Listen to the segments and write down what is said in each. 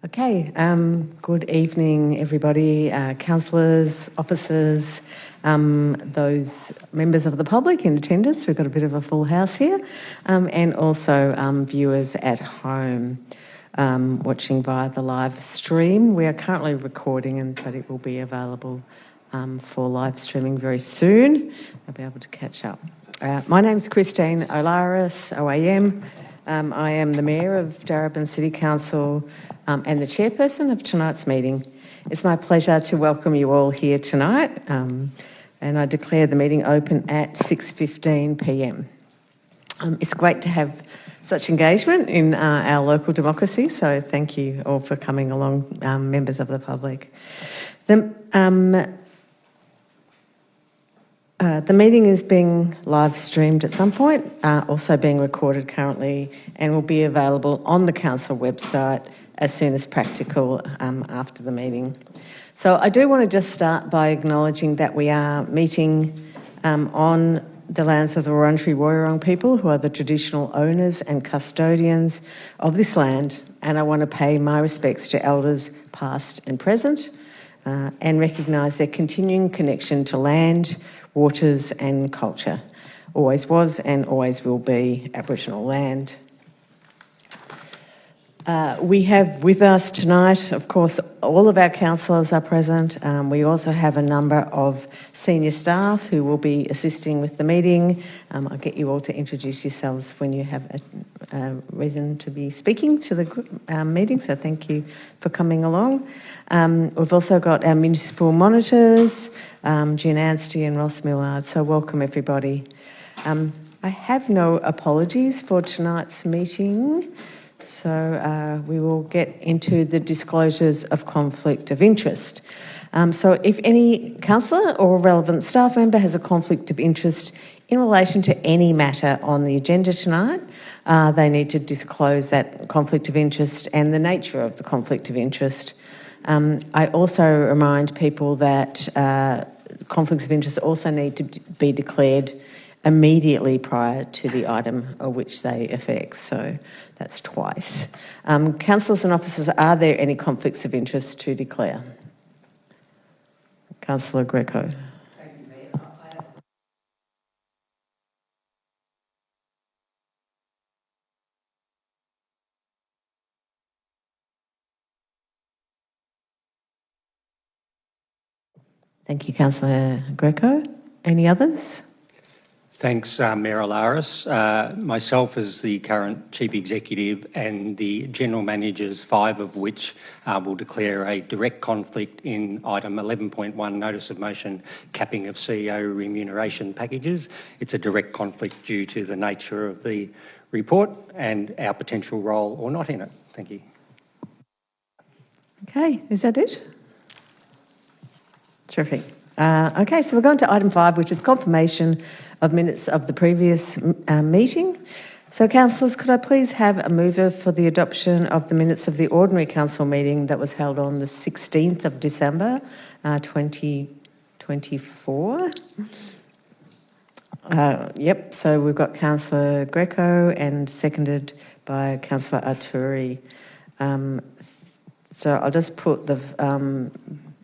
Okay, good evening everybody, councillors, officers, those members of the public in attendance. We've got a bit of a full house here, and also viewers at home watching via the live stream. We are currently recording, but it will be available for live streaming very soon. I'll be able to catch up. My name is Christine Olaris, OAM. I am the Mayor of Darebin City Council and the chairperson of tonight's meeting. It's my pleasure to welcome you all here tonight, and I declare the meeting open at 6:15 p.m. It's great to have such engagement in our local democracy, so thank you all for coming along, members of the public. The meeting is being live streamed at some point, also being recorded currently, and will be available on the council website as soon as practical after the meeting. So I do want to just start by acknowledging that we are meeting on the lands of the Wurundjeri Woiwurrung people, who are the traditional owners and custodians of this land, and I want to pay my respects to elders past and present, and recognise their continuing connection to land, waters and culture. Always was and always will be Aboriginal land. We have with us tonight, of course, all of our councillors are present. We also have a number of senior staff who will be assisting with the meeting. I'll get you all to introduce yourselves when you have a reason to be speaking to the meeting, so thank you for coming along. We've also got our municipal monitors, Jean Anstey and Ross Millard, so welcome everybody. I have no apologies for tonight's meeting. So we will get into the disclosures of conflict of interest. So if any councillor or relevant staff member has a conflict of interest in relation to any matter on the agenda tonight, they need to disclose that conflict of interest and the nature of the conflict of interest. I also remind people that conflicts of interest also need to be declared immediately prior to the item of which they affect, so that's twice. Councillors and officers, are there any conflicts of interest to declare? Councillor Greco. Thank you, Mayor. Thank you, Councillor Greco. Any others? Thanks, Mayor Olaris. Myself as the current Chief Executive and the General Managers, 5 of which will declare a direct conflict in item 11.1, Notice of Motion, capping of CEO remuneration packages. It's a direct conflict due to the nature of the report and our potential role or not in it. Thank you. Okay, is that it? Terrific. Okay, so we're going to item 5, which is confirmation of minutes of the previous meeting. So, councillors, could I please have a mover for the adoption of the minutes of the ordinary council meeting that was held on the 16th of December 2024? Yep, so we've got Councillor Greco and seconded by Councillor Arturi. So I'll just put the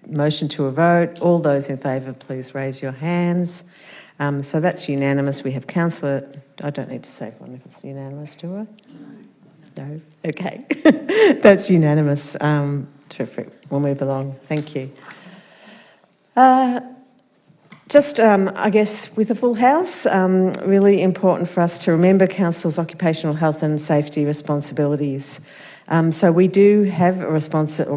motion to a vote. All those in favour, please raise your hands. So that's unanimous. We have Councillor... I don't need to say one if it's unanimous, do I? No? Okay. That's unanimous. Terrific. We'll move along. Thank you. I guess, with a full house, really important for us to remember Council's occupational health and safety responsibilities. So we do have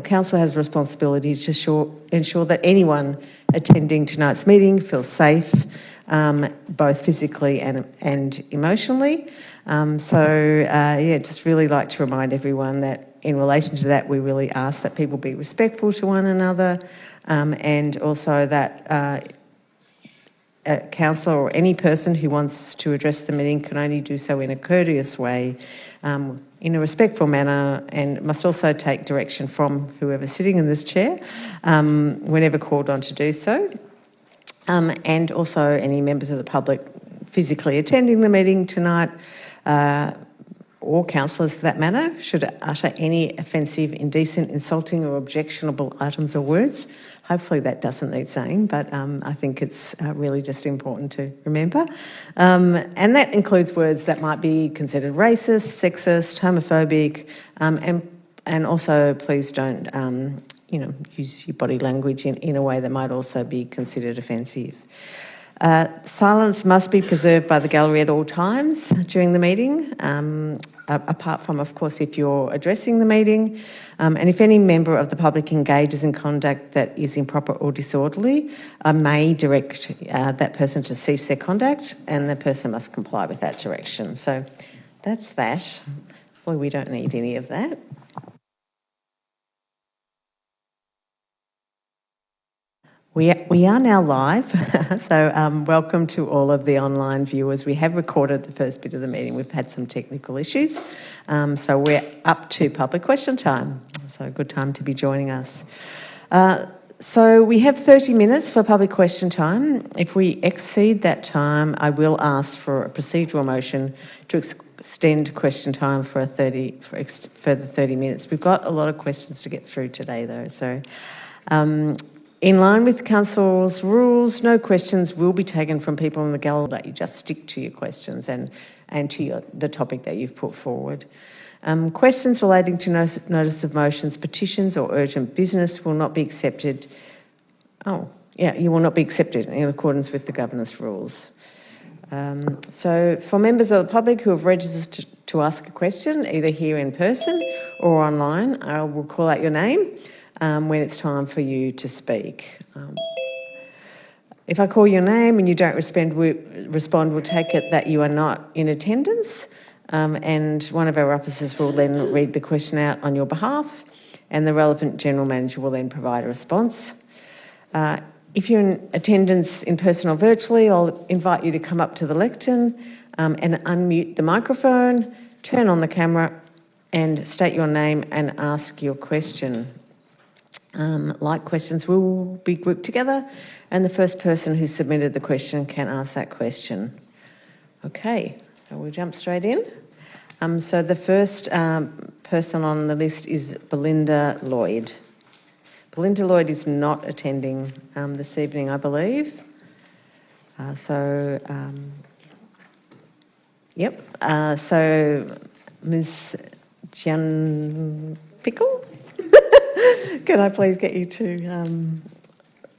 Council has a responsibility to ensure that anyone attending tonight's meeting feels safe, both physically and emotionally. Just really like to remind everyone that in relation to that, we really ask that people be respectful to one another, and also that council or any person who wants to address the meeting can only do so in a courteous way, in a respectful manner, and must also take direction from whoever's sitting in this chair whenever called on to do so. And also any members of the public physically attending the meeting tonight or councillors for that matter, should utter any offensive, indecent, insulting or objectionable items or words. Hopefully that doesn't need saying, but I think it's really just important to remember. And that includes words that might be considered racist, sexist, homophobic, and also please don't use your body language in a way that might also be considered offensive. Silence must be preserved by the gallery at all times during the meeting, apart from, of course, if you're addressing the meeting. And if any member of the public engages in conduct that is improper or disorderly, I may direct that person to cease their conduct, and the person must comply with that direction. So that's that. Hopefully we don't need any of that. We are now live, so welcome to all of the online viewers. We have recorded the first bit of the meeting. We've had some technical issues, so we're up to public question time. So a good time to be joining us. So we have 30 minutes for public question time. If we exceed that time, I will ask for a procedural motion to extend question time for further 30 minutes. We've got a lot of questions to get through today, though, so... in line with Council's rules, no questions will be taken from people in the gallery. That you just stick to your questions and to the topic that you've put forward. Questions relating to notice of motions, petitions or urgent business will not be accepted. You will not be accepted in accordance with the Governor's rules. So for members of the public who have registered to ask a question, either here in person or online, I will call out your name when it's time for you to speak. If I call your name and you don't respond, we'll take it that you are not in attendance, and one of our officers will then read the question out on your behalf, and the relevant General Manager will then provide a response. If you're in attendance in person or virtually, I'll invite you to come up to the lectern and unmute the microphone, turn on the camera and state your name and ask your question. Like questions will be grouped together, and the first person who submitted the question can ask that question. Okay, so we'll jump straight in. So the first person on the list is Belinda Lloyd. Belinda Lloyd is not attending this evening, I believe. So Ms. Jan Pickle? Can I please get you to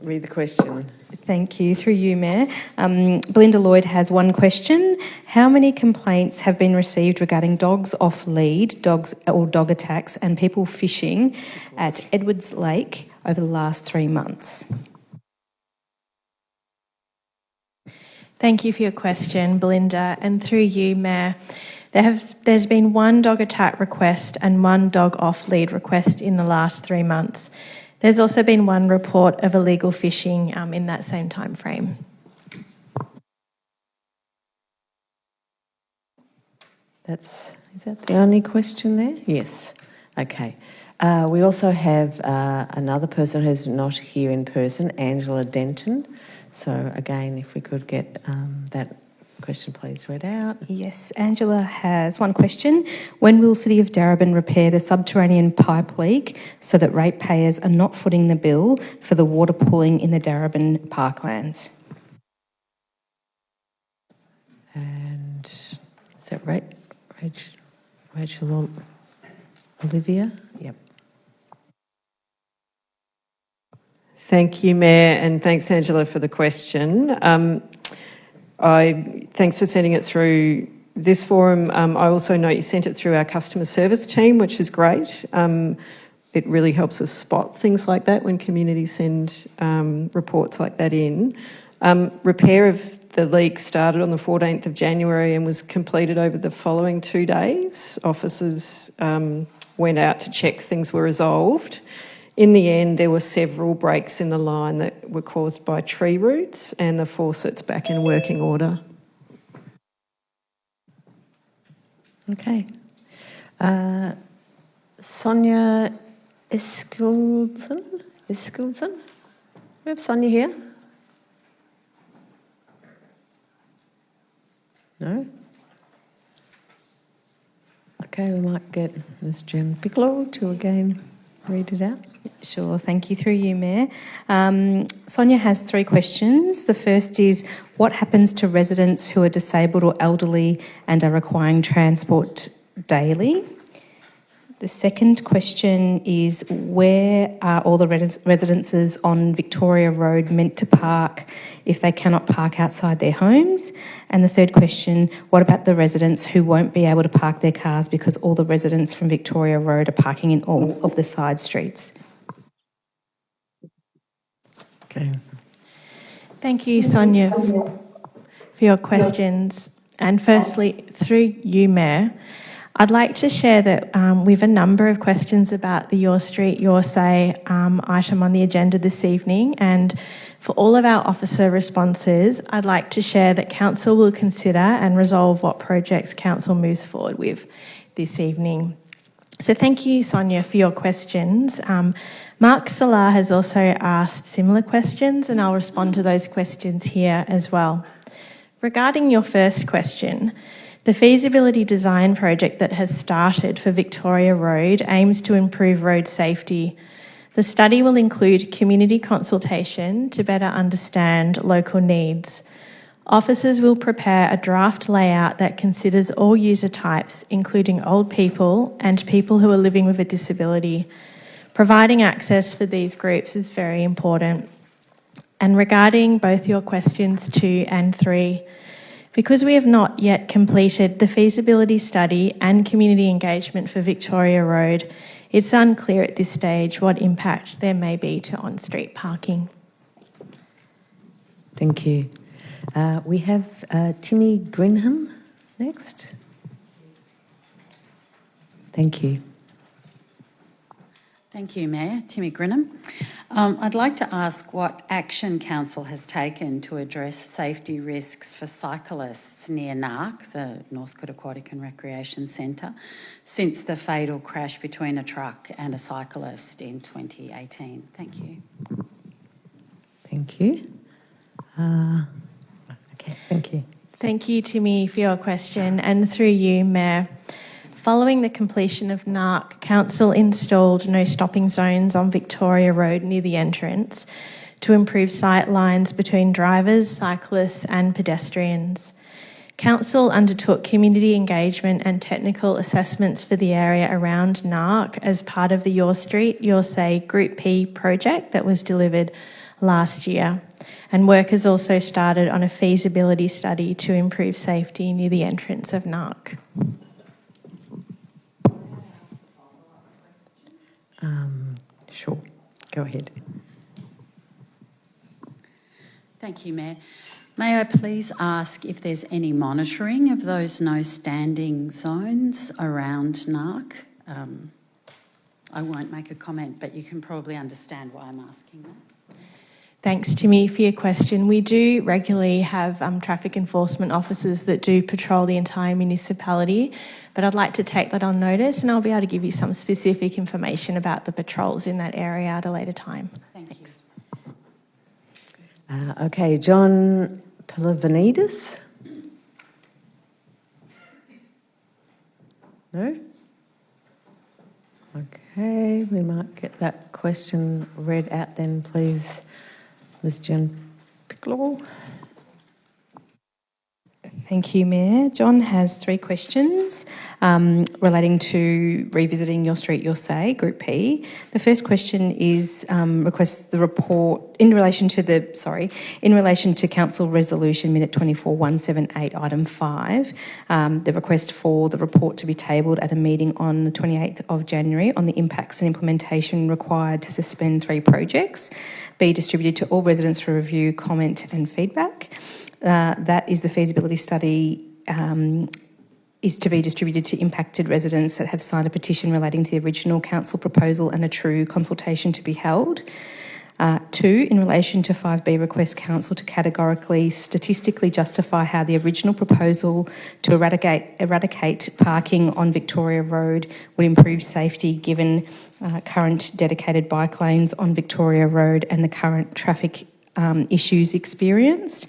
read the question? Thank you. Through you, Mayor. Belinda Lloyd has one question. How many complaints have been received regarding dogs off lead, dogs or dog attacks and people fishing at Edwards Lake over the last 3 months? Thank you for your question, Belinda. And through you, Mayor, there's been one dog attack request and one dog off lead request in the last 3 months. There's also been one report of illegal fishing in that same time frame. Is that the only question there? Yes. Okay. We also have another person who's not here in person, Angela Denton. So again, if we could get that question please read out. Yes, Angela has one question. When will City of Darebin repair the subterranean pipe leak so that ratepayers are not footing the bill for the water pooling in the Darebin parklands? And is that right? Rachel Olivia? Yep. Thank you, Mayor, and thanks, Angela, for the question. Thanks for sending it through this forum. I also know you sent it through our customer service team, which is great. It really helps us spot things like that when communities send reports like that in. Repair of the leak started on the 14th of January and was completed over the following 2 days. Officers went out to check things were resolved. In the end, there were several breaks in the line that were caused by tree roots, and the faucet's back in working order. Okay. Sonia Eskildsen? We have Sonia here? No? Okay, we might get Ms. Jen Piccolo to again read it out. Sure, thank you. Through you, Mayor. Sonia has 3 questions. The first is, what happens to residents who are disabled or elderly and are requiring transport daily? The second question is, where are all the residences on Victoria Road meant to park if they cannot park outside their homes? And the third question, what about the residents who won't be able to park their cars because all the residents from Victoria Road are parking in all of the side streets? Okay. Thank you, Sonia, for your questions. And firstly, through you, Mayor, I'd like to share that we have a number of questions about the Your Street, Your Say item on the agenda this evening. And for all of our officer responses, I'd like to share that Council will consider and resolve what projects Council moves forward with this evening. So thank you, Sonia, for your questions. Mark Salah has also asked similar questions, and I'll respond to those questions here as well. Regarding your first question, the feasibility design project that has started for Victoria Road aims to improve road safety. The study will include community consultation to better understand local needs. Officers will prepare a draft layout that considers all user types, including old people and people who are living with a disability. Providing access for these groups is very important. And regarding both your questions 2 and 3, because we have not yet completed the feasibility study and community engagement for Victoria Road, it's unclear at this stage what impact there may be to on-street parking. Thank you. We have Timmy Grinham next. Thank you. Thank you, Mayor. Timmy Grinham. I'd like to ask what action Council has taken to address safety risks for cyclists near NARC, the Northcote Aquatic and Recreation Centre, since the fatal crash between a truck and a cyclist in 2018. Thank you. Thank you. Okay, thank you. Thank you, Timmy, for your question. And through you, Mayor, following the completion of NARC, Council installed no stopping zones on Victoria Road near the entrance to improve sight lines between drivers, cyclists and pedestrians. Council undertook community engagement and technical assessments for the area around NARC as part of the Your Street, Your Say Group P project that was delivered last year. And work has also started on a feasibility study to improve safety near the entrance of NARC. Sure, go ahead. Thank you, Mayor. May I please ask if there's any monitoring of those no standing zones around NARC? I won't make a comment, but you can probably understand why I'm asking that. Thanks, Timmy, for your question. We do regularly have traffic enforcement officers that do patrol the entire municipality, but I'd like to take that on notice and I'll be able to give you some specific information about the patrols in that area at a later time. Thanks. Okay, John Palavanidis? No? Okay, we might get that question read out then, please. Ms. Jen Piccolo. Thank you, Mayor. John has 3 questions relating to revisiting Your Street, Your Say, Group P. The first question is requests the report in relation to Council Resolution Minute 24178, Item 5. The request for the report to be tabled at a meeting on the 28th of January on the impacts and implementation required to suspend 3 projects be distributed to all residents for review, comment and feedback. That is the feasibility study is to be distributed to impacted residents that have signed a petition relating to the original council proposal and a true consultation to be held. 2, in relation to 5B, request council to categorically, statistically justify how the original proposal to eradicate parking on Victoria Road would improve safety given current dedicated bike lanes on Victoria Road and the current traffic issues experienced.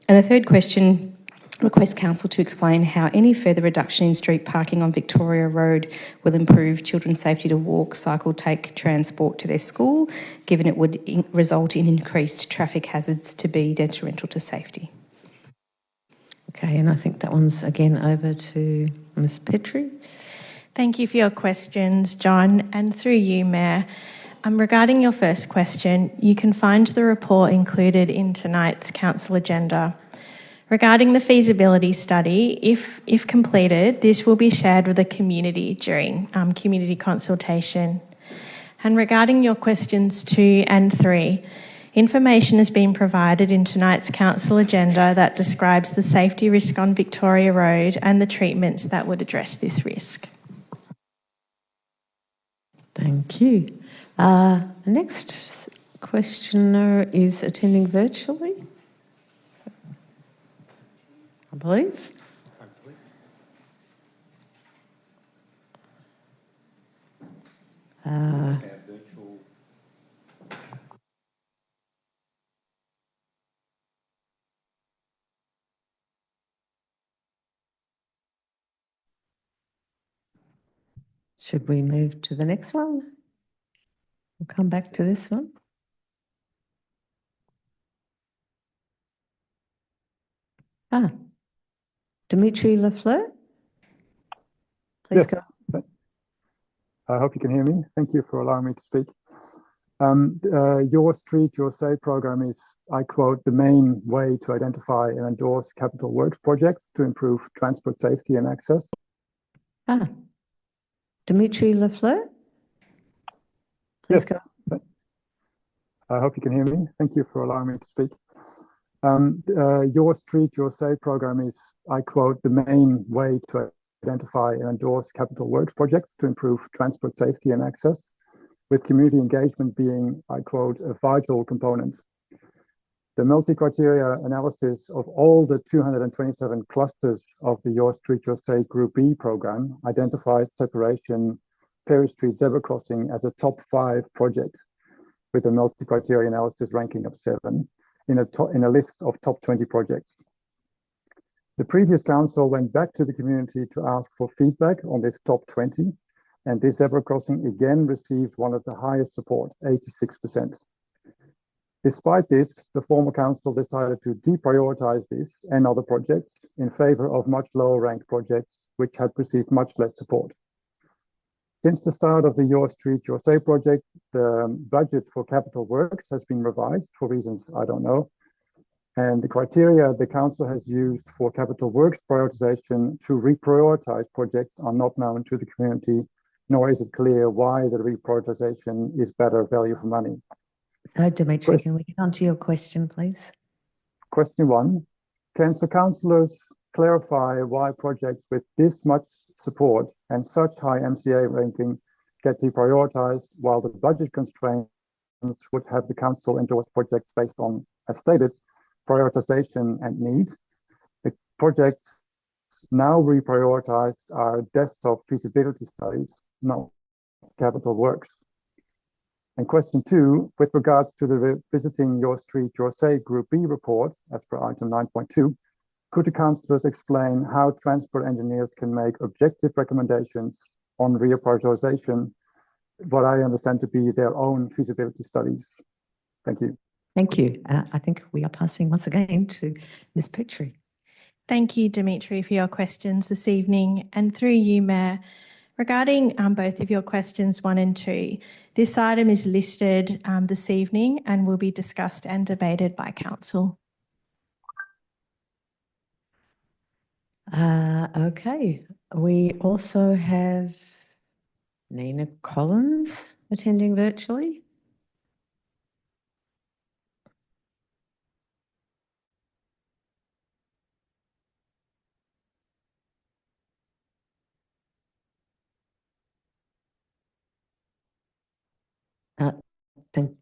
And the third question request Council to explain how any further reduction in street parking on Victoria Road will improve children's safety to walk, cycle, take transport to their school, given it would result in increased traffic hazards to be detrimental to safety. Okay, and I think that one's again over to Ms. Petrie. Thank you for your questions, John, and through you, Mayor. Regarding your first question, you can find the report included in tonight's Council agenda. Regarding the feasibility study, if completed, this will be shared with the community during community consultation. And regarding your questions 2 and 3, information has been provided in tonight's Council agenda that describes the safety risk on Victoria Road and the treatments that would address this risk. Thank you. The next questioner is attending virtually, I believe. Should we move to the next one? We'll come back to this one. Dimitri Lafleur, please Yes. go. I hope you can hear me. Thank you for allowing me to speak. Your Street, Your Say program is, I quote, the main way to identify and endorse capital works projects to improve transport safety and access. Dimitri Lafleur, please Yes. go. I hope you can hear me. Thank you for allowing me to speak. Your Street, Your Say program is, I quote, the main way to identify and endorse capital works projects to improve transport safety and access, with community engagement being, I quote, a vital component. The multi-criteria analysis of all the 227 clusters of the Your Street, Your Say Group B program identified separation Perry Street zebra crossing as a top 5 project, with a multi-criteria analysis ranking of 7 in a list of top 20 projects. The previous council went back to the community to ask for feedback on this top 20, and this zebra crossing again received one of the highest support, 86%. Despite this, the former council decided to deprioritize this and other projects in favor of much lower ranked projects which had received much less support. Since the start of the Your Street, Your Say project, the budget for capital works has been revised for reasons I don't know. And the criteria the council has used for capital works prioritization to reprioritize projects are not known to the community, nor is it clear why the reprioritization is better value for money. So, Dimitri, can we get on to your question, please? Question 1, can the councillors clarify why projects with this much support and such high MCA ranking get deprioritized while the budget constraints would have the council endorse projects based on, as stated, prioritization and need? The projects now reprioritized are desktop feasibility studies, not capital works. And question 2, with regards to the Visiting Your Street, Your Say Group B report, as per item 9.2, could the councillors explain how transport engineers can make objective recommendations on reprioritization, what I understand to be their own feasibility studies? Thank you. Thank you. I think we are passing once again to Ms. Petrie. Thank you, Dimitri, for your questions this evening. And through you, Mayor, regarding both of your questions 1 and 2, this item is listed this evening and will be discussed and debated by council. Okay. We also have Nina Collins attending virtually.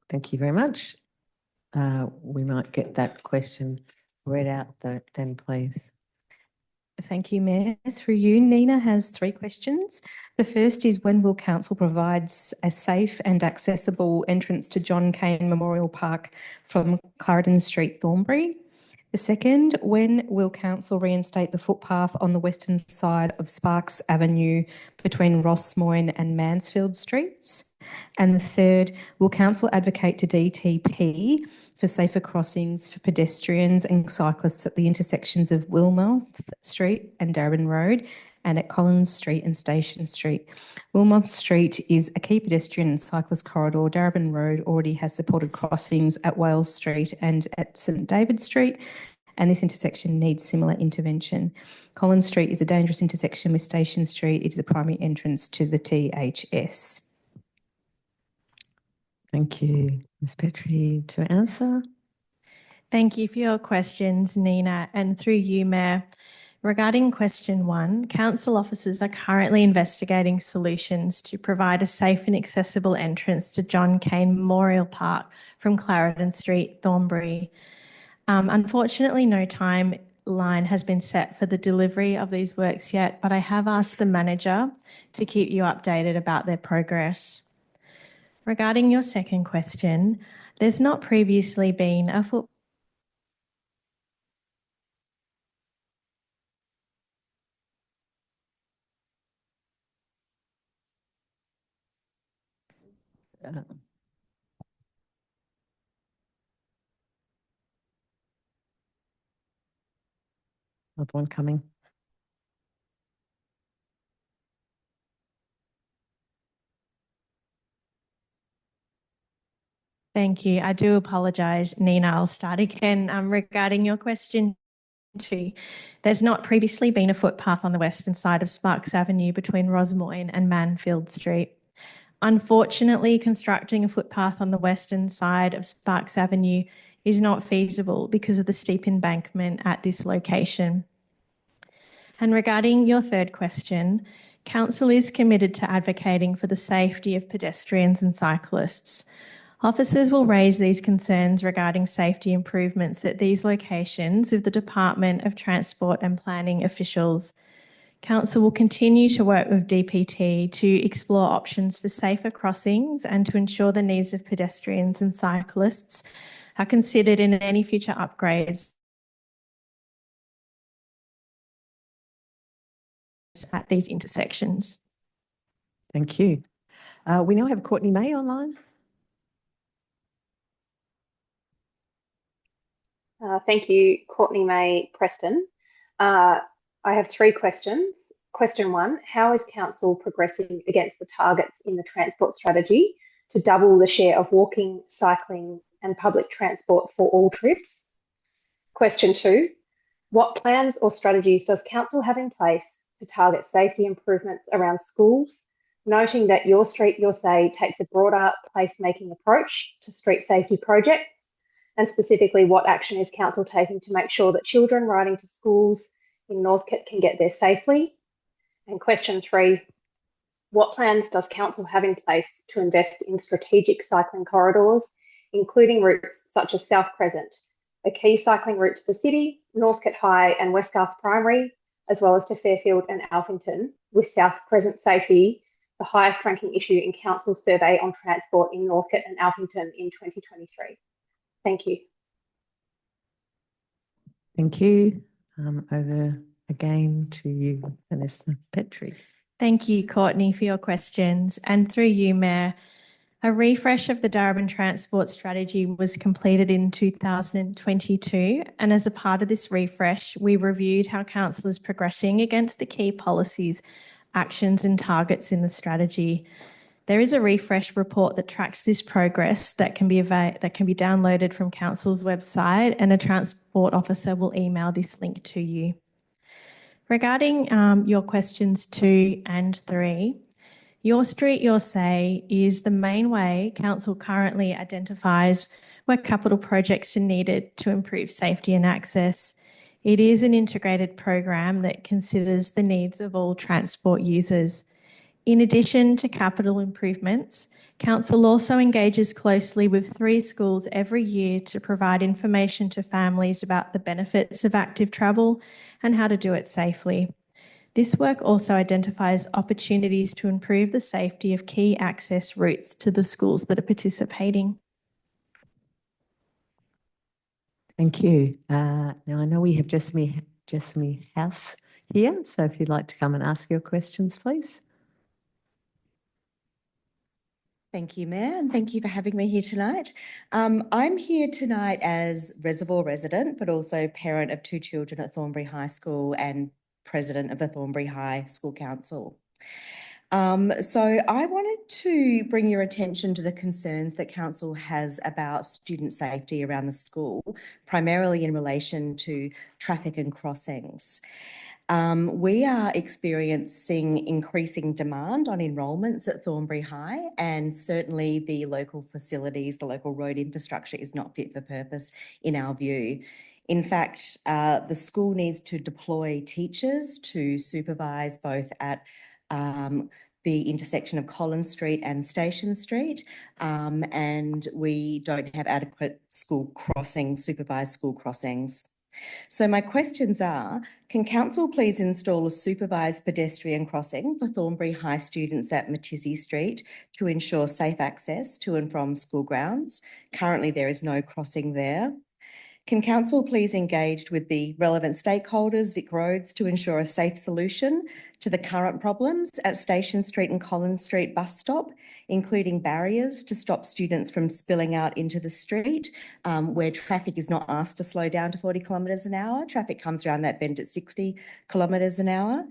Thank you very much. We might get that question read out then, please. Thank you, Mayor. Through you, Nina has 3 questions. The first is, when will council provide a safe and accessible entrance to John Cain Memorial Park from Clarendon Street, Thornbury? The second, when will Council reinstate the footpath on the western side of Sparks Avenue between Rossmoyne and Mansfield Streets? And the third, will Council advocate to DTP for safer crossings for pedestrians and cyclists at the intersections of Wilmouth Street and Darabin Road and at Collins Street and Station Street? Wilmouth Street is a key pedestrian and cyclist corridor. Darabin Road already has supported crossings at Wales Street and at St David Street, and this intersection needs similar intervention. Collins Street is a dangerous intersection with Station Street. It is a primary entrance to the THS. Thank you. Ms Petrie to answer. Thank you for your questions, Nina, and through you, Mayor. Regarding question 1, council officers are currently investigating solutions to provide a safe and accessible entrance to John Cain Memorial Park from Clarendon Street, Thornbury. Unfortunately, no timeline has been set for the delivery of these works yet, but I have asked the manager to keep you updated about their progress. Regarding your second question, there's not previously been a footpath Another one coming. Thank you. I do apologise, Nina. I'll start again. Regarding your question 2, there's not previously been a footpath on the western side of Sparks Avenue between Rossmoyne and Mansfield Street. Unfortunately, constructing a footpath on the western side of Sparks Avenue is not feasible because of the steep embankment at this location. And regarding your third question, Council is committed to advocating for the safety of pedestrians and cyclists. Officers will raise these concerns regarding safety improvements at these locations with the Department of Transport and Planning officials. Council will continue to work with DPT to explore options for safer crossings and to ensure the needs of pedestrians and cyclists are considered in any future upgrades at these intersections. Thank you. We now have Courtney May online. Thank you, Courtney May Preston. I have 3 questions. Question 1, how is Council progressing against the targets in the transport strategy to double the share of walking, cycling and public transport for all trips? Question 2, what plans or strategies does Council have in place to target safety improvements around schools, noting that Your Street, Your Say takes a broader placemaking approach to street safety projects? And specifically, what action is Council taking to make sure that children riding to schools in Northcote can get there safely? And question 3, what plans does Council have in place to invest in strategic cycling corridors, including routes such as South Crescent, a key cycling route to the city, Northcote High and Westgarth Primary, as well as to Fairfield and Alphington, with South Crescent safety the highest ranking issue in Council's survey on transport in Northcote and Alphington in 2023? Thank you. Thank you. Over again to you, Vanessa Petrie. Thank you, Courtney, for your questions. And through you, Mayor, a refresh of the Darabin Transport Strategy was completed in 2022. And as a part of this refresh, we reviewed how Council is progressing against the key policies, actions and targets in the strategy. There is a refresh report that tracks this progress that can be downloaded from Council's website, and a transport officer will email this link to you. Regarding your questions 2 and 3, Your Street, Your Say is the main way Council currently identifies where capital projects are needed to improve safety and access. It is an integrated program that considers the needs of all transport users. In addition to capital improvements, Council also engages closely with 3 schools every year to provide information to families about the benefits of active travel and how to do it safely. This work also identifies opportunities to improve the safety of key access routes to the schools that are participating. Thank you. Now, I know we have Jessamy House here, so if you'd like to come and ask your questions, please. Thank you, Mayor, and thank you for having me here tonight. I'm here tonight as Reservoir resident, but also parent of 2 children at Thornbury High School and president of the Thornbury High School Council. So I wanted to bring your attention to the concerns that Council has about student safety around the school, primarily in relation to traffic and crossings. We are experiencing increasing demand on enrolments at Thornbury High, and certainly the local facilities, the local road infrastructure is not fit for purpose in our view. In fact, the school needs to deploy teachers to supervise both at the intersection of Collins Street and Station Street, and we don't have adequate supervised school crossings. So my questions are, can Council please install a supervised pedestrian crossing for Thornbury High students at Matizzi Street to ensure safe access to and from school grounds? Currently there is no crossing there. Can Council please engage with the relevant stakeholders, Vic Roads, to ensure a safe solution to the current problems at Station Street and Collins Street bus stop, including barriers to stop students from spilling out into the street, where traffic is not asked to slow down to 40 kilometres an hour. Traffic comes around that bend at 60 kilometres an hour,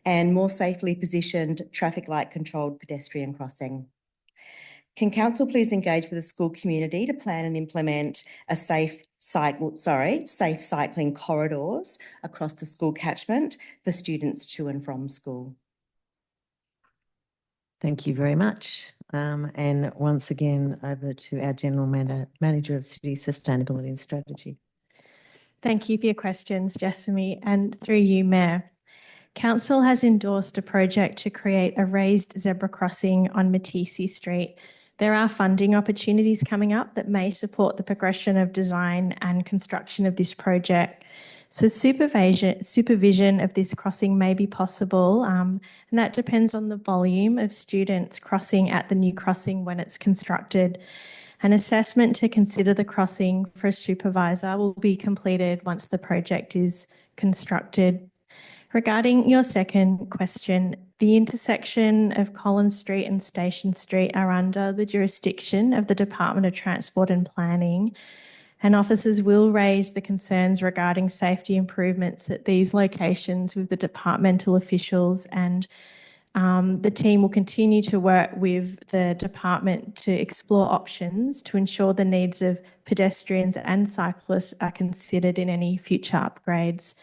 and more safely positioned traffic light controlled pedestrian crossing. Can Council please engage with the school community to plan and implement a safe cycling corridors across the school catchment for students to and from school? Thank you very much. And once again, over to our General Manager of City Sustainability and Strategy. Thank you for your questions, Jessamy, and through you, Mayor. Council has endorsed a project to create a raised zebra crossing on Matizzi Street. There are funding opportunities coming up that may support the progression of design and construction of this project. So supervision of this crossing may be possible, and that depends on the volume of students crossing at the new crossing when it's constructed. An assessment to consider the crossing for a supervisor will be completed once the project is constructed. Regarding your second question, the intersection of Collins Street and Station Street are under the jurisdiction of the Department of Transport and Planning, and officers will raise the concerns regarding safety improvements at these locations with the departmental officials, and the team will continue to work with the department to explore options to ensure the needs of pedestrians and cyclists are considered in any future upgrades.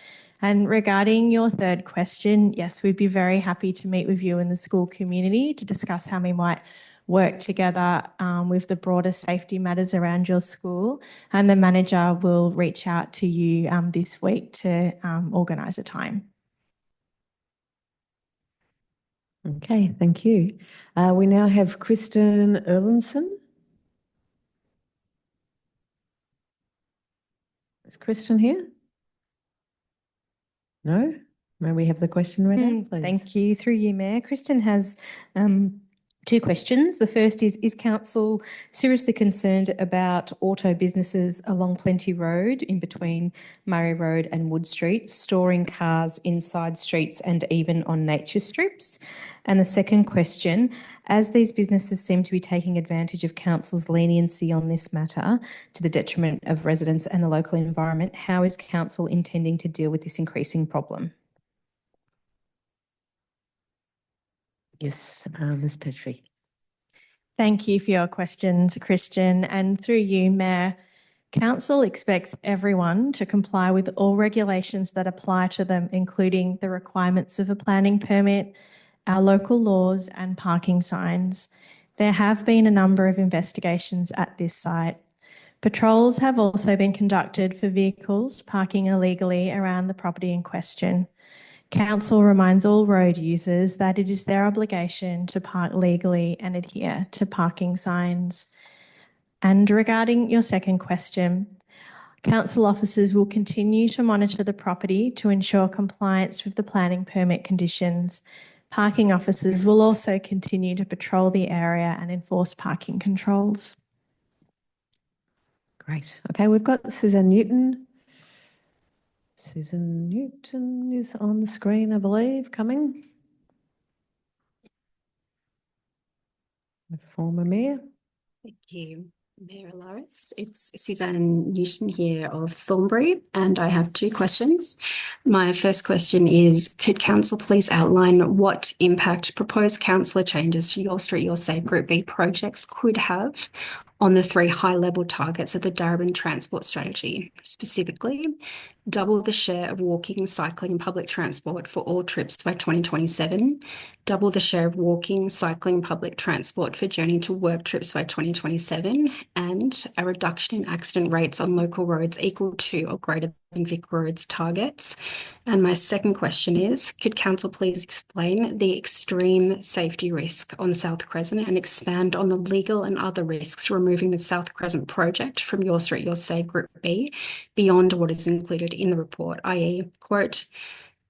And regarding your third question, yes, we'd be very happy to meet with you in the school community to discuss how we might work together with the broader safety matters around your school. And the manager will reach out to you this week to organise a time. Okay, thank you. We now have Kristen Erlandson. Is Kristen here? No? May we have the question read out, please? Thank you. Through you, Mayor. Kristen has 2 questions. The first is Council seriously concerned about auto businesses along Plenty Road in between Murray Road and Wood Street, storing cars inside streets and even on nature strips? And the second question, as these businesses seem to be taking advantage of Council's leniency on this matter to the detriment of residents and the local environment, how is Council intending to deal with this increasing problem? Yes, Ms. Petrie. Thank you for your questions, Christian. And through you, Mayor, Council expects everyone to comply with all regulations that apply to them, including the requirements of a planning permit, our local laws and parking signs. There have been a number of investigations at this site. Patrols have also been conducted for vehicles parking illegally around the property in question. Council reminds all road users that it is their obligation to park legally and adhere to parking signs. And regarding your second question, Council officers will continue to monitor the property to ensure compliance with the planning permit conditions. Parking officers will also continue to patrol the area and enforce parking controls. Great. Okay, we've got Suzanne Newton. Susan Newton is on the screen, I believe, coming. The former mayor. Thank you, Mayor Alaris. It's Suzanne Newton here of Thornbury, and I have 2 questions. My first question is, could Council please outline what impact proposed councillor changes to Your Street, Your Safe Group B projects could have on the 3 high-level targets of the Darebin Transport Strategy, specifically double the share of walking, cycling and public transport for all trips by 2027, double the share of walking, cycling, public transport for journey to work trips by 2027, and a reduction in accident rates on local roads equal to or greater than Vic Roads targets. And my second question is, could Council please explain the extreme safety risk on South Crescent and expand on the legal and other risks removing the South Crescent project from Your Street, Your Safe Group B beyond what is included in the report, i.e., quote,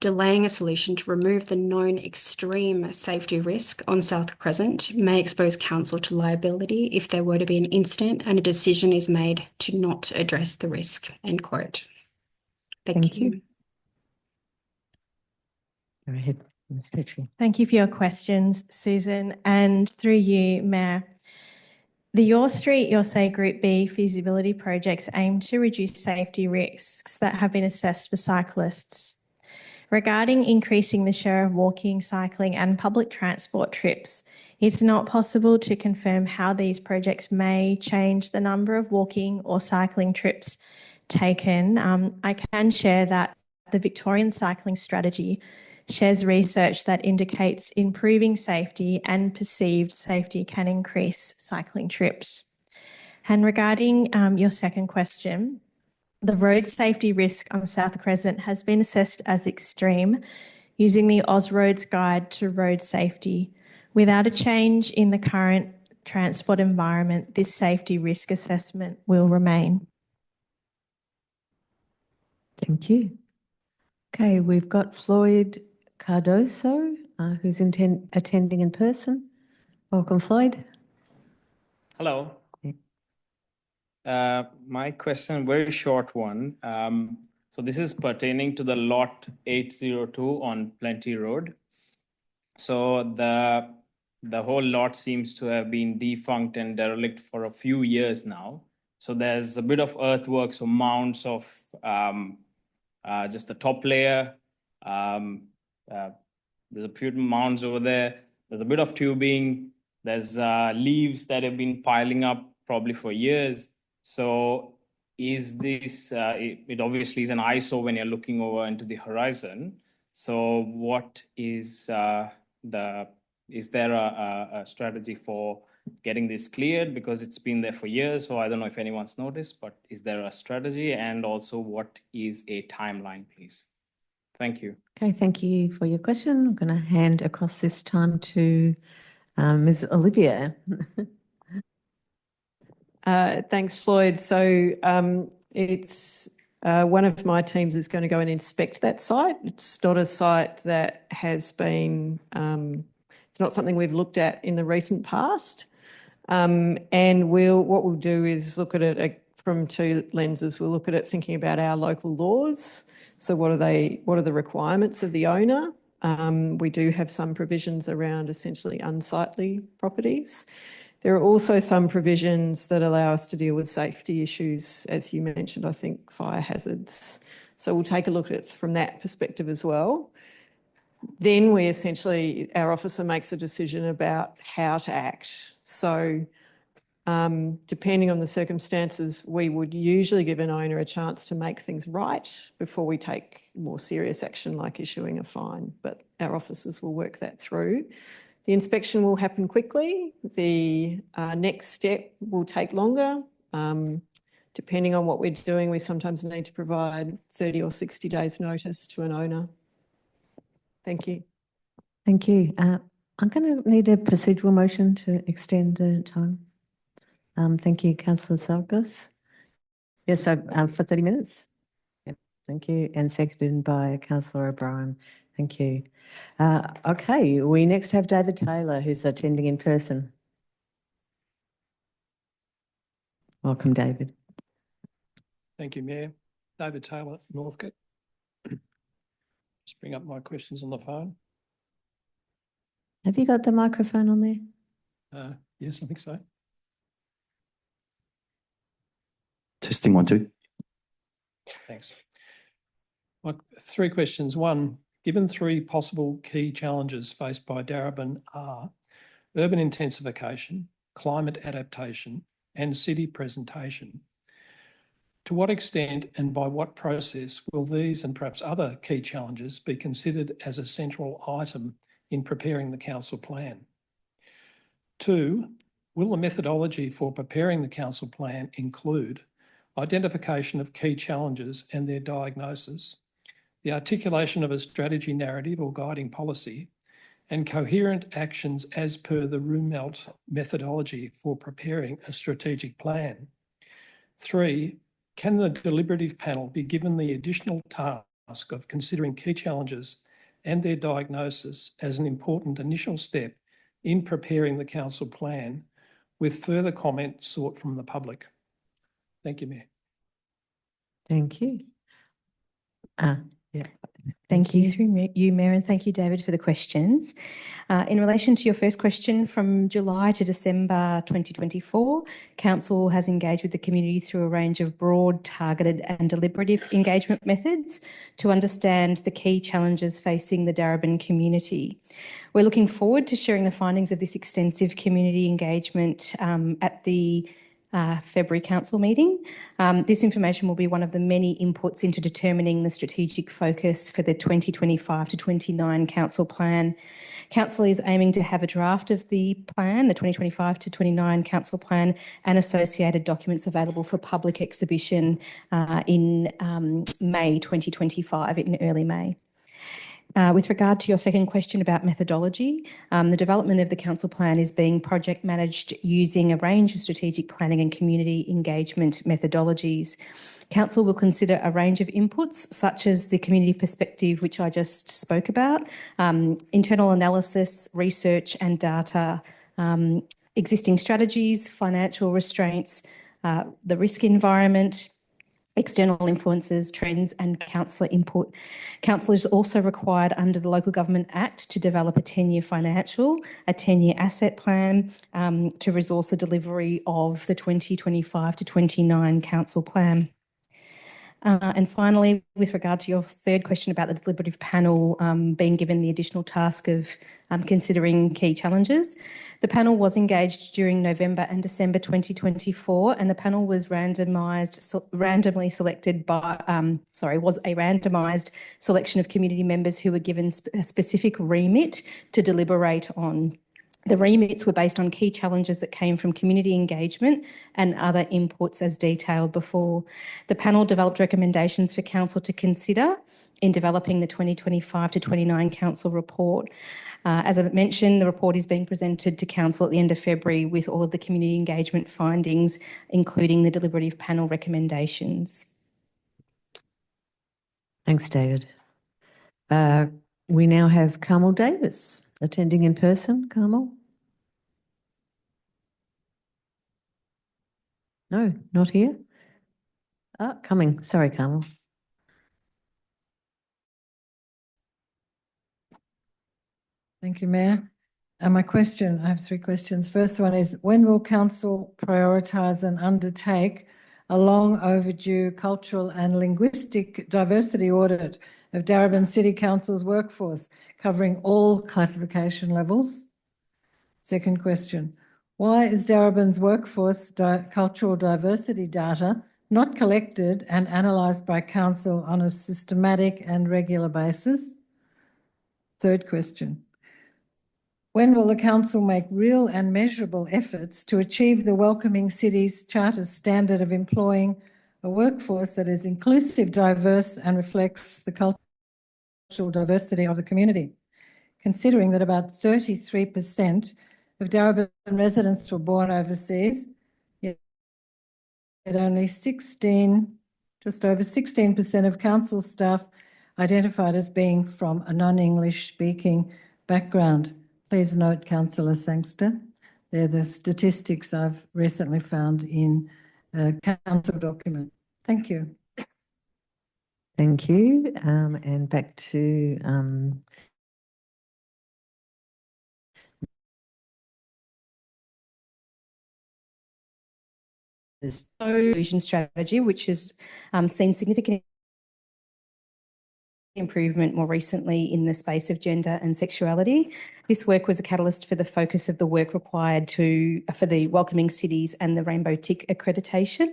delaying a solution to remove the known extreme safety risk on South Crescent may expose council to liability if there were to be an incident and a decision is made to not address the risk, end quote. Thank you. Go ahead, Ms. Petrie. Thank you for your questions, Susan. And through you, Mayor, the Your Street, Your Safe Group B feasibility projects aim to reduce safety risks that have been assessed for cyclists. Regarding increasing the share of walking, cycling and public transport trips, it's not possible to confirm how these projects may change the number of walking or cycling trips taken. I can share that the Victorian Cycling Strategy shares research that indicates improving safety and perceived safety can increase cycling trips. And regarding your second question, the road safety risk on South Crescent has been assessed as extreme using the Ausroads Guide to Road Safety. Without a change in the current transport environment, this safety risk assessment will remain. Thank you. Okay, we've got Floyd Cardoso, who's attending in person. Welcome, Floyd. Hello. My question, very short one. So this is pertaining to the lot 802 on Plenty Road. So the whole lot seems to have been defunct and derelict for a few years now. So there's a bit of earthworks or mounds of just the top layer. There's a few mounds over there. There's a bit of tubing. There's leaves that have been piling up probably for years. So is this, it obviously is an eyesore when you're looking over into the horizon. So what is is there a strategy for getting this cleared? Because it's been there for years. So I don't know if anyone's noticed, but is there a strategy? And also what is a timeline, please? Thank you. Okay, thank you for your question. I'm going to hand across this time to Ms. Olivia. Thanks, Floyd. So it's one of my teams is going to go and inspect that site. It's not a site that has been, it's not something we've looked at in the recent past. And what we'll do is look at it from 2 lenses. We'll look at it thinking about our local laws. So what are the requirements of the owner? We do have some provisions around essentially unsightly properties. There are also some provisions that allow us to deal with safety issues, as you mentioned, I think fire hazards. So we'll take a look at it from that perspective as well. Then our officer makes a decision about how to act. So depending on the circumstances, we would usually give an owner a chance to make things right before we take more serious action like issuing a fine, but our officers will work that through. The inspection will happen quickly. The next step will take longer. Depending on what we're doing, we sometimes need to provide 30 or 60 days notice to an owner. Thank you. Thank you. I'm going to need a procedural motion to extend the time. Thank you, Councillor Salgas. Yes, so for 30 minutes. Yep, thank you. And seconded by Councillor O'Brien. Thank you. Okay, we next have David Taylor, who's attending in person. Welcome, David. Thank you, Mayor. David Taylor, Northcote. Just bring up my questions on the phone. Have you got the microphone on there? Yes, I think so. Testing 1, 2. Thanks. My 3 questions. 1, given 3 possible key challenges faced by Darebin are urban intensification, climate adaptation, and city presentation, to what extent and by what process will these and perhaps other key challenges be considered as a central item in preparing the council plan? 2, will the methodology for preparing the council plan include identification of key challenges and their diagnosis, the articulation of a strategy narrative or guiding policy, and coherent actions as per the Rumelt methodology for preparing a strategic plan? 3, can the deliberative panel be given the additional task of considering key challenges and their diagnosis as an important initial step in preparing the council plan, with further comment sought from the public? Thank you, Mayor. Thank you. Yeah. Thank you through you, Mayor, and thank you, David, for the questions. In relation to your first question, from July to December 2024, Council has engaged with the community through a range of broad, targeted and deliberative engagement methods to understand the key challenges facing the Darebin community. We're looking forward to sharing the findings of this extensive community engagement at the February Council meeting. This information will be one of the many inputs into determining the strategic focus for the 2025 to 29 Council plan. Council is aiming to have a draft of the plan, the 2025 to 29 Council plan, and associated documents available for public exhibition in May 2025, in early May. With regard to your second question about methodology, the development of the council plan is being project managed using a range of strategic planning and community engagement methodologies. Council will consider a range of inputs such as the community perspective, which I just spoke about, internal analysis, research and data, existing strategies, financial restraints, the risk environment, external influences, trends and councillor input. Council is also required under the Local Government Act to develop a 10-year financial, a 10-year asset plan to resource the delivery of the 2025 to 29 council plan. And finally, with regard to your third question about the deliberative panel being given the additional task of considering key challenges, the panel was engaged during November and December 2024, and the panel was randomly selected by, was a randomised selection of community members who were given a specific remit to deliberate on. The remits were based on key challenges that came from community engagement and other inputs as detailed before. The panel developed recommendations for council to consider in developing the 2025 to 29 council report. As I mentioned, the report is being presented to council at the end of February with all of the community engagement findings, including the deliberative panel recommendations. Thanks, David. We now have Carmel Davis attending in person. Carmel? No, not here. Coming. Sorry, Carmel. Thank you, Mayor. And my question, I have 3 questions. First one is, when will Council prioritise and undertake a long overdue cultural and linguistic diversity audit of Darebin City Council's workforce, covering all classification levels? Second question, why is Darebin's workforce cultural diversity data not collected and analysed by Council on a systematic and regular basis? Third question, when will the Council make real and measurable efforts to achieve the Welcoming Cities Charter's standard of employing a workforce that is inclusive, diverse and reflects the cultural diversity of the community, considering that about 33% of Darebin residents were born overseas, yet only just over 16% of council staff identified as being from a non-English speaking background. Please note, Councillor Sangster, they're the statistics I've recently found in a council document. Thank you. Thank you. And back to inclusion strategy, which has seen significant improvement more recently in the space of gender and sexuality. This work was a catalyst for the focus of the work required for the Welcoming Cities and the Rainbow Tick accreditation.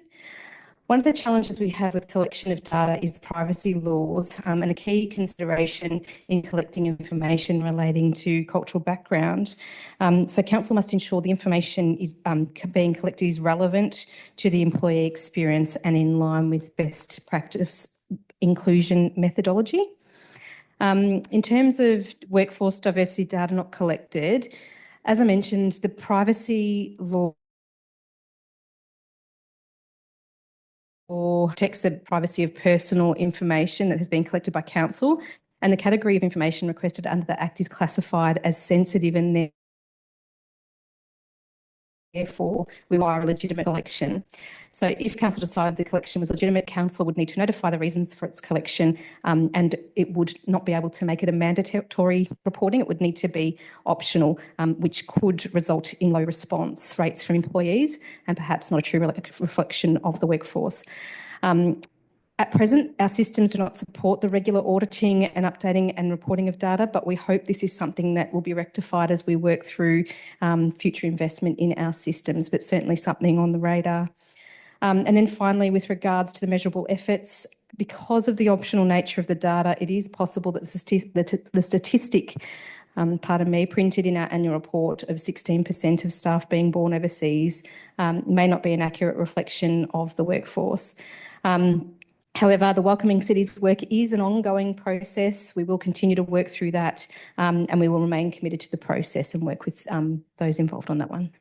One of the challenges we have with collection of data is privacy laws, and a key consideration in collecting information relating to cultural background. So council must ensure the information is being collected is relevant to the employee experience and in line with best practice inclusion methodology. In terms of workforce diversity data not collected, as I mentioned, the privacy law protects the privacy of personal information that has been collected by council, and the category of information requested under the Act is classified as sensitive and therefore require a legitimate collection. So if council decided the collection was legitimate, council would need to notify the reasons for its collection, and it would not be able to make it a mandatory reporting. It would need to be optional, which could result in low response rates from employees and perhaps not a true reflection of the workforce. At present, our systems do not support the regular auditing and updating and reporting of data, but we hope this is something that will be rectified as we work through future investment in our systems, but certainly something on the radar. And then finally, with regards to the measurable efforts, because of the optional nature of the data, it is possible that the statistic printed in our annual report of 16% of staff being born overseas may not be an accurate reflection of the workforce. However, the Welcoming Cities work is an ongoing process. We will continue to work through that, and we will remain committed to the process and work with those involved on that one.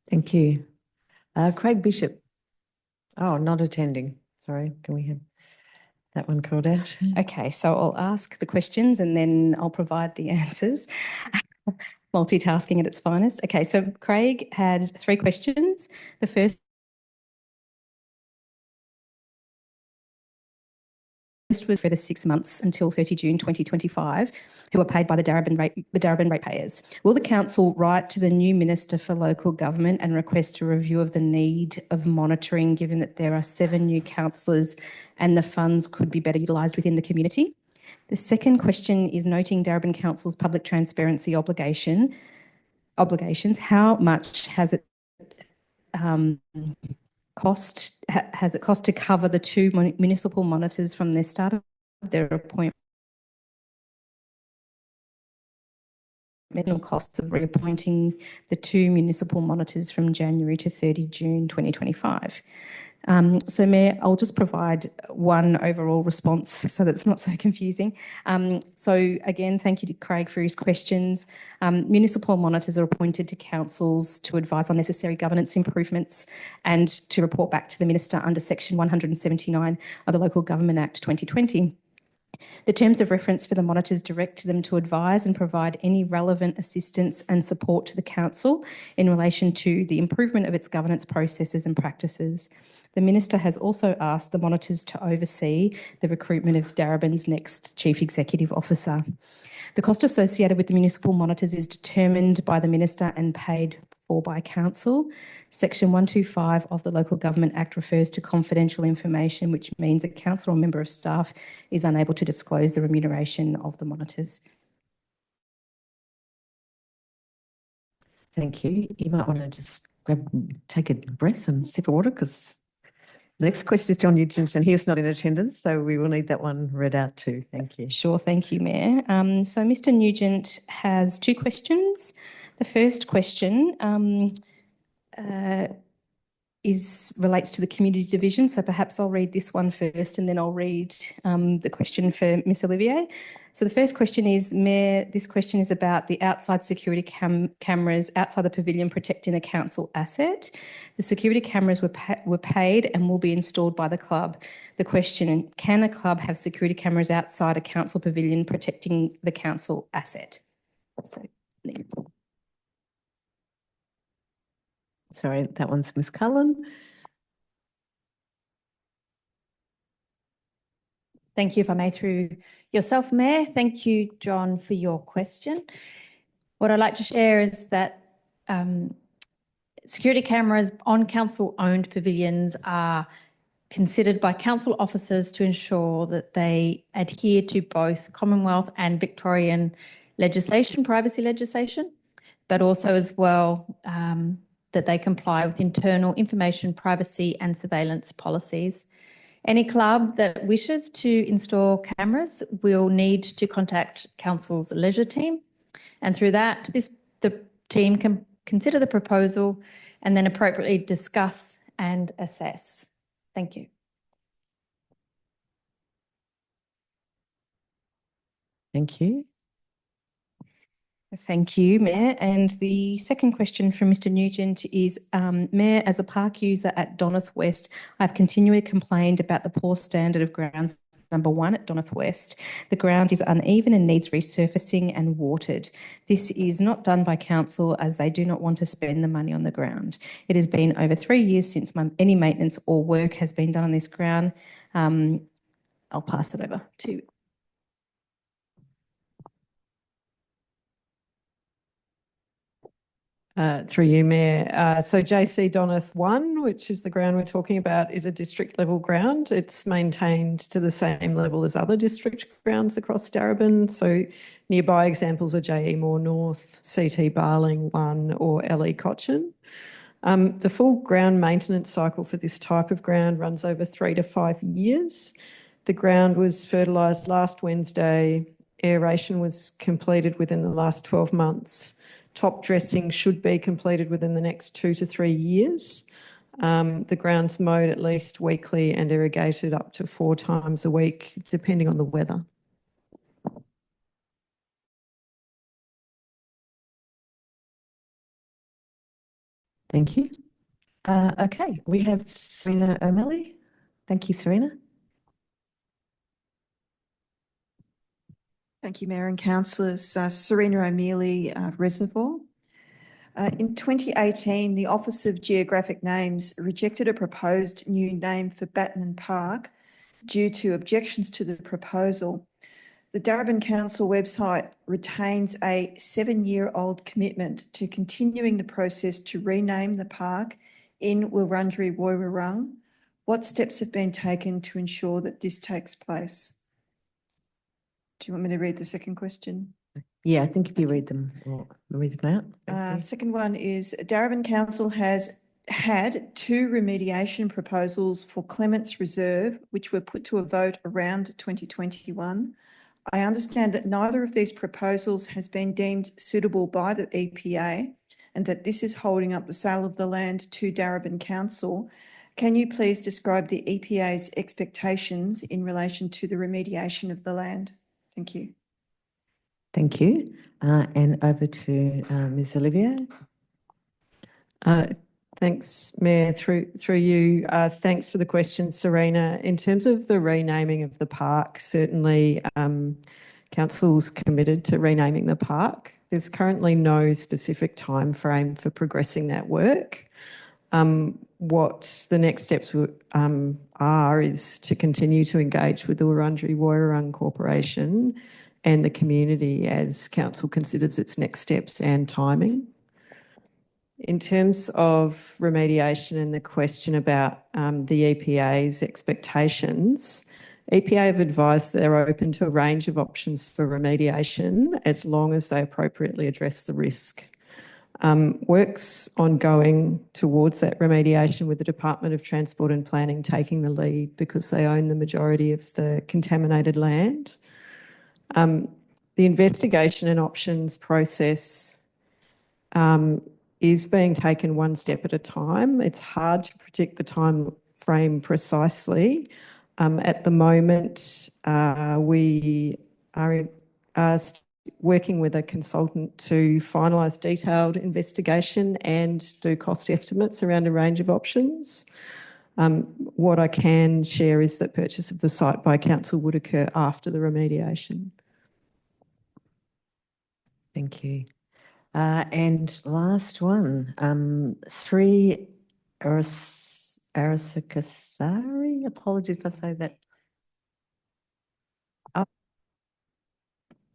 Thank you. Craig Bishop. Oh, not attending. Sorry, can we have that one called out? Okay, so I'll ask the questions and then I'll provide the answers. Multitasking at its finest. Okay, so Craig had 3 questions. The first was for the 6 months until 30 June 2025, who are paid by the Darebin ratepayers. Will the council write to the new Minister for Local Government and request a review of the need of monitoring, given that there are 7 new councillors and the funds could be better utilised within the community? The second question is noting Darebin Council's public transparency obligations. How much has it cost to cover the 2 municipal monitors from the start of their appointment? Costs of reappointing the 2 municipal monitors from January to 30 June 2025. So, Mayor, I'll just provide one overall response so that it's not so confusing. So, again, thank you to Craig for his questions. Municipal monitors are appointed to councils to advise on necessary governance improvements and to report back to the Minister under Section 179 of the Local Government Act 2020. The terms of reference for the monitors direct them to advise and provide any relevant assistance and support to the council in relation to the improvement of its governance processes and practices. The Minister has also asked the monitors to oversee the recruitment of Darebin's next Chief Executive Officer. The cost associated with the municipal monitors is determined by the Minister and paid for by council. Section 125 of the Local Government Act refers to confidential information, which means a council or member of staff is unable to disclose the remuneration of the monitors. Thank you. You might want to just take a breath and sip of water, because the next question is John Nugent, and he's not in attendance, so we will need that one read out too. Thank you. Sure, thank you, Mayor. So Mr Nugent has 2 questions. The first question relates to the community division, so perhaps I'll read this one first and then I'll read the question for Ms Olivier. So the first question is, Mayor, this question is about the outside security cameras outside the pavilion protecting the council asset. The security cameras were paid and will be installed by the club. The question, can a club have security cameras outside a council pavilion protecting the council asset? Sorry, that one's Ms Cullen. Thank you, if I may, through yourself, Mayor. Thank you, John, for your question. What I'd like to share is that security cameras on council-owned pavilions are considered by council officers to ensure that they adhere to both Commonwealth and Victorian legislation, privacy legislation, but also as well that they comply with internal information privacy and surveillance policies. Any club that wishes to install cameras will need to contact Council's leisure team, and through that, the team can consider the proposal and then appropriately discuss and assess. Thank you. Thank you. Thank you, Mayor. And the second question from Mr Nugent is, Mayor, as a park user at Donouth West, I've continually complained about the poor standard of grounds number 1 at Donouth West. The ground is uneven and needs resurfacing and watered. This is not done by council as they do not want to spend the money on the ground. It has been over 3 years since any maintenance or work has been done on this ground. I'll pass it over to through you, Mayor. So JC Donouth 1, which is the ground we're talking about, is a district level ground. It's maintained to the same level as other district grounds across Darebin. So nearby examples are JE Moore North, CT Barling 1 or LE Cochin. The full ground maintenance cycle for this type of ground runs over 3 to 5 years. The ground was fertilised last Wednesday. Aeration was completed within the last 12 months. Top dressing should be completed within the next 2 to 3 years. The ground's mowed at least weekly and irrigated up to 4 times a week, depending on the weather. Thank you. Okay, we have Serena O'Malley. Thank you, Serena. Thank you, Mayor and Councillors. Serena O'Mealy, Reservoir. In 2018, the Office of Geographic Names rejected a proposed new name for Batman Park due to objections to the proposal. The Darebin Council website retains a 7-year-old commitment to continuing the process to rename the park in Wurundjeri Woiwurrung. What steps have been taken to ensure that this takes place? Do you want me to read the second question? Yeah, I think if you read them out. Second one is Darebin Council has had 2 remediation proposals for Clements Reserve, which were put to a vote around 2021. I understand that neither of these proposals has been deemed suitable by the EPA and that this is holding up the sale of the land to Darebin Council. Can you please describe the EPA's expectations in relation to the remediation of the land? Thank you. Thank you. And over to Ms. Olivier. Thanks, Mayor. Through you, thanks for the question, Serena. In terms of the renaming of the park, certainly Council's committed to renaming the park. There's currently no specific time frame for progressing that work. What the next steps are is to continue to engage with the Wurundjeri Woiwurrung Corporation and the community as Council considers its next steps and timing. In terms of remediation and the question about the EPA's expectations, EPA have advised they're open to a range of options for remediation as long as they appropriately address the risk. Work's ongoing towards that remediation with the Department of Transport and Planning taking the lead because they own the majority of the contaminated land. The investigation and options process is being taken one step at a time. It's hard to predict the time frame precisely. At the moment, we are working with a consultant to finalise detailed investigation and do cost estimates around a range of options. What I can share is that purchase of the site by Council would occur after the remediation. Thank you. And last one, Sri Arasakasari. Apologies if I say that.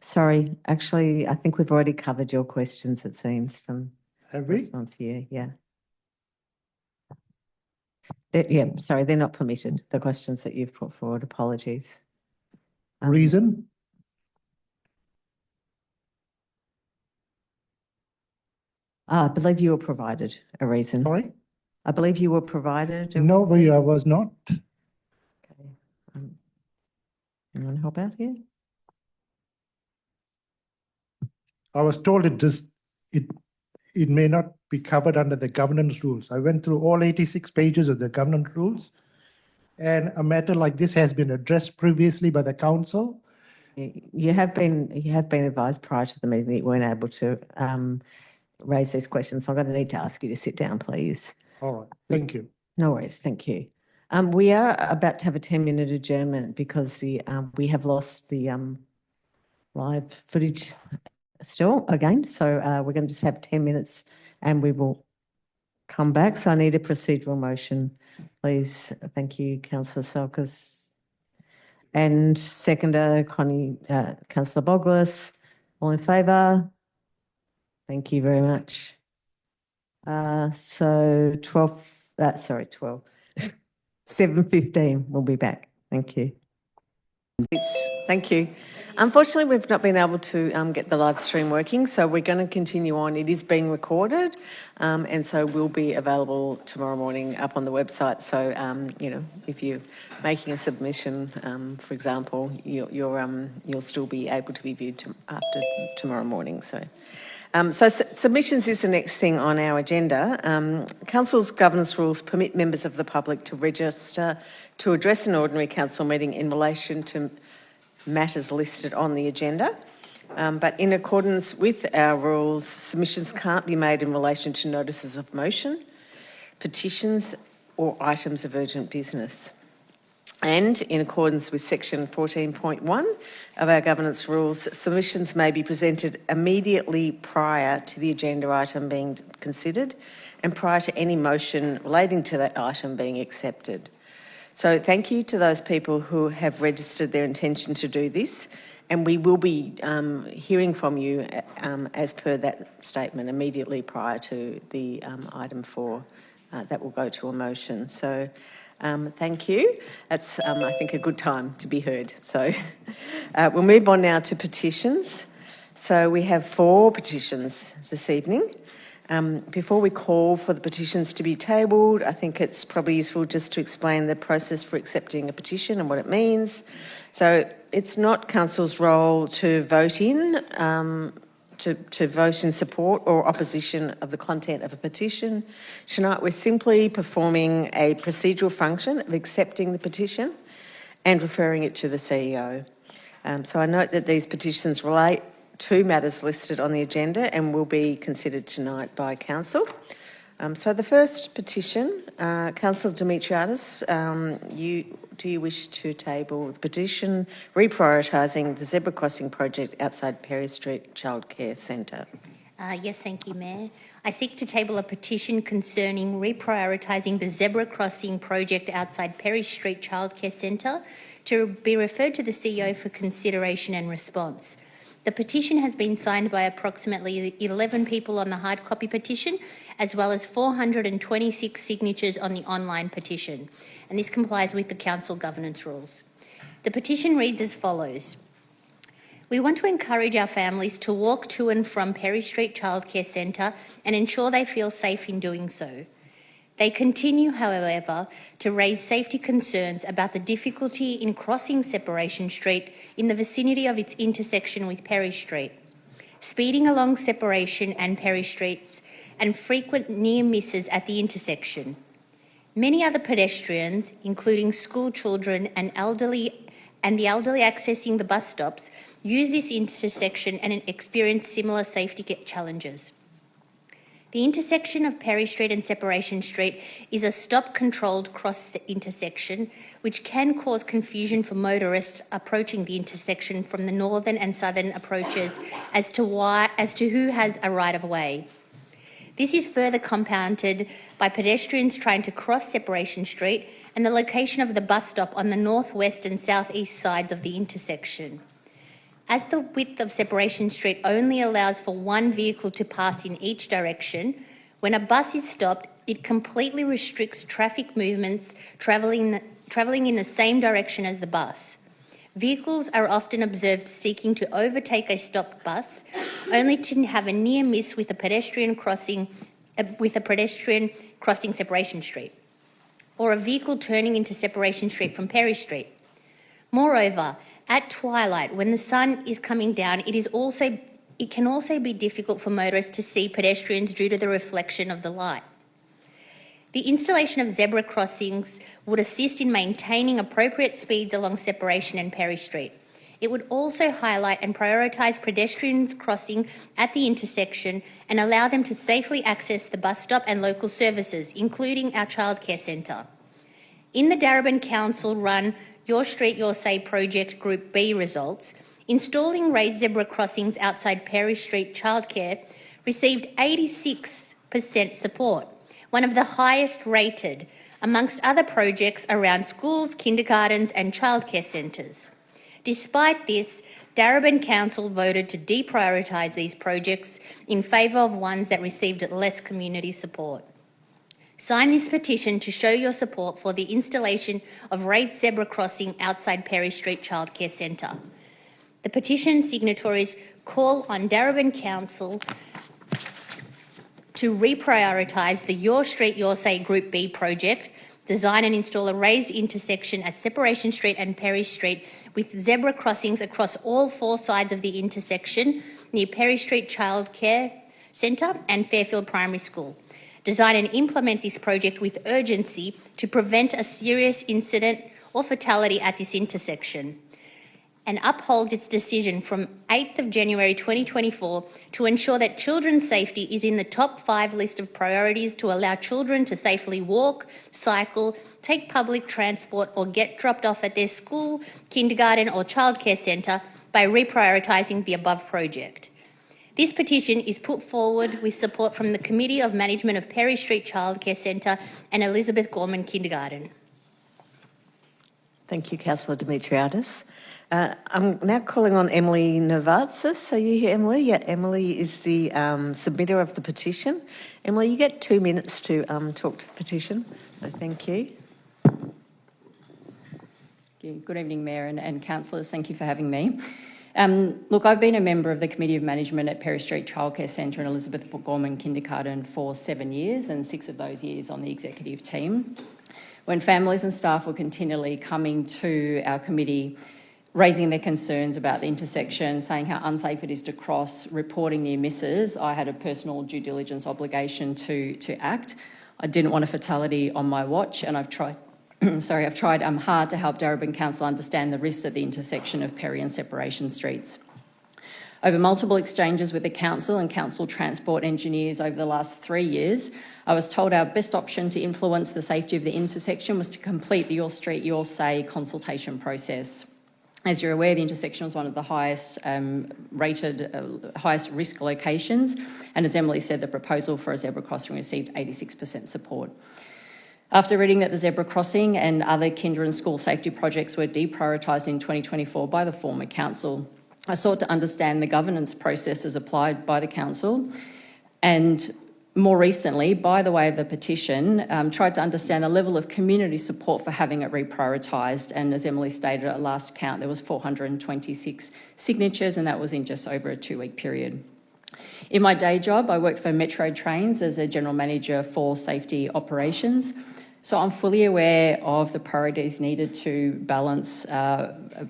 Sorry, actually, I think we've already covered your questions, it seems, from Have we? response here. Yeah. Yeah, sorry, they're not permitted, the questions that you've put forward. Apologies. Reason? I believe you were provided a reason. Sorry? I believe you were provided a No, reason. I was not. Anyone help out here? I was told it may not be covered under the governance rules. I went through all 86 pages of the governance rules, and a matter like this has been addressed previously by the council. You have been advised prior to the meeting that you weren't able to raise these questions. So I'm going to need to ask you to sit down, please. All right, thank you. No worries, thank you. We are about to have a 10-minute adjournment because we have lost the live footage still again. So we're going to just have 10 minutes and we will come back. So I need a procedural motion, please. Thank you, Councillor Salkis. And seconder, Councillor Boglis. All in favour? Thank you very much. So 7:15, we'll be back. Thank you. Thank you. Unfortunately, we've not been able to get the live stream working, so we're going to continue on. It is being recorded, and so will be available tomorrow morning up on the website. So, you know, if you're making a submission, for example, you'll still be able to be viewed after tomorrow morning. So submissions is the next thing on our agenda. Council's governance rules permit members of the public to register to address an ordinary council meeting in relation to matters listed on the agenda. But in accordance with our rules, submissions can't be made in relation to notices of motion, petitions or items of urgent business. And in accordance with section 14.1 of our governance rules, submissions may be presented immediately prior to the agenda item being considered and prior to any motion relating to that item being accepted. So thank you to those people who have registered their intention to do this, and we will be hearing from you as per that statement immediately prior to the item 4 that will go to a motion. So thank you. That's, I think, a good time to be heard. So we'll move on now to petitions. So we have 4 petitions this evening. Before we call for the petitions to be tabled, I think it's probably useful just to explain the process for accepting a petition and what it means. So it's not Council's role to vote in, to vote in support or opposition of the content of a petition. Tonight we're simply performing a procedural function of accepting the petition and referring it to the CEO. So I note that these petitions relate to matters listed on the agenda and will be considered tonight by Council. So the first petition, Councillor Dimitriadis, do you wish to table the petition reprioritising the zebra crossing project outside Perry Street Childcare Centre? Yes, thank you, Mayor. I seek to table a petition concerning reprioritising the zebra crossing project outside Perry Street Childcare Centre to be referred to the CEO for consideration and response. The petition has been signed by approximately 11 people on the hard copy petition, as well as 426 signatures on the online petition, and this complies with the Council governance rules. The petition reads as follows. We want to encourage our families to walk to and from Perry Street Childcare Centre and ensure they feel safe in doing so. They continue, however, to raise safety concerns about the difficulty in crossing Separation Street in the vicinity of its intersection with Perry Street, speeding along Separation and Perry Streets, and frequent near misses at the intersection. Many other pedestrians, including school children and the elderly accessing the bus stops, use this intersection and experience similar safety challenges. The intersection of Perry Street and Separation Street is a stop-controlled cross intersection which can cause confusion for motorists approaching the intersection from the northern and southern approaches as to who has a right-of-way. This is further compounded by pedestrians trying to cross Separation Street and the location of the bus stop on the northwest and southeast sides of the intersection. As the width of Separation Street only allows for one vehicle to pass in each direction, when a bus is stopped, it completely restricts traffic movements travelling in the same direction as the bus. Vehicles are often observed seeking to overtake a stopped bus, only to have a near miss with a pedestrian crossing Separation Street, or a vehicle turning into Separation Street from Perry Street. Moreover, at twilight, when the sun is coming down, it can also be difficult for motorists to see pedestrians due to the reflection of the light. The installation of zebra crossings would assist in maintaining appropriate speeds along Separation and Perry Street. It would also highlight and prioritise pedestrians crossing at the intersection and allow them to safely access the bus stop and local services, including our childcare centre. In the Darebin Council-run Your Street, Your Say project Group B results, installing raised zebra crossings outside Perry Street childcare received 86% support, one of the highest rated amongst other projects around schools, kindergartens and childcare centres. Despite this, Darebin Council voted to deprioritise these projects in favour of ones that received less community support. Sign this petition to show your support for the installation of raised zebra crossing outside Perry Street Childcare Centre. The petition signatories call on Darebin Council to reprioritise the Your Street, Your Say Group B project, design and install a raised intersection at Separation Street and Perry Street with zebra crossings across all four sides of the intersection near Perry Street Childcare Centre and Fairfield Primary School. Design and implement this project with urgency to prevent a serious incident or fatality at this intersection, and upholds its decision from 8th of January 2024 to ensure that children's safety is in the top 5 list of priorities to allow children to safely walk, cycle, take public transport or get dropped off at their school, kindergarten or childcare centre by reprioritising the above project. This petition is put forward with support from the Committee of Management of Perry Street Childcare Centre and Elizabeth Gorman Kindergarten. Thank you, Councillor Dimitriadis. I'm now calling on Emily Novatsis. Are you here, Emily? Yeah, Emily is the submitter of the petition. Emily, you get 2 minutes to talk to the petition. So thank you. Good evening, Mayor and councillors. Thank you for having me. Look, I've been a member of the Committee of Management at Perry Street Childcare Centre and Elizabeth Gorman Kindergarten for 7 years, and 6 of those years on the executive team. When families and staff were continually coming to our committee raising their concerns about the intersection, saying how unsafe it is to cross, reporting near misses, I had a personal due diligence obligation to act. I didn't want a fatality on my watch, and I've tried hard to help Darebin Council understand the risks at the intersection of Perry and Separation Streets. Over multiple exchanges with the council and council transport engineers over the last 3 years, I was told our best option to influence the safety of the intersection was to complete the Your Street, Your Say consultation process. As you're aware, the intersection was one of the highest highest risk locations, and as Emily said, the proposal for a zebra crossing received 86% support. After reading that the zebra crossing and other kinder and school safety projects were deprioritised in 2024 by the former council, I sought to understand the governance processes applied by the council, and more recently, by the way of the petition, tried to understand the level of community support for having it reprioritised. And as Emily stated at last count, there was 426 signatures, and that was in just over a 2-week period. In my day job, I worked for Metro Trains as a general manager for safety operations. So I'm fully aware of the priorities needed to balance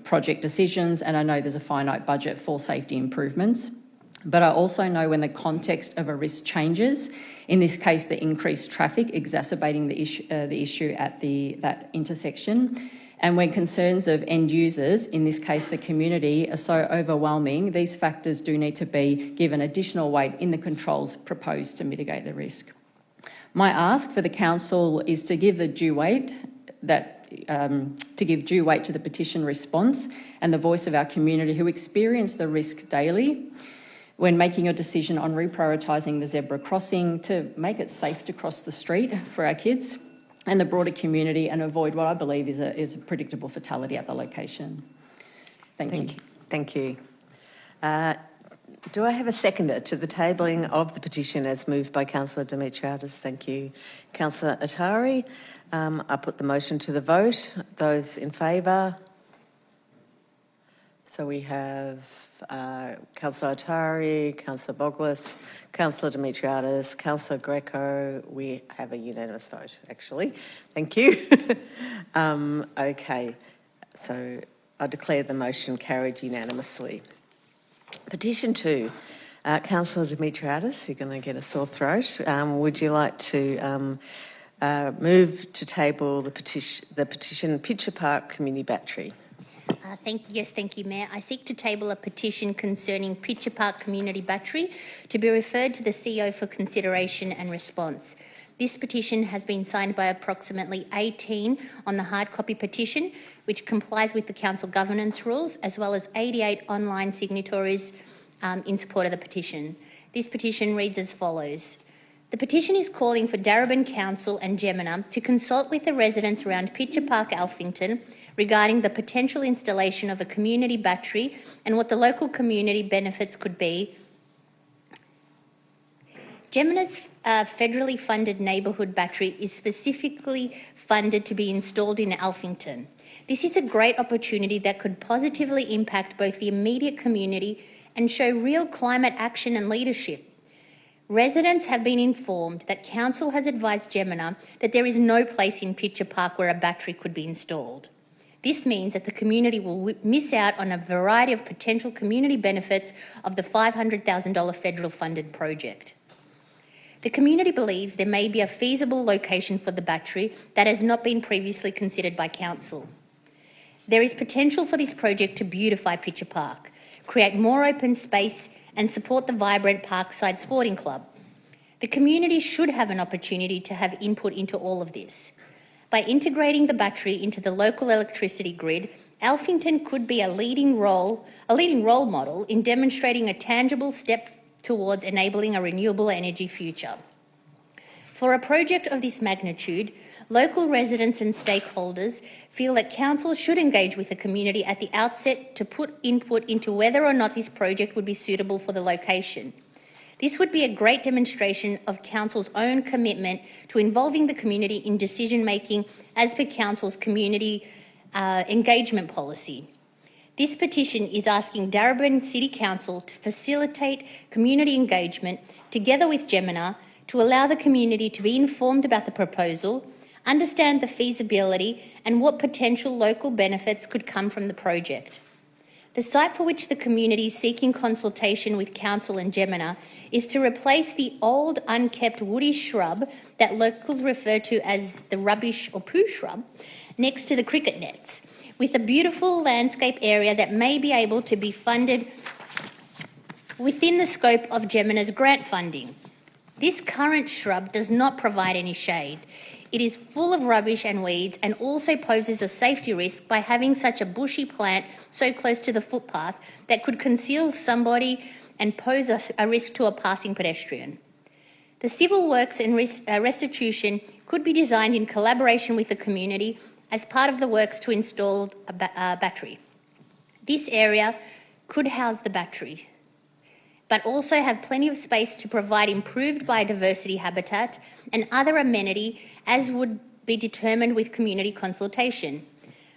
project decisions, and I know there's a finite budget for safety improvements. But I also know when the context of a risk changes, in this case the increased traffic exacerbating the issue at that intersection, and when concerns of end users, in this case the community, are so overwhelming, these factors do need to be given additional weight in the controls proposed to mitigate the risk. My ask for the council is to give the due weight to the petition response and the voice of our community who experience the risk daily when making a decision on reprioritising the zebra crossing to make it safe to cross the street for our kids and the broader community and avoid what I believe is a predictable fatality at the location. Thank you. Thank you. Do I have a seconder to the tabling of the petition as moved by Councillor Dimitriadis? Thank you. Councillor Attari. I put the motion to the vote. Those in favour? So we have Councillor Attari, Councillor Boglis, Councillor Dimitriadis, Councillor Greco. We have a unanimous vote, actually. Thank you. Okay, so I declare the motion carried unanimously. Petition 2. Councillor Dimitriadis, you're going to get a sore throat. Would you like to move to table the petition Pitcher Park Community Battery? Thank you, Mayor. I seek to table a petition concerning Pitcher Park Community Battery to be referred to the CEO for consideration and response. This petition has been signed by approximately 18 on the hard copy petition, which complies with the Council governance rules, as well as 88 online signatories in support of the petition. This petition reads as follows. The petition is calling for Darebin Council and Gemina to consult with the residents around Pitcher Park, Alphington, regarding the potential installation of a community battery and what the local community benefits could be. Gemina's federally funded neighbourhood battery is specifically funded to be installed in Alphington. This is a great opportunity that could positively impact both the immediate community and show real climate action and leadership. Residents have been informed that Council has advised Gemina that there is no place in Pitcher Park where a battery could be installed. This means that the community will miss out on a variety of potential community benefits of the $500,000 federal funded project. The community believes there may be a feasible location for the battery that has not been previously considered by Council. There is potential for this project to beautify Pitcher Park, create more open space and support the vibrant Parkside Sporting Club. The community should have an opportunity to have input into all of this. By integrating the battery into the local electricity grid, Alphington could be a leading role model in demonstrating a tangible step towards enabling a renewable energy future. For a project of this magnitude, local residents and stakeholders feel that Council should engage with the community at the outset to put input into whether or not this project would be suitable for the location. This would be a great demonstration of Council's own commitment to involving the community in decision-making as per Council's community engagement policy. This petition is asking Darebin City Council to facilitate community engagement together with Gemina to allow the community to be informed about the proposal, understand the feasibility and what potential local benefits could come from the project. The site for which the community is seeking consultation with Council and Gemina is to replace the old unkept woody shrub that locals refer to as the rubbish or poo shrub next to the cricket nets, with a beautiful landscape area that may be able to be funded within the scope of Gemina's grant funding. This current shrub does not provide any shade. It is full of rubbish and weeds and also poses a safety risk by having such a bushy plant so close to the footpath that could conceal somebody and pose a risk to a passing pedestrian. The civil works and restitution could be designed in collaboration with the community as part of the works to install a battery. This area could house the battery, but also have plenty of space to provide improved biodiversity habitat and other amenity as would be determined with community consultation.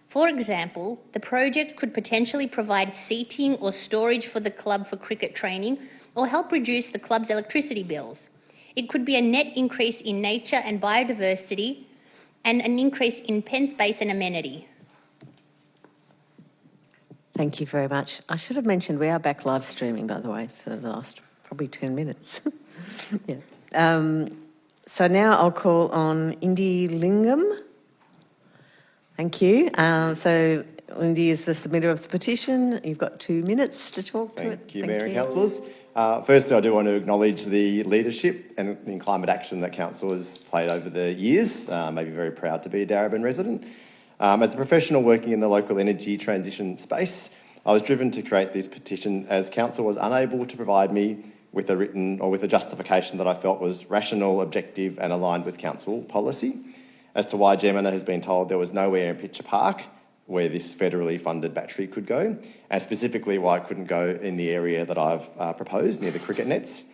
For example, the project could potentially provide seating or storage for the club for cricket training or help reduce the club's electricity bills. It could be a net increase in nature and biodiversity and an increase in pen space and amenity. Thank you very much. I should have mentioned we are back live streaming, by the way, for the last probably 10 minutes. Yeah. So now I'll call on Indy Lingam. Thank you. So Indy is the submitter of the petition. You've got 2 minutes to talk to it. Thank you, Mayor and Councillors. Firstly, I do want to acknowledge the leadership and in climate action that Council has played over the years. Maybe very proud to be a Darebin resident. As a professional working in the local energy transition space, I was driven to create this petition as Council was unable to provide me with a written or with a justification that I felt was rational, objective and aligned with Council policy as to why Gemina has been told there was nowhere in Pitcher Park where this federally funded battery could go, and specifically why it couldn't go in the area that I've proposed near the cricket nets.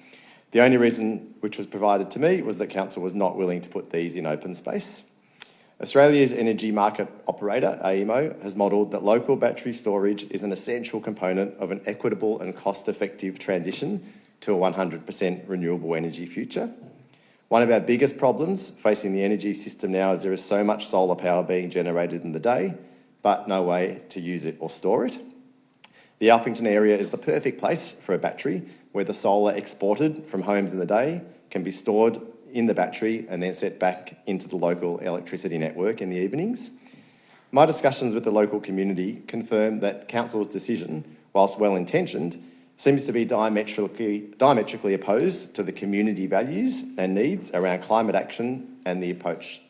The only reason which was provided to me was that council was not willing to put these in open space. Australia's energy market operator, AEMO, has modelled that local battery storage is an essential component of an equitable and cost-effective transition to a 100% renewable energy future. One of our biggest problems facing the energy system now is there is so much solar power being generated in the day, but no way to use it or store it. The Alphington area is the perfect place for a battery, where the solar exported from homes in the day can be stored in the battery and then set back into the local electricity network in the evenings. My discussions with the local community confirm that council's decision, whilst well-intentioned, seems to be diametrically opposed to the community values and needs around climate action and the approach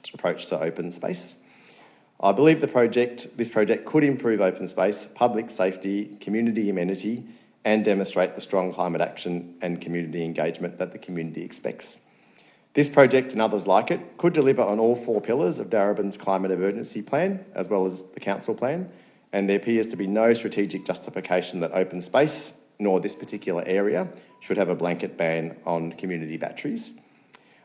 to open space. I believe this project could improve open space, public safety, community amenity, and demonstrate the strong climate action and community engagement that the community expects. This project and others like it could deliver on all 4 pillars of Darebin's climate emergency plan, as well as the council plan, and there appears to be no strategic justification that open space, nor this particular area, should have a blanket ban on community batteries.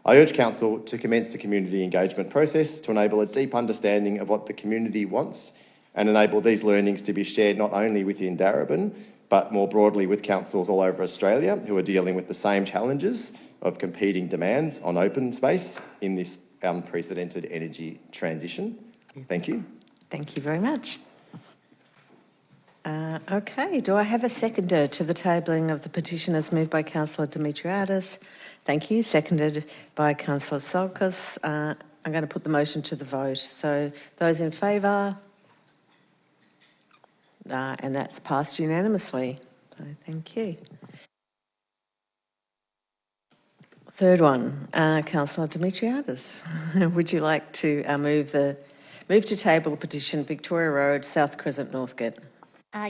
I urge council to commence the community engagement process to enable a deep understanding of what the community wants and enable these learnings to be shared not only within Darebin, but more broadly with councils all over Australia who are dealing with the same challenges of competing demands on open space in this unprecedented energy transition. Thank you. Thank you very much. Okay, do I have a seconder to the tabling of the petition as moved by Councillor Dimitriadis? Thank you. Seconded by Councillor Psalkas. I'm going to put the motion to the vote. So those in favour? And that's passed unanimously. So thank you. Third one, Councillor Dimitriadis. Would you like to move to table the petition Victoria Road, South Crescent, Northcote?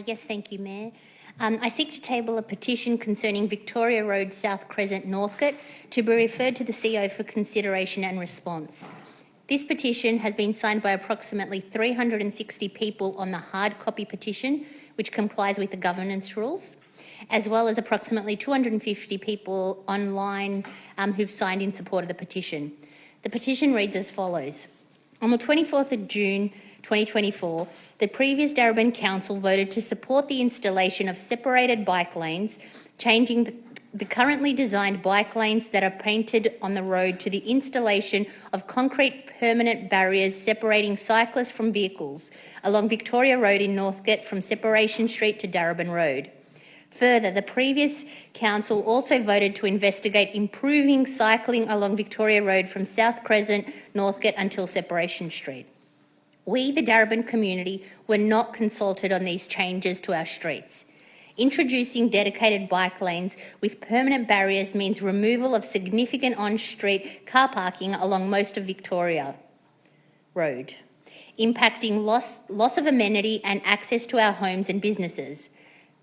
Yes, thank you, Mayor. I seek to table a petition concerning Victoria Road, South Crescent, Northcote to be referred to the CEO for consideration and response. This petition has been signed by approximately 360 people on the hard copy petition, which complies with the governance rules, as well as approximately 250 people online who've signed in support of the petition. The petition reads as follows. On the 24th of June 2024, the previous Darebin Council voted to support the installation of separated bike lanes, changing the currently designed bike lanes that are painted on the road to the installation of concrete permanent barriers separating cyclists from vehicles along Victoria Road in Northcote from Separation Street to Darebin Road. Further, the previous council also voted to investigate improving cycling along Victoria Road from South Crescent, Northcote until Separation Street. We, the Darebin community, were not consulted on these changes to our streets. Introducing dedicated bike lanes with permanent barriers means removal of significant on-street car parking along most of Victoria Road, impacting loss of amenity and access to our homes and businesses.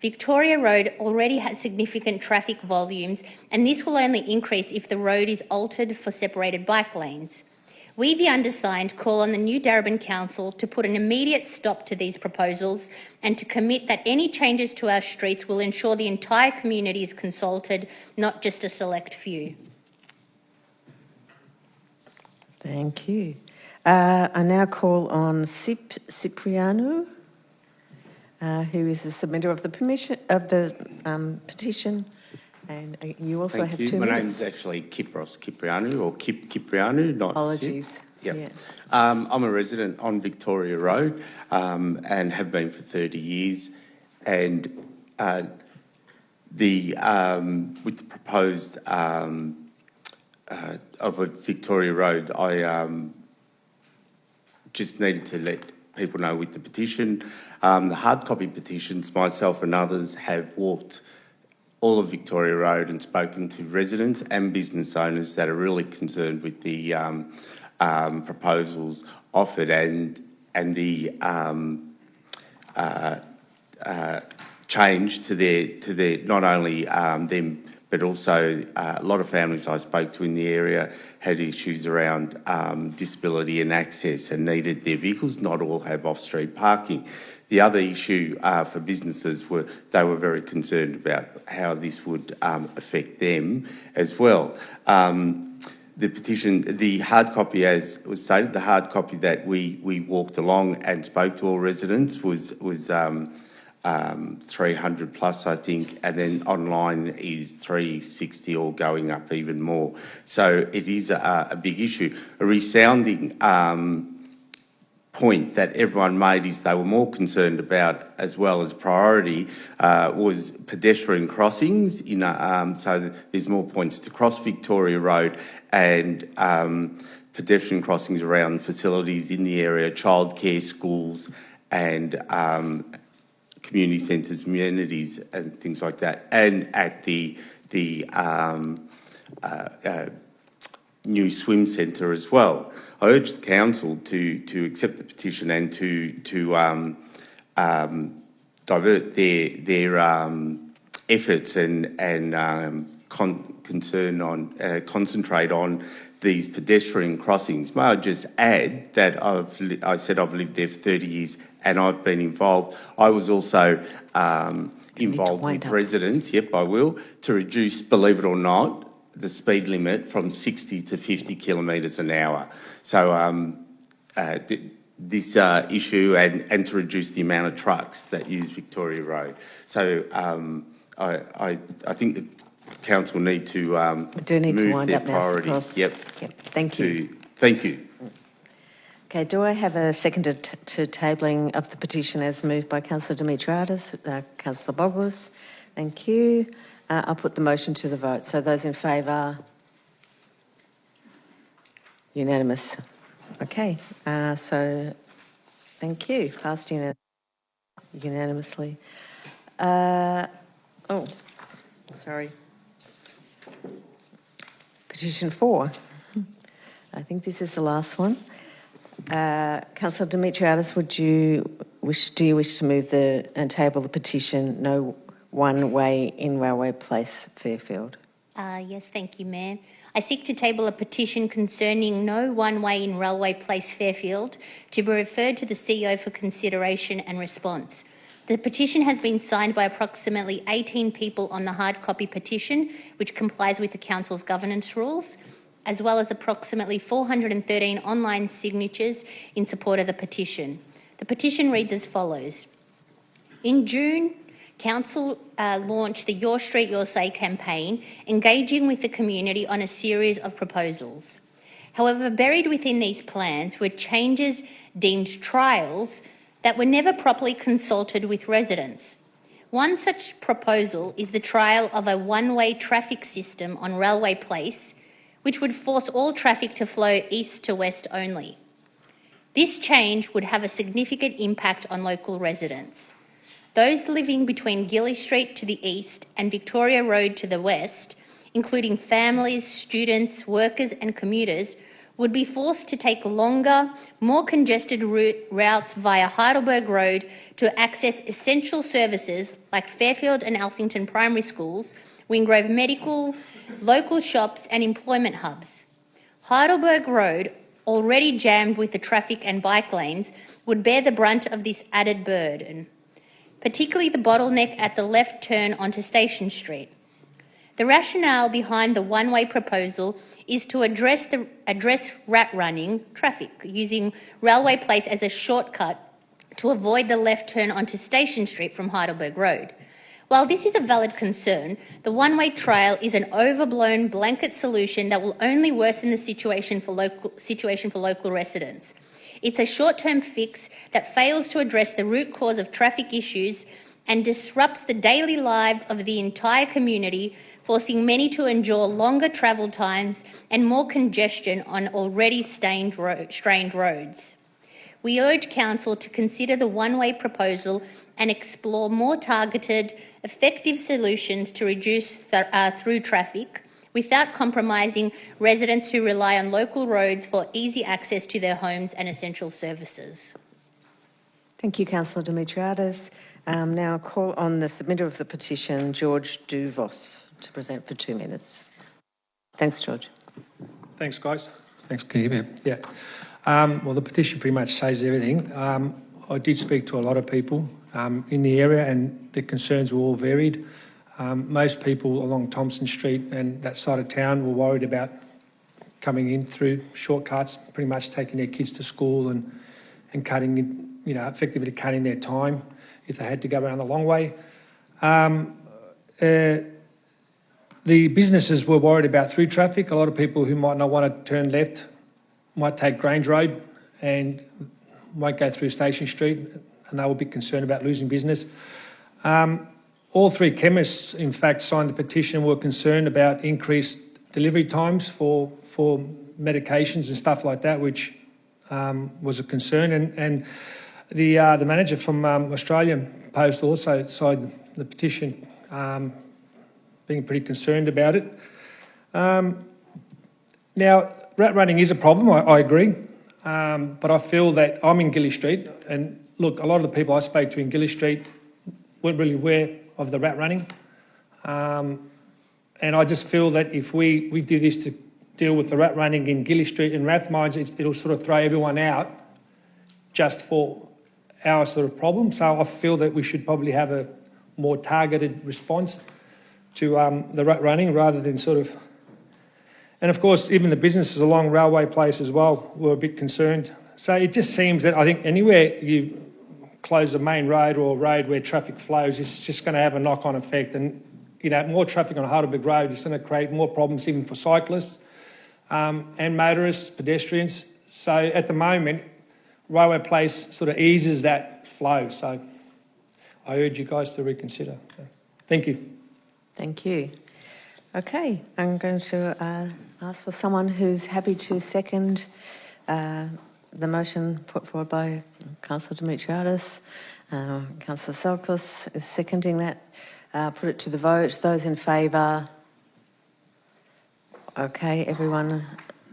Victoria Road already has significant traffic volumes, and this will only increase if the road is altered for separated bike lanes. We, the undersigned, call on the new Darebin Council to put an immediate stop to these proposals and to commit that any changes to our streets will ensure the entire community is consulted, not just a select few. Thank you. I now call on Cipriano, who is the submitter of the petition. And you also Thank have you. 2 My minutes. name's actually Kipros Kiprianou, or Kip Kiprianou, not Apologies. Sip. Yep. Yeah. I'm a resident on Victoria Road and have been for 30 years. And with the proposed of a Victoria Road, I just needed to let people know with the petition. The hard copy petitions, myself and others have walked all of Victoria Road and spoken to residents and business owners that are really concerned with the proposals offered and the change to their not only them but also a lot of families I spoke to in the area had issues around disability and access and needed their vehicles. Not all have off-street parking. The other issue for businesses they were very concerned about how this would affect them as well. The petition, the hard copy, as was stated, the hard copy that we walked along and spoke to all residents was 300 plus, I think, and then online is 360 or going up even more. So it is a big issue. A resounding point that everyone made is they were more concerned about, as well as priority, was pedestrian crossings. So there's more points to cross Victoria Road and pedestrian crossings around facilities in the area, childcare, schools, and community centres, amenities, and things like that, and at the new swim centre as well. I urge the council to accept the petition and to divert their efforts and concentrate on these pedestrian crossings. May I just add that I said I've lived there for 30 years and I've been involved. I was also involved with residents, yep, I will, to reduce, believe it or not, the speed limit from 60 to 50 kilometres an hour. So this issue and to reduce the amount of trucks that use Victoria Road. So I think the council need to move their priorities. Yep. Thank you. Thank you. Okay, do I have a seconder to tabling of the petition as moved by Councillor Dimitriadis, Councillor Boglis? Thank you. I'll put the motion to the vote. So those in favour? Unanimous. Okay, so thank you. Passed unanimously. Oh, sorry. Petition 4. I think this is the last one. Councillor Dimitriadis, do you wish to move and table the petition No One Way in Railway Place, Fairfield? Yes, thank you, Mayor. I seek to table a petition concerning No One Way in Railway Place, Fairfield, to be referred to the CEO for consideration and response. The petition has been signed by approximately 18 people on the hard copy petition, which complies with the Council's governance rules, as well as approximately 413 online signatures in support of the petition. The petition reads as follows. In June, Council launched the Your Street, Your Say campaign, engaging with the community on a series of proposals. However, buried within these plans were changes deemed trials that were never properly consulted with residents. One such proposal is the trial of a one-way traffic system on Railway Place, which would force all traffic to flow east to west only. This change would have a significant impact on local residents. Those living between Gilly Street to the east and Victoria Road to the west, including families, students, workers and commuters, would be forced to take longer, more congested routes via Heidelberg Road to access essential services like Fairfield and Alphington Primary Schools, Wingrove Medical, local shops and employment hubs. Heidelberg Road, already jammed with the traffic and bike lanes, would bear the brunt of this added burden, particularly the bottleneck at the left turn onto Station Street. The rationale behind the one-way proposal is to address rat-running traffic using Railway Place as a shortcut to avoid the left turn onto Station Street from Heidelberg Road. While this is a valid concern, the one-way trial is an overblown blanket solution that will only worsen the situation for local residents. It's a short-term fix that fails to address the root cause of traffic issues and disrupts the daily lives of the entire community, forcing many to endure longer travel times and more congestion on already strained roads. We urge Council to consider the one-way proposal and explore more targeted, effective solutions to reduce through traffic without compromising residents who rely on local roads for easy access to their homes and essential services. Thank you, Councillor Dimitriadis. Now call on the submitter of the petition, George Duvos, to present for 2 minutes. Thanks, George. Thanks, guys. Thanks, can you hear me? Yeah. Well, the petition pretty much says everything. I did speak to a lot of people in the area, and the concerns were all varied. Most people along Thompson Street and that side of town were worried about coming in through shortcuts, pretty much taking their kids to school and cutting, effectively cutting their time if they had to go around the long way. The businesses were worried about through traffic. A lot of people who might not want to turn left might take Grange Road and won't go through Station Street, and they will be concerned about losing business. All three chemists, in fact, signed the petition, were concerned about increased delivery times for medications and stuff like that, which was a concern. And the manager from Australia Post also signed the petition, being pretty concerned about it. Now, rat running is a problem, I agree, but I feel that I'm in Gilly Street, and look, a lot of the people I spoke to in Gilly Street weren't really aware of the rat running. And I just feel that if we do this to deal with the rat running in Gilly Street and Rathmines, it'll sort of throw everyone out just for our sort of problem. So I feel that we should probably have a more targeted response to the rat running rather than sort of... And of course, even the businesses along Railway Place as well were a bit concerned. So it just seems that I think anywhere you close a main road or a road where traffic flows, it's just going to have a knock-on effect. And, more traffic on Heidelberg Road is going to create more problems even for cyclists and motorists, pedestrians. So at the moment, Railway Place sort of eases that flow. So I urge you guys to reconsider. So, thank you. Thank you. Okay, I'm going to ask for someone who's happy to second the motion put forward by Councillor Dimitriadis. Councillor Selkis is seconding that. Put it to the vote. Those in favour? Okay, everyone.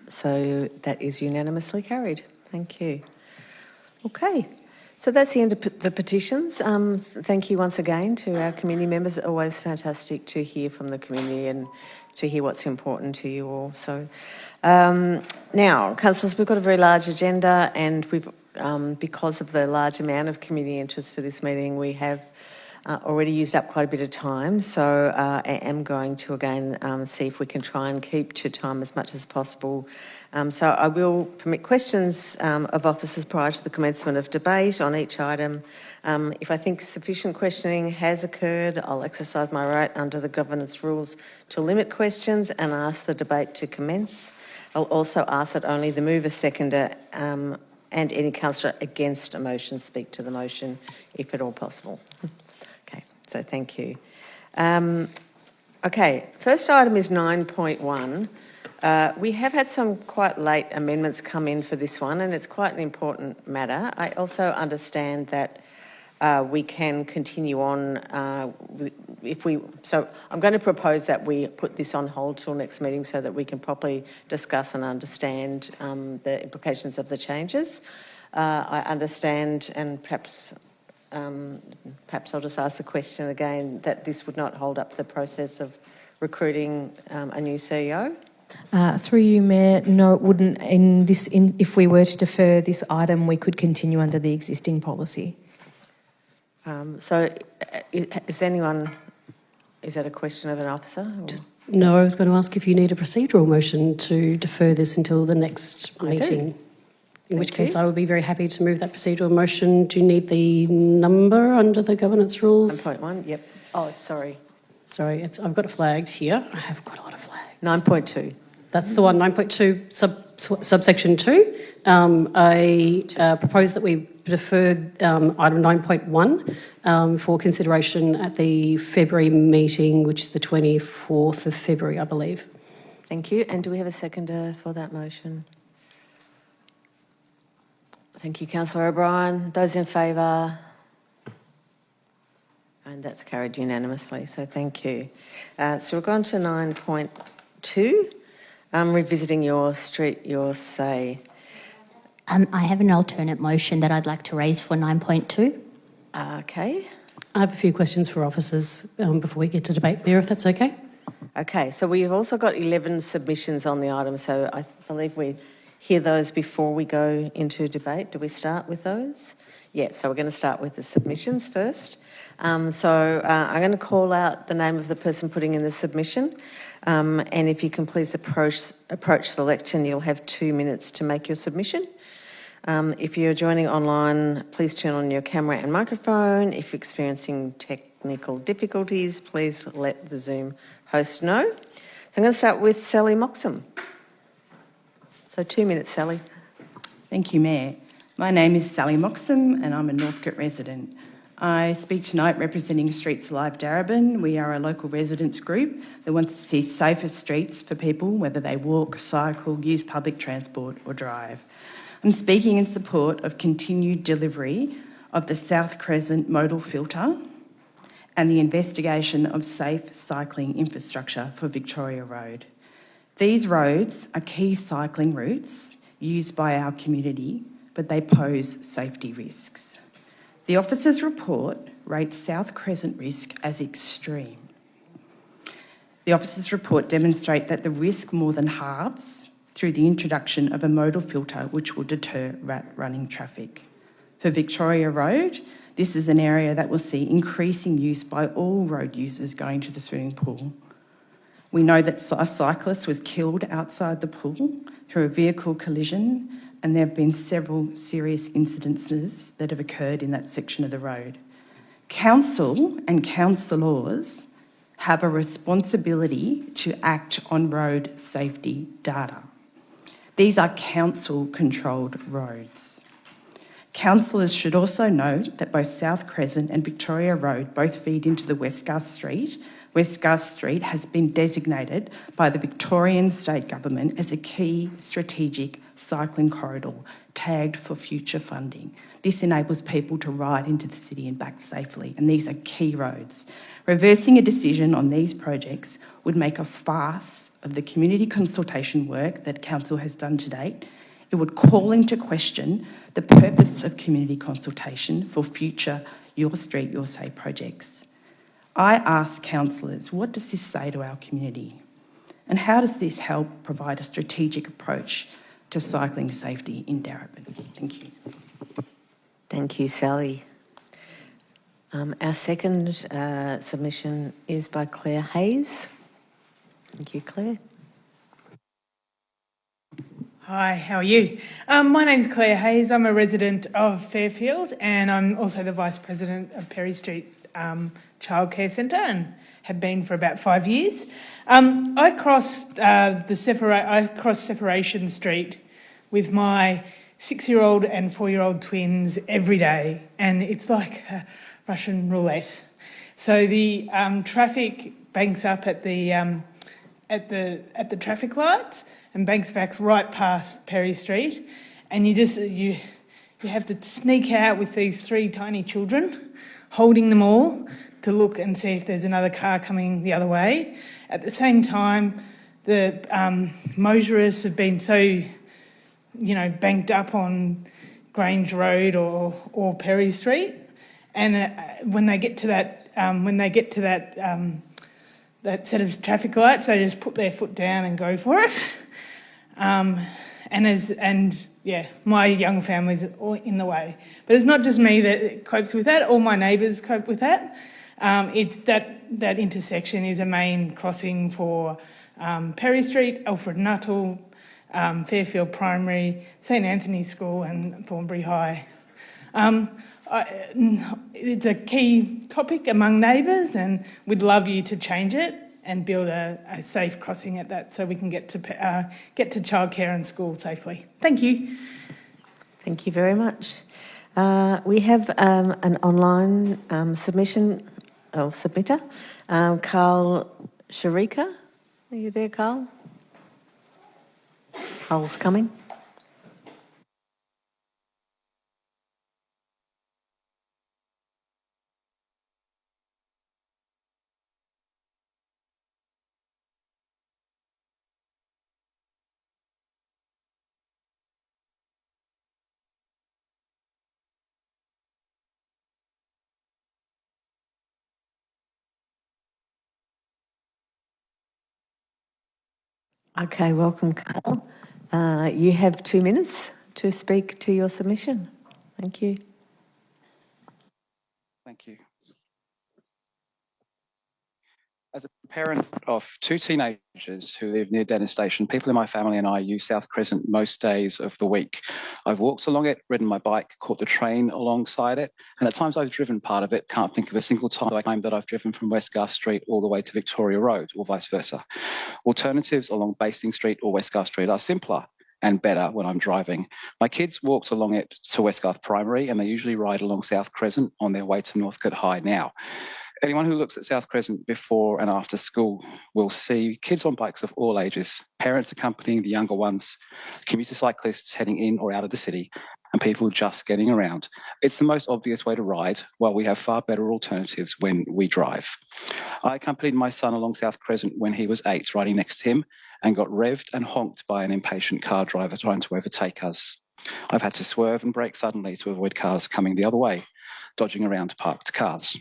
So that is unanimously carried. Thank you. Okay, so that's the end of the petitions. Thank you once again to our community members. It's always fantastic to hear from the community and to hear what's important to you all. So now, councillors, we've got a very large agenda, and we've because of the large amount of community interest for this meeting, we have already used up quite a bit of time. So I am going to again see if we can try and keep to time as much as possible. So I will permit questions of officers prior to the commencement of debate on each item. If I think sufficient questioning has occurred, I'll exercise my right under the governance rules to limit questions and ask the debate to commence. I'll also ask that only the mover, seconder and any councillor against a motion speak to the motion, if at all possible. Okay, so thank you. Okay, first item is 9.1. We have had some quite late amendments come in for this one, and it's quite an important matter. I also understand that we can continue on so I'm going to propose that we put this on hold till next meeting so that we can properly discuss and understand the implications of the changes. I understand, and perhaps I'll just ask the question again, that this would not hold up the process of recruiting a new CEO. Through you, Mayor, no, it wouldn't. If we were to defer this item, we could continue under the existing policy. Is that a question of an officer? No, I was going to ask if you need a procedural motion to defer this until the next meeting. In which case I would be very happy to move that procedural motion. Do you need the number under the governance rules? 9.1, yep. Oh, sorry. Sorry, I've got it flagged here. I have got a lot of flags. 9.2. That's the one, 9.2 subsection 2. I propose that we defer item 9.1 for consideration at the February meeting, which is the 24th of February, I believe. Thank you. And do we have a seconder for that motion? Thank you, Councillor O'Brien. Those in favour? And that's carried unanimously, so thank you. So we're going to 9.2, revisiting your street, your say. I have an alternate motion that I'd like to raise for 9.2. Okay. I have a few questions for officers before we get to debate, Mayor, if that's okay. Okay, so we've also got 11 submissions on the item, so I believe we hear those before we go into debate. Do we start with those? Yeah, so we're going to start with the submissions first. I'm going to call out the name of the person putting in the submission, and if you can please approach the lectern, you'll have 2 minutes to make your submission. If you're joining online, please turn on your camera and microphone. If you're experiencing technical difficulties, please let the Zoom host know. So I'm going to start with Sally Moxham. So 2 minutes, Sally. Thank you, Mayor. My name is Sally Moxham and I'm a Northcote resident. I speak tonight representing Streets Alive Darebin. We are a local residents group that wants to see safer streets for people, whether they walk, cycle, use public transport or drive. I'm speaking in support of continued delivery of the South Crescent modal filter and the investigation of safe cycling infrastructure for Victoria Road. These roads are key cycling routes used by our community, but they pose safety risks. The officer's report rates South Crescent risk as extreme. The officer's report demonstrates that the risk more than halves through the introduction of a modal filter which will deter rat-running traffic. For Victoria Road, this is an area that will see increasing use by all road users going to the swimming pool. We know that a cyclist was killed outside the pool through a vehicle collision, and there have been several serious incidences that have occurred in that section of the road. Council and councillors have a responsibility to act on road safety data. These are council-controlled roads. Councillors should also note that both South Crescent and Victoria Road both feed into the Westgarth Street. Westgarth Street has been designated by the Victorian State Government as a key strategic cycling corridor tagged for future funding. This enables people to ride into the city and back safely, and these are key roads. Reversing a decision on these projects would make a farce of the community consultation work that Council has done to date. It would call into question the purpose of community consultation for future Your Street, Your Say projects. I ask councillors, what does this say to our community? And how does this help provide a strategic approach to cycling safety in Darebin? Thank you. Thank you, Sally. Our second submission is by Claire Hayes. Thank you, Claire. Hi, how are you? My name's Claire Hayes. I'm a resident of Fairfield and I'm also the Vice President of Perry Street Childcare Centre and have been for about 5 years. I cross Separation Street with my 6-year-old and 4-year-old twins every day, and it's like Russian roulette. So the traffic banks up at the traffic lights and banks back right past Perry Street, and you have to sneak out with these 3 tiny children, holding them all to look and see if there's another car coming the other way. At the same time, the motorists have been so, banked up on Grange Road or Perry Street, and when they get to that set of traffic lights, they just put their foot down and go for it. My young family's all in the way. But it's not just me that copes with that. All my neighbours cope with that. It's that intersection is a main crossing for Perry Street, Alfred Nuttall, Fairfield Primary, St Anthony's School and Thornbury High. It's a key topic among neighbours, and we'd love you to change it and build a safe crossing at that so we can get to childcare and school safely. Thank you. Thank you very much. We have an online submitter, Carl Sharika. Are you there, Carl? Carl's coming. Okay, welcome, Carl. You have 2 minutes to speak to your submission. Thank you. Thank you. As a parent of 2 teenagers who live near Dennis Station, people in my family and I use South Crescent most days of the week. I've walked along it, ridden my bike, caught the train alongside it, and at times I've driven part of it. Can't think of a single time that I've driven from West Garth Street all the way to Victoria Road or vice versa. Alternatives along Basting Street or West Garth Street are simpler and better when I'm driving. My kids walked along it to West Garth Primary, and they usually ride along South Crescent on their way to Northcote High now. Anyone who looks at South Crescent before and after school will see kids on bikes of all ages, parents accompanying the younger ones, commuter cyclists heading in or out of the city, and people just getting around. It's the most obvious way to ride, while we have far better alternatives when we drive. I accompanied my son along South Crescent when he was 8, riding next to him, and got revved and honked by an impatient car driver trying to overtake us. I've had to swerve and brake suddenly to avoid cars coming the other way, dodging around parked cars.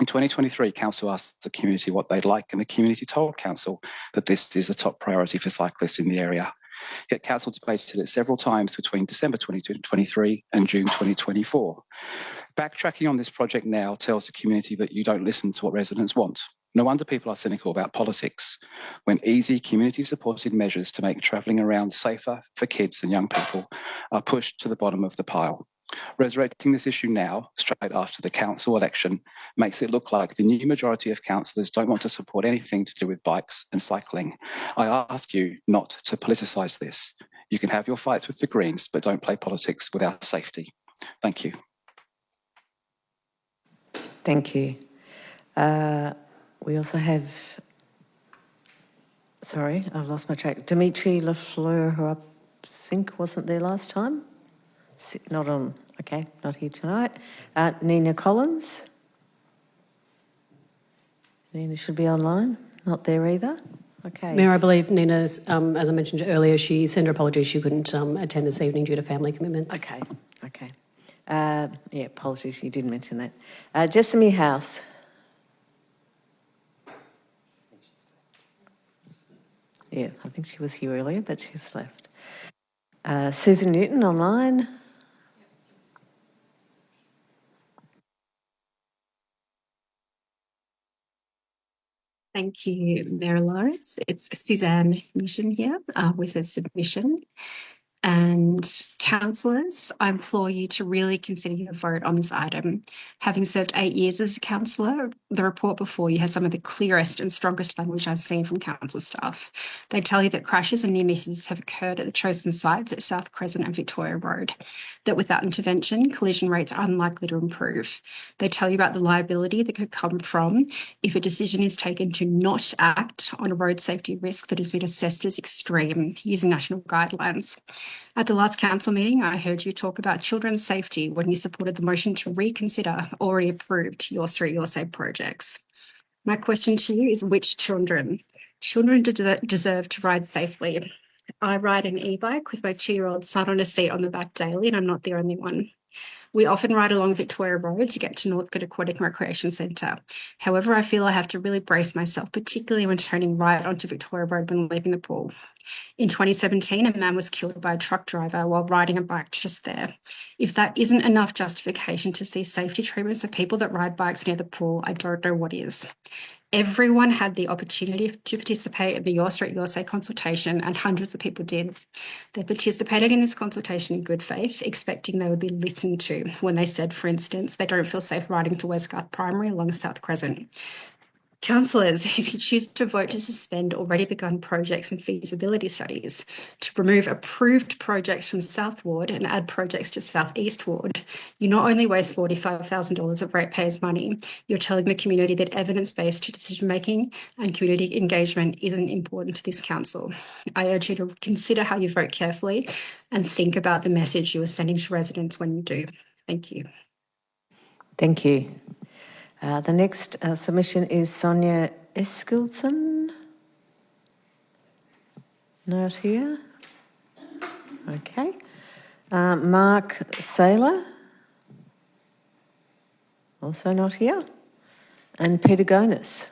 In 2023, Council asked the community what they'd like, and the community told Council that this is a top priority for cyclists in the area. Yet Council debated it several times between December 2023 and June 2024. Backtracking on this project now tells the community that you don't listen to what residents want. No wonder people are cynical about politics, when easy community-supported measures to make travelling around safer for kids and young people are pushed to the bottom of the pile. Resurrecting this issue now, straight after the council election, makes it look like the new majority of councillors don't want to support anything to do with bikes and cycling. I ask you not to politicise this. You can have your fights with the Greens, but don't play politics with our safety. Thank you. Thank you. We also have, sorry, I've lost my track. Dimitri Lafleur, who I think wasn't there last time. Not on, okay, not here tonight. Nina Collins. Nina should be online. Not there either. Okay. Mayor, I believe Nina's, as I mentioned earlier, she sent her apologies. She couldn't attend this evening due to family commitments. Okay, okay. Yeah, apologies, you did mention that. Jessamine House. Yeah, I think she was here earlier, but she's left. Susan Newton online. Thank you, Mayor Lawrence. It's Suzanne Newton here with a submission. And councillors, I implore you to really consider your vote on this item. Having served 8 years as a councillor, the report before you has some of the clearest and strongest language I've seen from council staff. They tell you that crashes and near misses have occurred at the chosen sites at South Crescent and Victoria Road, that without intervention, collision rates are unlikely to improve. They tell you about the liability that could come from if a decision is taken to not act on a road safety risk that has been assessed as extreme using national guidelines. At the last council meeting, I heard you talk about children's safety when you supported the motion to reconsider already approved Your Street, Your Safe projects. My question to you is, which children? Children deserve to ride safely. I ride an e-bike with my 2-year-old son on a seat on the back daily, and I'm not the only one. We often ride along Victoria Road to get to Northcote Aquatic and Recreation Centre. However, I feel I have to really brace myself, particularly when turning right onto Victoria Road when leaving the pool. In 2017, a man was killed by a truck driver while riding a bike just there. If that isn't enough justification to see safety treatments for people that ride bikes near the pool, I don't know what is. Everyone had the opportunity to participate in the Your Street, Your Safe consultation, and hundreds of people did. They participated in this consultation in good faith, expecting they would be listened to when they said, for instance, they don't feel safe riding to West Garth Primary along South Crescent. Councillors, if you choose to vote to suspend already begun projects and feasibility studies, to remove approved projects from South Ward and add projects to South East Ward, you not only waste $45,000 of ratepayers' money, you're telling the community that evidence-based decision-making and community engagement isn't important to this council. I urge you to consider how you vote carefully and think about the message you are sending to residents when you do. Thank you. Thank you. The next submission is Sonia Eskildsen. Not here. Okay. Mark Saylor. Also not here. And Peter Gonis.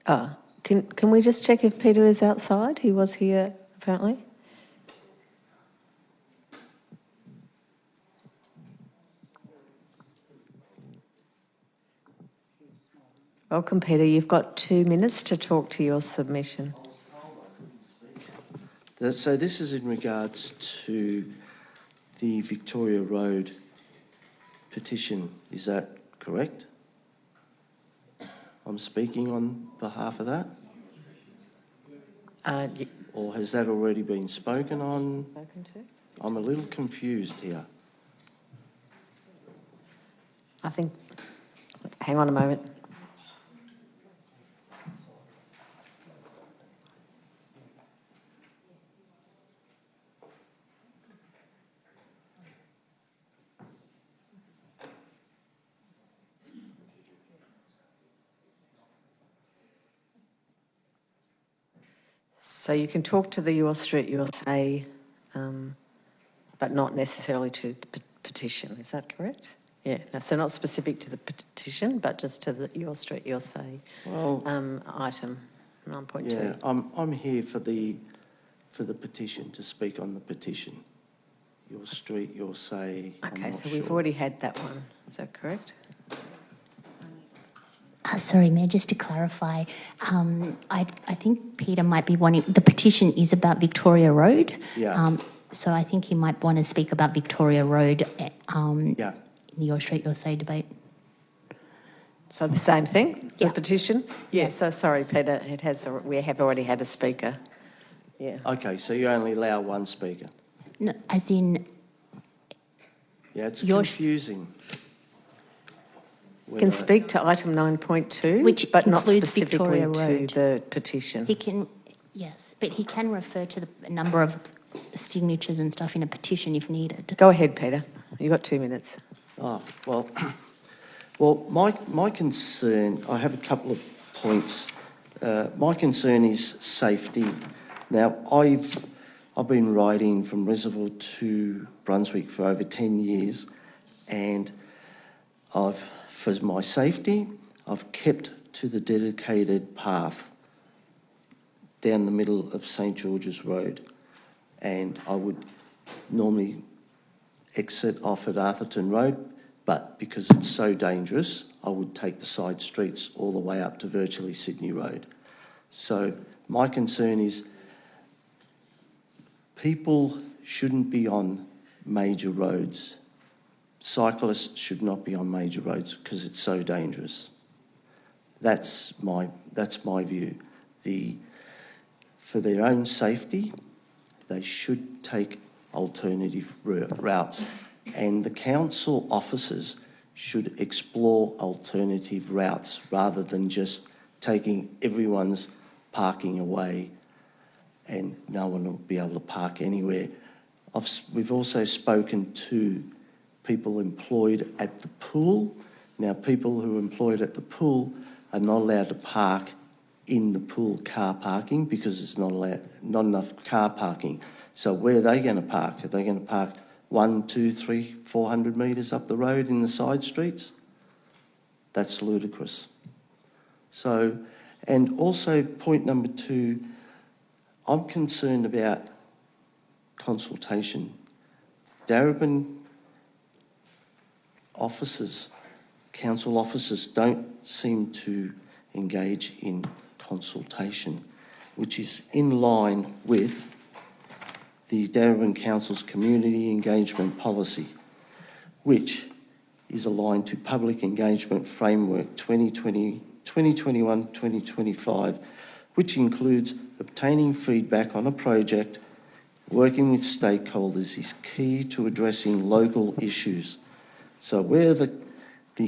Can we just check if Peter is outside? He was here, apparently. Welcome, Peter. You've got 2 minutes to talk to your submission. So this is in regards to the Victoria Road petition. Is that correct? I'm speaking on behalf of that? Or has that already been spoken on? Spoken to? I'm a little confused here. I think, hang on a moment. So you can talk to the Your Street, Your Say, but not necessarily to the petition. Is that correct? Yeah. No, so not specific to the petition, but just to the Your Street, Your Say item 9.2. Yeah, I'm here for the petition, to speak on the petition. Your Street, Your Say. Okay, so we've already had that one. Is that correct? Sorry, Mayor, just to clarify, I think Peter might be wanting, the petition is about Victoria Road. Yeah. So I think he might want to speak about Victoria Road in yeah. the Your Street, Your Say debate. So the same thing, the Yeah. petition? Yeah, so sorry, Peter, we have already had a speaker. Yeah. Okay, so you only allow one speaker? No, as in... Yeah, it's confusing. Can speak to item 9.2, Which but not includes specifically Victoria to Road. the petition. He can, yes, but he can refer to the number of signatures and stuff in a petition if needed. Go ahead, Peter. You've got 2 minutes. Oh, well, my concern, I have a couple of points. My concern is safety. Now, I've been riding from Reservoir to Brunswick for over 10 years, and for my safety, I've kept to the dedicated path down the middle of St George's Road, and I would normally exit off at Arthurton Road, but because it's so dangerous, I would take the side streets all the way up to virtually Sydney Road. So my concern is people shouldn't be on major roads. Cyclists should not be on major roads because it's so dangerous. That's my view. For their own safety, they should take alternative routes, and the council officers should explore alternative routes rather than just taking everyone's parking away and no one will be able to park anywhere. We've also spoken to people employed at the pool. Now, people who are employed at the pool are not allowed to park in the pool car parking because there's not enough car parking. So where are they going to park? Are they going to park 1, 2, 3, 400 metres up the road in the side streets? That's ludicrous. So, and also point number 2, I'm concerned about consultation. Darebin officers, council officers don't seem to engage in consultation, which is in line with the Darebin Council's community engagement policy, which is aligned to Public Engagement Framework 2021-2025, which includes obtaining feedback on a project, working with stakeholders is key to addressing local issues. So where are the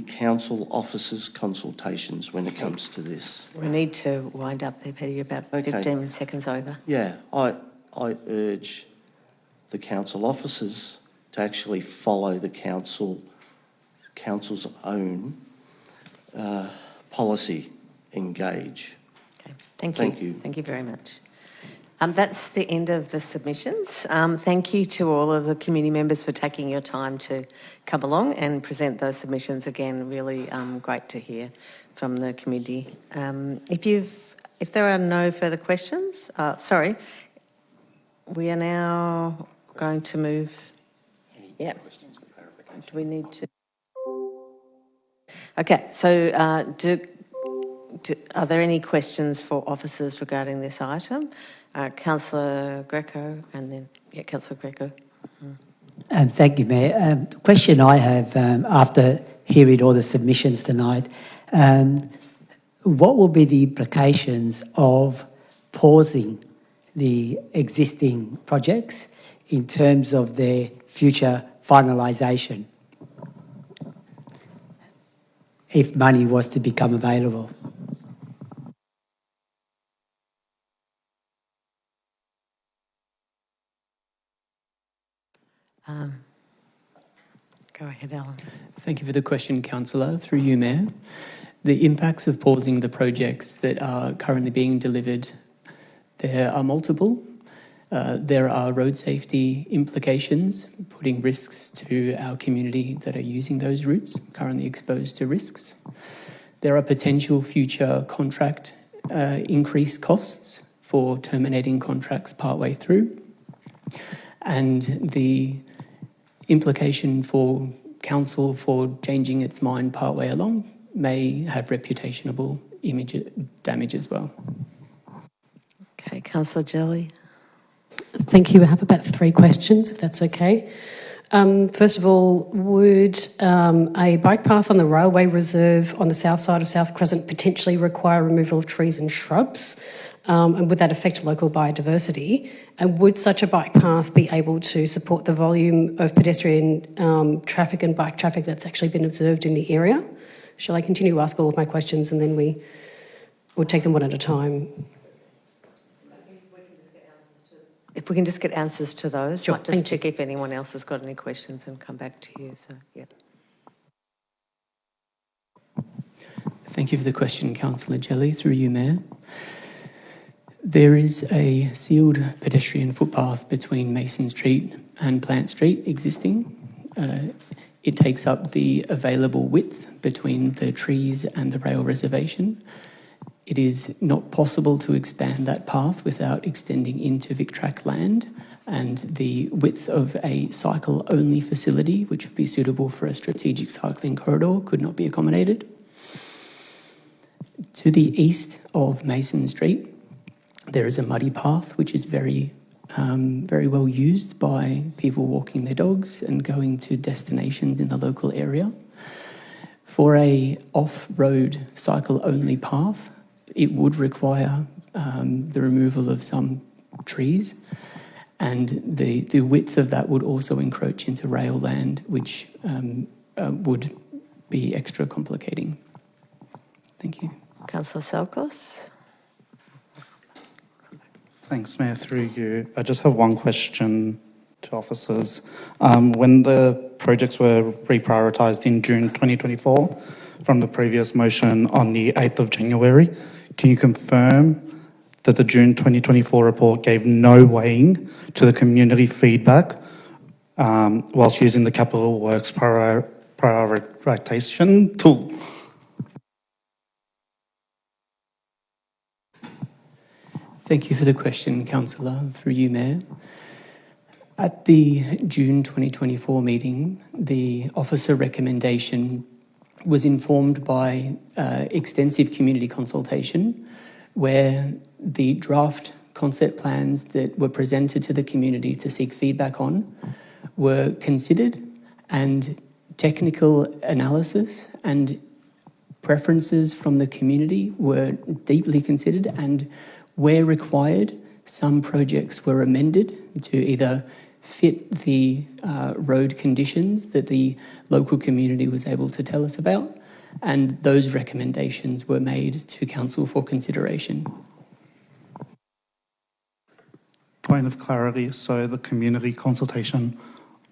council officers' consultations when it comes to this? We need to wind up there, Peter. You're about 15 seconds over. Yeah, I urge the council officers to actually follow the council's own policy, engage. Okay, thank you. Thank you very much. That's the end of the submissions. Thank you to all of the community members for taking your time to come along and present those submissions. Again, really great to hear from the committee. If there are no further questions, we are now going to move. Yeah. Do we need to? Okay. So, are there any questions for officers regarding this item? Councillor Greco, and then Councillor Greco. Thank you, Mayor. The question I have after hearing all the submissions tonight, what will be the implications of pausing the existing projects in terms of their future finalisation if money was to become available? Go ahead, Alan. Thank you for the question, Councillor. Through you, Mayor. The impacts of pausing the projects that are currently being delivered, there are multiple. There are road safety implications, putting risks to our community that are using those routes, currently exposed to risks. There are potential future contract increased costs for terminating contracts partway through. And the implication for council for changing its mind partway along may have reputational image damage as well. Okay, Councillor Jelly. Thank you. I have about 3 questions, if that's okay. First of all, would a bike path on the railway reserve on the south side of South Crescent potentially require removal of trees and shrubs? And would that affect local biodiversity? And would such a bike path be able to support the volume of pedestrian traffic and bike traffic that's actually been observed in the area? Shall I continue to ask all of my questions and then we'll take them one at a time? If we can just get answers to those, Sure, might just check if anyone else has got any questions and come back to you. So, yeah. Thank you for the question, Councillor Jelly. Through you, Mayor. There is a sealed pedestrian footpath between Mason Street and Plant Street existing. It takes up the available width between the trees and the rail reservation. It is not possible to expand that path without extending into VicTrack land, and the width of a cycle-only facility, which would be suitable for a strategic cycling corridor, could not be accommodated. To the east of Mason Street, there is a muddy path, which is very well used by people walking their dogs and going to destinations in the local area. For a off-road cycle-only path, it would require the removal of some trees, and the width of that would also encroach into rail land, which would be extra complicating. Thank you. Councillor Salkos. Thanks, Mayor. Through you, I just have one question to officers. When the projects were reprioritised in June 2024 from the previous motion on the 8th of January, can you confirm that the June 2024 report gave no weighing to the community feedback whilst using the capital works prioritisation tool? Thank you for the question, Councillor. Through you, Mayor. At the June 2024 meeting, the officer recommendation was informed by extensive community consultation, where the draft concept plans that were presented to the community to seek feedback on were considered, and technical analysis and preferences from the community were deeply considered, and where required, some projects were amended to either fit the road conditions that the local community was able to tell us about, and those recommendations were made to Council for consideration. Point of clarity, so the community consultation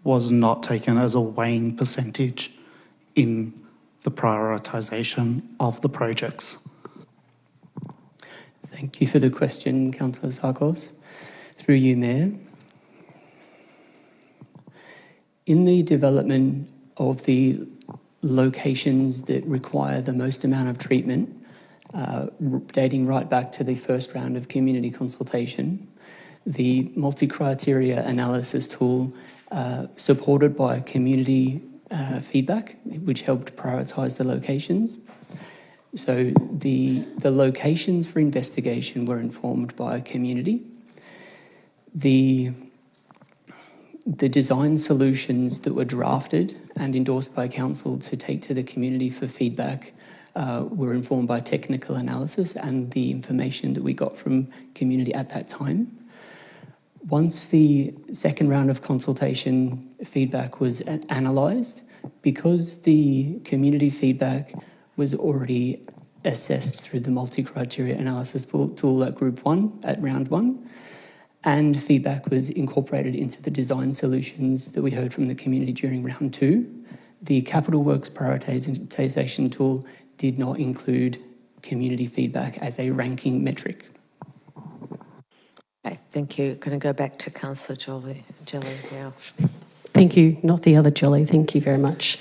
was not taken as a weighing percentage in the prioritisation of the projects. Thank you for the question, Councillor Sarkos. Through you, Mayor. In the development of the locations that require the most amount of treatment, dating right back to the first round of community consultation. The multi-criteria analysis tool supported by community feedback, which helped prioritise the locations. So the locations for investigation were informed by community. The design solutions that were drafted and endorsed by council to take to the community for feedback were informed by technical analysis and the information that we got from community at that time. Once the second round of consultation feedback was analysed, because the community feedback was already assessed through the multi-criteria analysis tool at Group 1, at Round 1, and feedback was incorporated into the design solutions that we heard from the community during Round 2, the Capital Works prioritisation tool did not include community feedback as a ranking metric. Okay, thank you. Going to go back to Councillor Jelly now. Thank you, not the other Jolly. Thank you very much.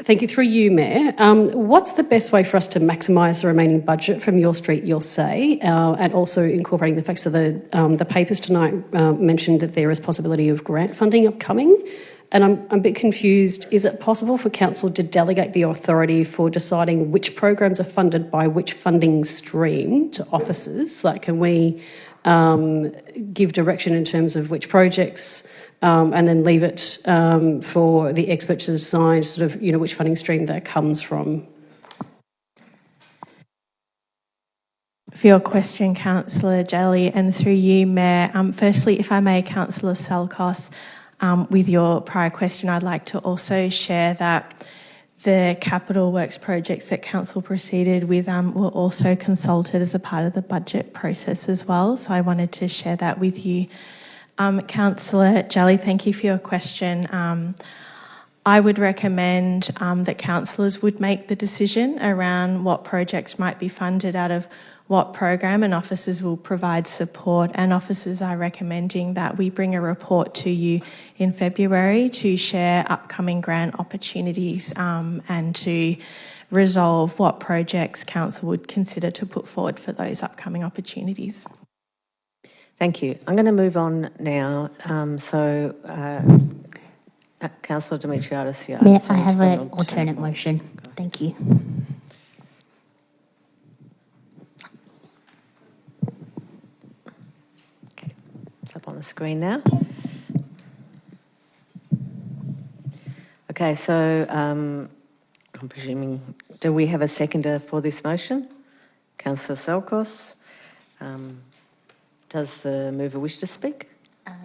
Thank you. Through you, Mayor. What's the best way for us to maximise the remaining budget from Your Street, Your Say, and also incorporating the facts of the papers tonight mentioned that there is possibility of grant funding upcoming? And I'm a bit confused. Is it possible for council to delegate the authority for deciding which programs are funded by which funding stream to officers? Like, can we give direction in terms of which projects and then leave it for the expert to decide sort of, which funding stream that comes from? For your question, Councillor Jelly, and through you, Mayor. Firstly, if I may, Councillor Salkos, with your prior question, I'd like to also share that the capital works projects that council proceeded with were also consulted as a part of the budget process as well. So I wanted to share that with you. Councillor Jelly, thank you for your question. I would recommend that councillors would make the decision around what projects might be funded out of what program, and officers will provide support, and officers are recommending that we bring a report to you in February to share upcoming grant opportunities and to resolve what projects council would consider to put forward for those upcoming opportunities. Thank you. I'm going to move on now. Councillor Dimitriadis, yeah. Mayor, I have an alternate motion. Thank you. It's up on the screen now. Okay, so I'm presuming, do we have a seconder for this motion? Councillor Salkos. Does the mover wish to speak?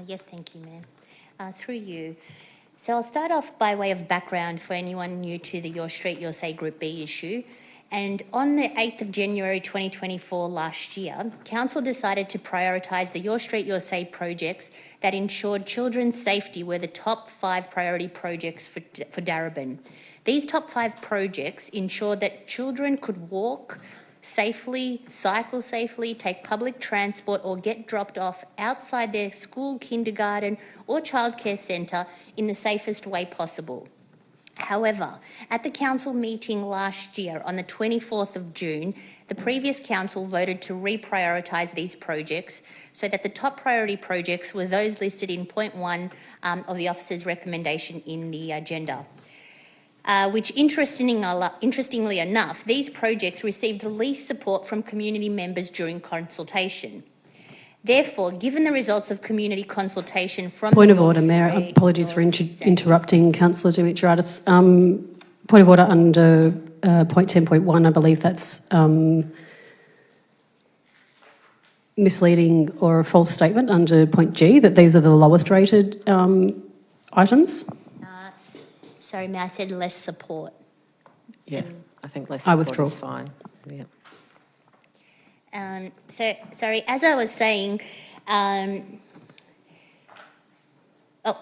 Yes, thank you, Mayor. Through you. So I'll start off by way of background for anyone new to the Your Street, Your Say Group B issue. And on the 8th of January 2024 last year, Council decided to prioritise the Your Street, Your Say projects that ensured children's safety were the top 5 priority projects for Darebin. These top 5 projects ensured that children could walk safely, cycle safely, take public transport or get dropped off outside their school, kindergarten or childcare centre in the safest way possible. However, at the council meeting last year on the 24th of June, the previous council voted to reprioritise these projects so that the top priority projects were those listed in point 1 of the officer's recommendation in the agenda. Which interestingly enough, these projects received the least support from community members during consultation. Therefore, given the results of community consultation from... Point of order, Mayor. Apologies for interrupting Councillor Dimitriadis. Point of order under point 10.1, I believe that's misleading or a false statement under point G, that these are the lowest rated items. Sorry, Mayor, I said less support. Yeah, I think less support withdraw. is fine. Yeah. Sorry, as I was saying,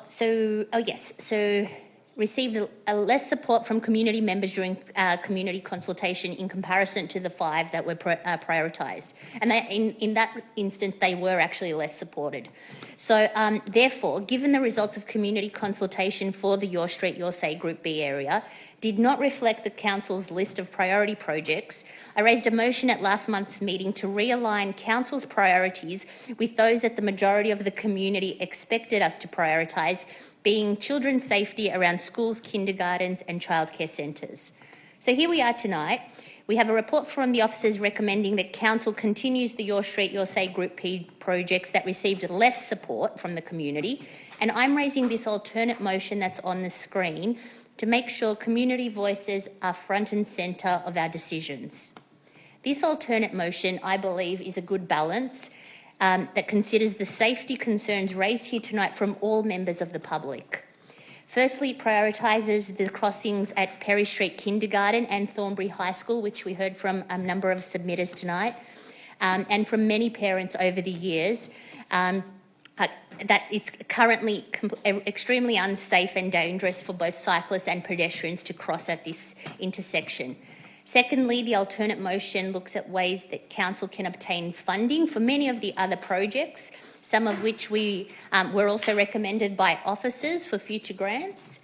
so received a less support from community members during community consultation in comparison to the 5 that were prioritised. And in that instance, they were actually less supported. So therefore, given the results of community consultation for the Your Street, Your Say Group B area did not reflect the Council's list of priority projects, I raised a motion at last month's meeting to realign Council's priorities with those that the majority of the community expected us to prioritise, being children's safety around schools, kindergartens and childcare centres. So here we are tonight. We have a report from the officers recommending that Council continues the Your Street, Your Say Group P projects that received less support from the community, and I'm raising this alternate motion that's on the screen to make sure community voices are front and centre of our decisions. This alternate motion, I believe, is a good balance that considers the safety concerns raised here tonight from all members of the public. Firstly, it prioritises the crossings at Perry Street Kindergarten and Thornbury High School, which we heard from a number of submitters tonight, and from many parents over the years, that it's currently extremely unsafe and dangerous for both cyclists and pedestrians to cross at this intersection. Secondly, the alternate motion looks at ways that Council can obtain funding for many of the other projects, some of which were also recommended by officers for future grants.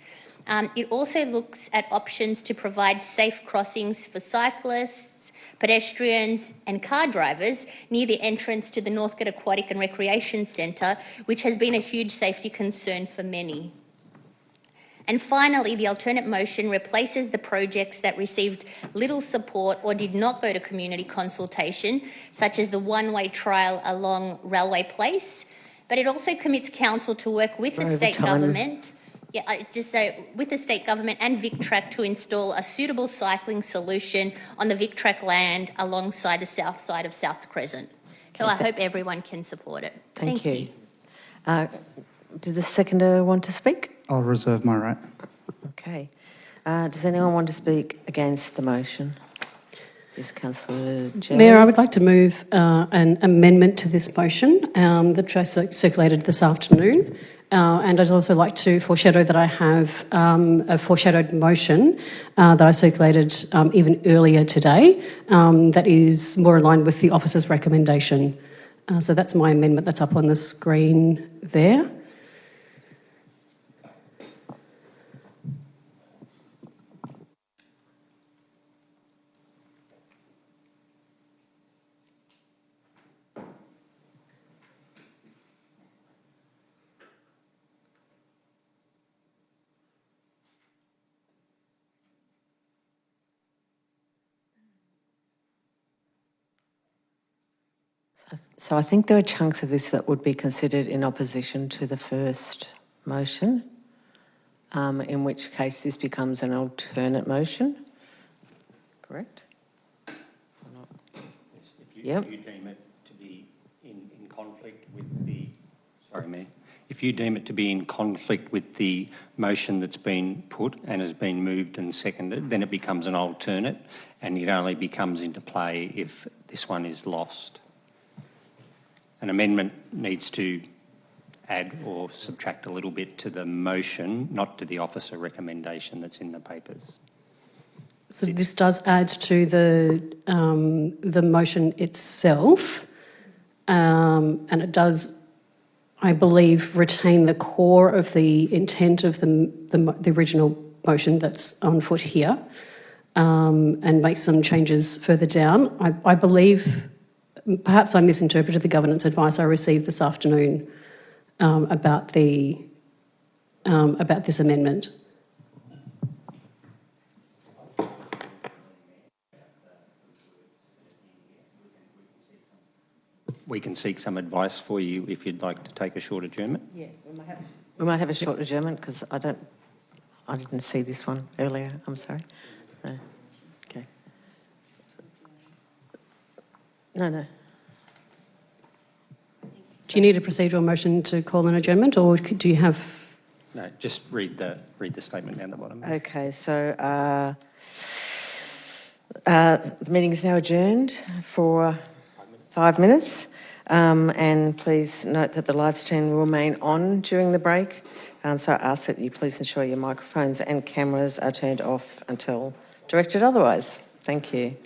It also looks at options to provide safe crossings for cyclists, pedestrians and car drivers near the entrance to the Northcote Aquatic and Recreation Centre, which has been a huge safety concern for many. And finally, the alternate motion replaces the projects that received little support or did not go to community consultation, such as the one-way trial along Railway Place, but it also commits Council to work with the state government, with the state government and VicTrack to install a suitable cycling solution on the VicTrack land alongside the south side of South Crescent. So I hope everyone can support it. Thank you. Did the seconder want to speak? I'll reserve my right. Okay. Does anyone want to speak against the motion? Yes, Councillor Jelly. Mayor, I would like to move an amendment to this motion that I circulated this afternoon. And I'd also like to foreshadow that I have a foreshadowed motion that I circulated even earlier today that is more aligned with the officer's recommendation. So that's my amendment that's up on the screen there. So I think there are chunks of this that would be considered in opposition to the first motion, in which case this becomes an alternate motion. Correct? If you deem it to be in conflict with the... Sorry, Mayor. If you deem it to be in conflict with the motion that's been put and has been moved and seconded, then it becomes an alternate and it only becomes into play if this one is lost. An amendment needs to add or subtract a little bit to the motion, not to the officer recommendation that's in the papers. So this does add to the motion itself, and it does, I believe, retain the core of the intent of the original motion that's on foot here, and make some changes further down. I believe, perhaps I misinterpreted the governance advice I received this afternoon about this amendment. We can seek some advice for you if you'd like to take a short adjournment. Yeah, we might have a short adjournment because I didn't see this one earlier. I'm sorry. Okay. No. Do you need a procedural motion to call an adjournment, or do you have? No, just read the statement down the bottom. Okay, so the meeting is now adjourned for 5 minutes. And please note that the live stream will remain on during the break. So I ask that you please ensure your microphones and cameras are turned off until directed otherwise. Thank you.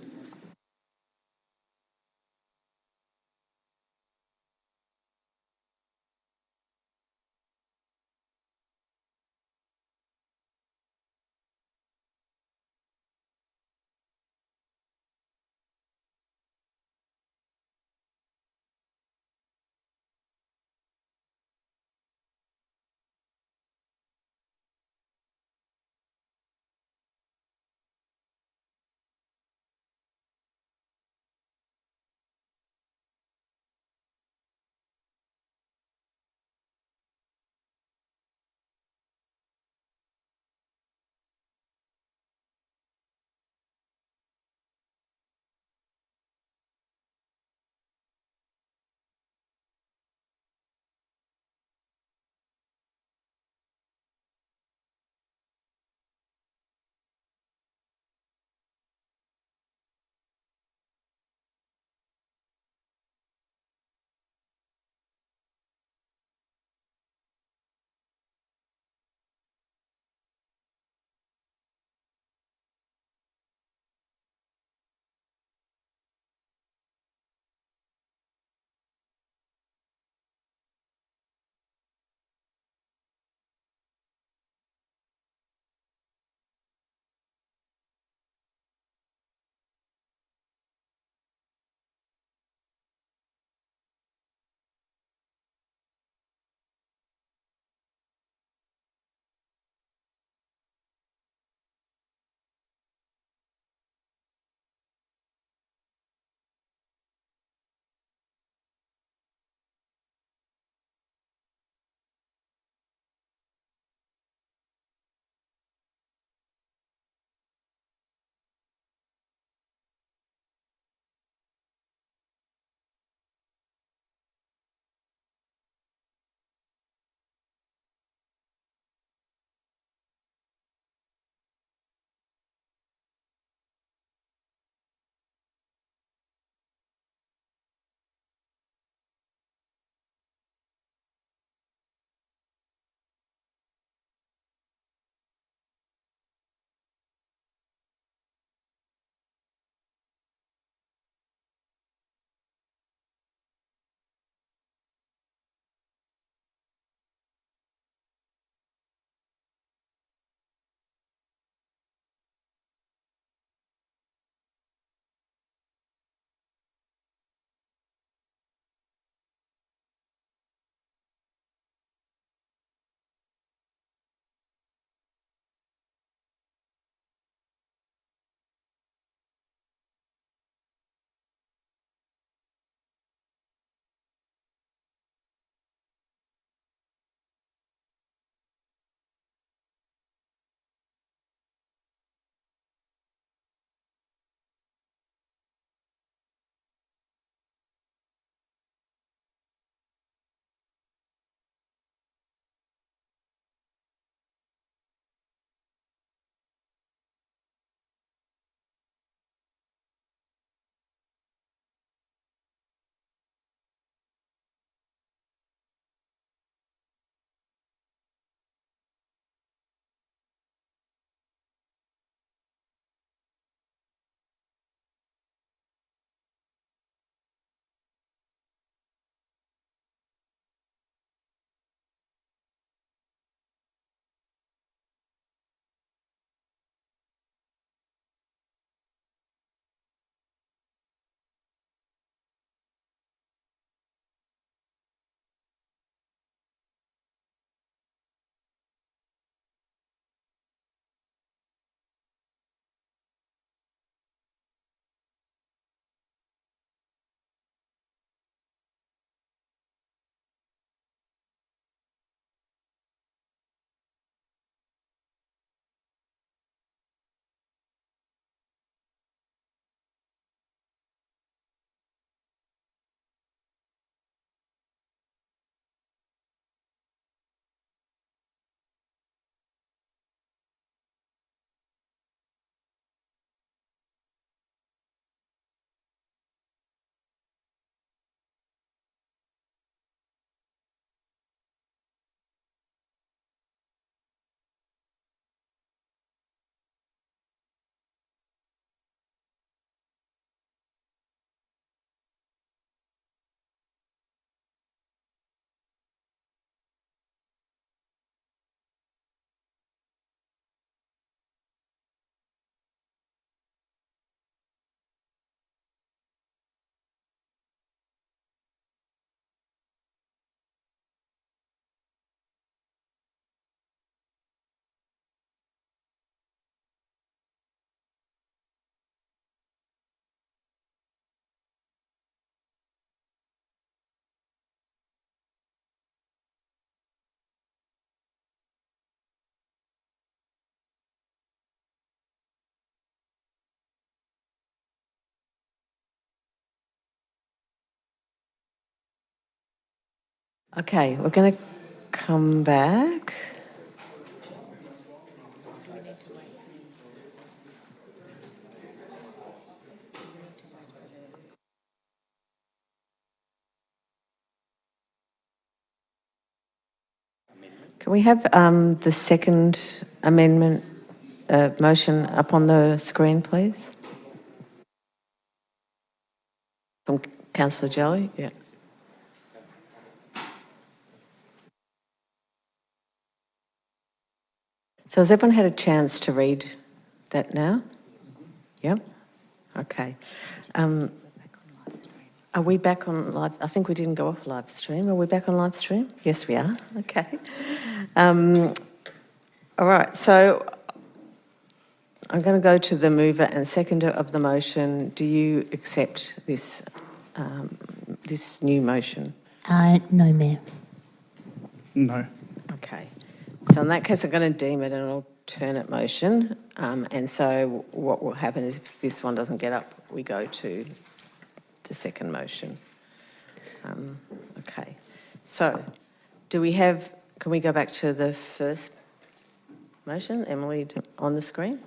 Okay, we're going to come back. Can we have the second amendment motion up on the screen, please? From Councillor Jelly, yeah. So has everyone had a chance to read that now? Yeah? Okay. Are we back on live? I think we didn't go off live stream. Are we back on live stream? Yes, we are. Okay. All right. So I'm going to go to the mover and seconder of the motion. Do you accept this this new motion? No, Mayor. No. Okay. So in that case, I'm going to deem it an alternate motion. And so what will happen is if this one doesn't get up, we go to the second motion. Okay. So do we have, can we go back to the first motion? Emily, on the screen.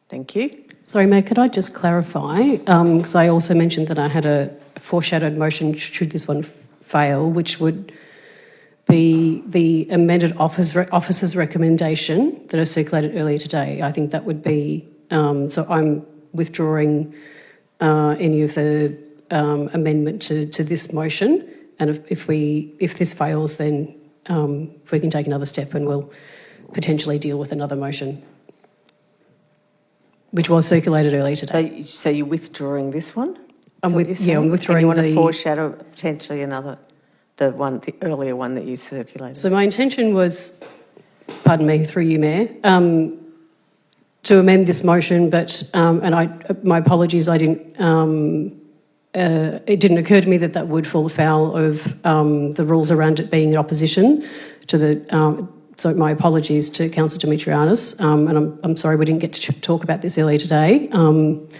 Thank you. Sorry, Mayor, could I just clarify? Because I also mentioned that I had a foreshadowed motion should this one fail, which would be the amended officer's recommendation that I circulated earlier today. I think that would be, so I'm withdrawing any of the amendment to this motion, and if this fails, then we can take another step and we'll potentially deal with another motion, which was circulated earlier today. So you're withdrawing this one? I'm withdrawing. And you want to foreshadow potentially another, the earlier one that you circulated? So my intention was, pardon me, through you, Mayor, to amend this motion, but my apologies, I didn't. It didn't occur to me that would fall foul of the rules around it being in opposition to the. So my apologies to Councillor Dimitriadis, and I'm sorry we didn't get to talk about this earlier today. And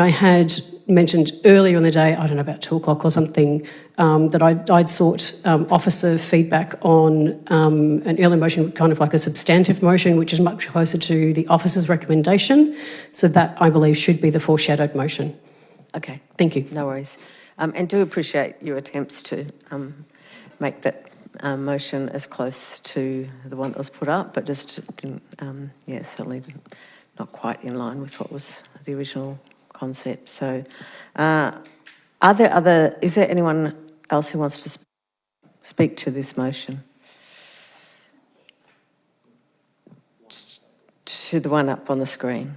I had mentioned earlier in the day, I don't know, about 2 o'clock or something, that I'd sought officer feedback on an early motion, kind of like a substantive motion, which is much closer to the officer's recommendation. So that, I believe, should be the foreshadowed motion. Okay. Thank you. No worries. And do appreciate your attempts to make that motion as close to the one that was put up, but just, yeah, certainly not quite in line with what was the original concept. So is there anyone else who wants to speak to this motion? To the one up on the screen.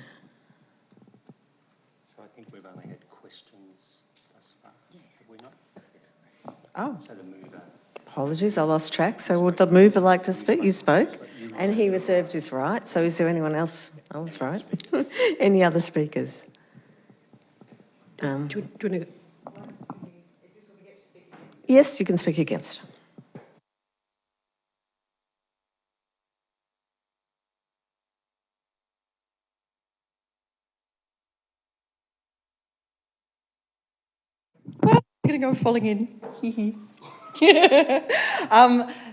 So I think we've only had questions thus far. Yes. Have we not? Yes. Oh. So the mover. Apologies, I lost track. So would the mover like to speak? You spoke and he reserved his right. So is there anyone else? Oh, that's right. Any other speakers? Yes, you can speak against. I'm going to go falling in.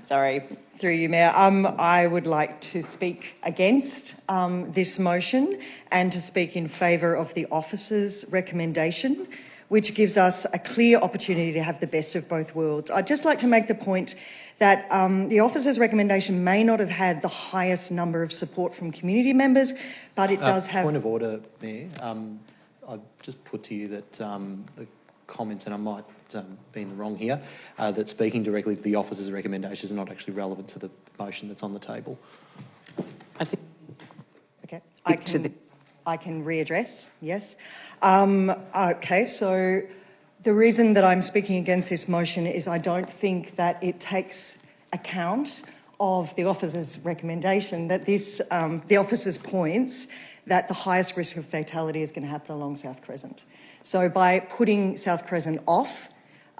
Sorry, through you, Mayor. I would like to speak against this motion and to speak in favour of the officer's recommendation, which gives us a clear opportunity to have the best of both worlds. I'd just like to make the point that the officer's recommendation may not have had the highest number of support from community members, but it does have... Point of order, Mayor. I've just put to you that the comments, and I might be in the wrong here, that speaking directly to the officer's recommendations are not actually relevant to the motion that's on the table. I think... Okay, I can readdress, yes. Okay, so the reason that I'm speaking against this motion is I don't think that it takes account of the officer's recommendation that this, the officer's points that the highest risk of fatality is going to happen along South Crescent. So by putting South Crescent off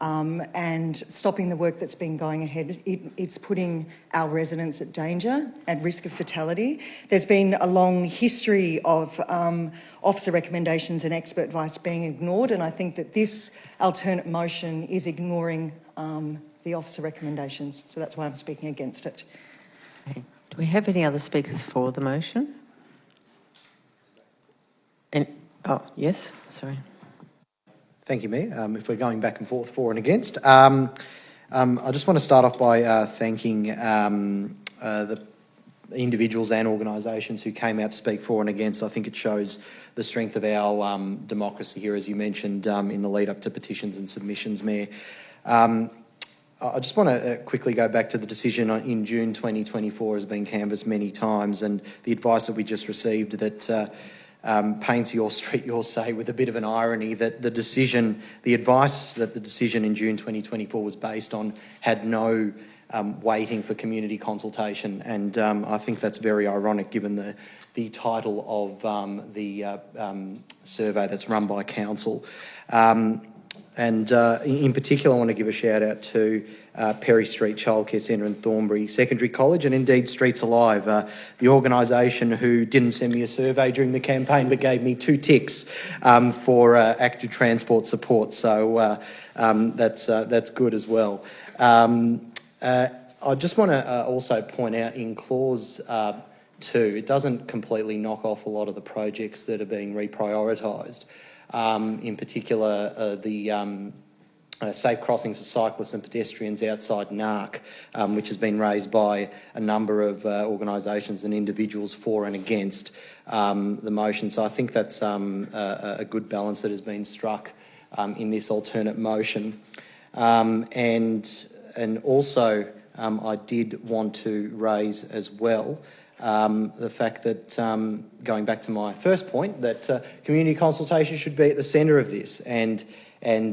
and stopping the work that's been going ahead. It's putting our residents at danger, at risk of fatality. There's been a long history of officer recommendations and expert advice being ignored, and I think that this alternate motion is ignoring the officer recommendations. So that's why I'm speaking against it. Okay. Do we have any other speakers for the motion? Yes, sorry. Thank you, Mayor. If we're going back and forth for and against, I just want to start off by thanking the individuals and organisations who came out to speak for and against. I think it shows the strength of our democracy here, as you mentioned, in the lead up to petitions and submissions, Mayor. I just want to quickly go back to the decision in June 2024 has been canvassed many times, and the advice that we just received that paints your street, your say, with a bit of an irony that the advice that the decision in June 2024 was based on had no waiting for community consultation, and I think that's very ironic given the title of the survey that's run by council. And in particular, I want to give a shout out to Perry Street Childcare Centre and Thornbury Secondary College, and indeed Streets Alive, the organisation who didn't send me a survey during the campaign but gave me 2 ticks for active transport support. So that's good as well. I just want to also point out in clause 2, it doesn't completely knock off a lot of the projects that are being reprioritised. In particular, the safe crossing for cyclists and pedestrians outside NARC, which has been raised by a number of organisations and individuals for and against the motion. So I think that's a good balance that has been struck in this alternate motion. And also, I did want to raise as well the fact that, going back to my first point, that community consultation should be at the centre of this, and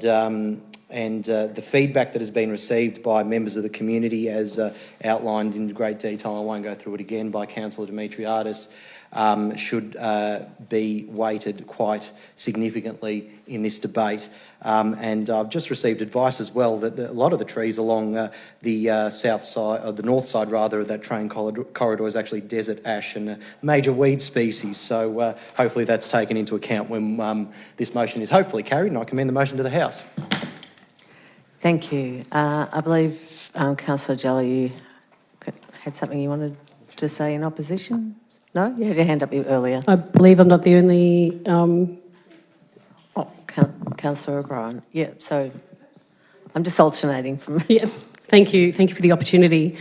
the feedback that has been received by members of the community, as outlined in great detail, I won't go through it again, by Councillor Dimitriadis, should be weighted quite significantly in this debate. And I've just received advice as well that a lot of the trees along the south side, or the north side rather, of that train corridor is actually desert ash and a major weed species. So hopefully that's taken into account when this motion is hopefully carried, and I commend the motion to the House. Thank you. I believe Councillor Jelly, you had something you wanted to say in opposition? No? You had your hand up earlier. I believe I'm not the only... Councillor O'Brien. Yeah, so I'm just alternating from... Yeah, thank you. Thank you for the opportunity.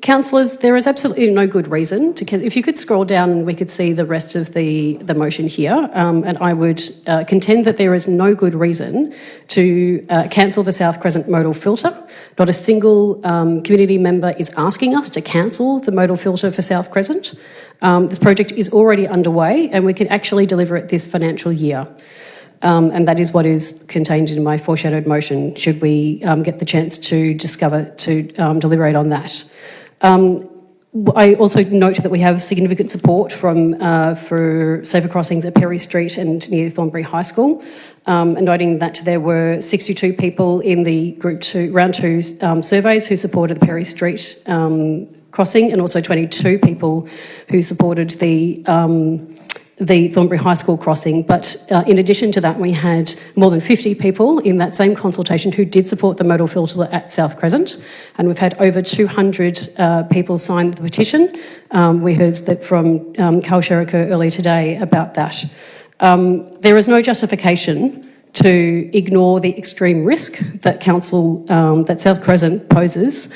Councillors, there is absolutely no good reason to... If you could scroll down, we could see the rest of the motion here, and I would contend that there is no good reason to cancel the South Crescent modal filter. Not a single community member is asking us to cancel the modal filter for South Crescent. This project is already underway, and we can actually deliver it this financial year. And that is what is contained in my foreshadowed motion, should we get the chance to deliberate on that. I also note that we have significant support for safer crossings at Perry Street and near Thornbury High School, and noting that there were 62 people in the round two surveys who supported the Perry Street crossing, and also 22 people who supported the Thornbury High School crossing. But in addition to that, we had more than 50 people in that same consultation who did support the modal filter at South Crescent, and we've had over 200 people sign the petition. We heard that from Carl Sherricker earlier today about that. There is no justification to ignore the extreme risk that that South Crescent poses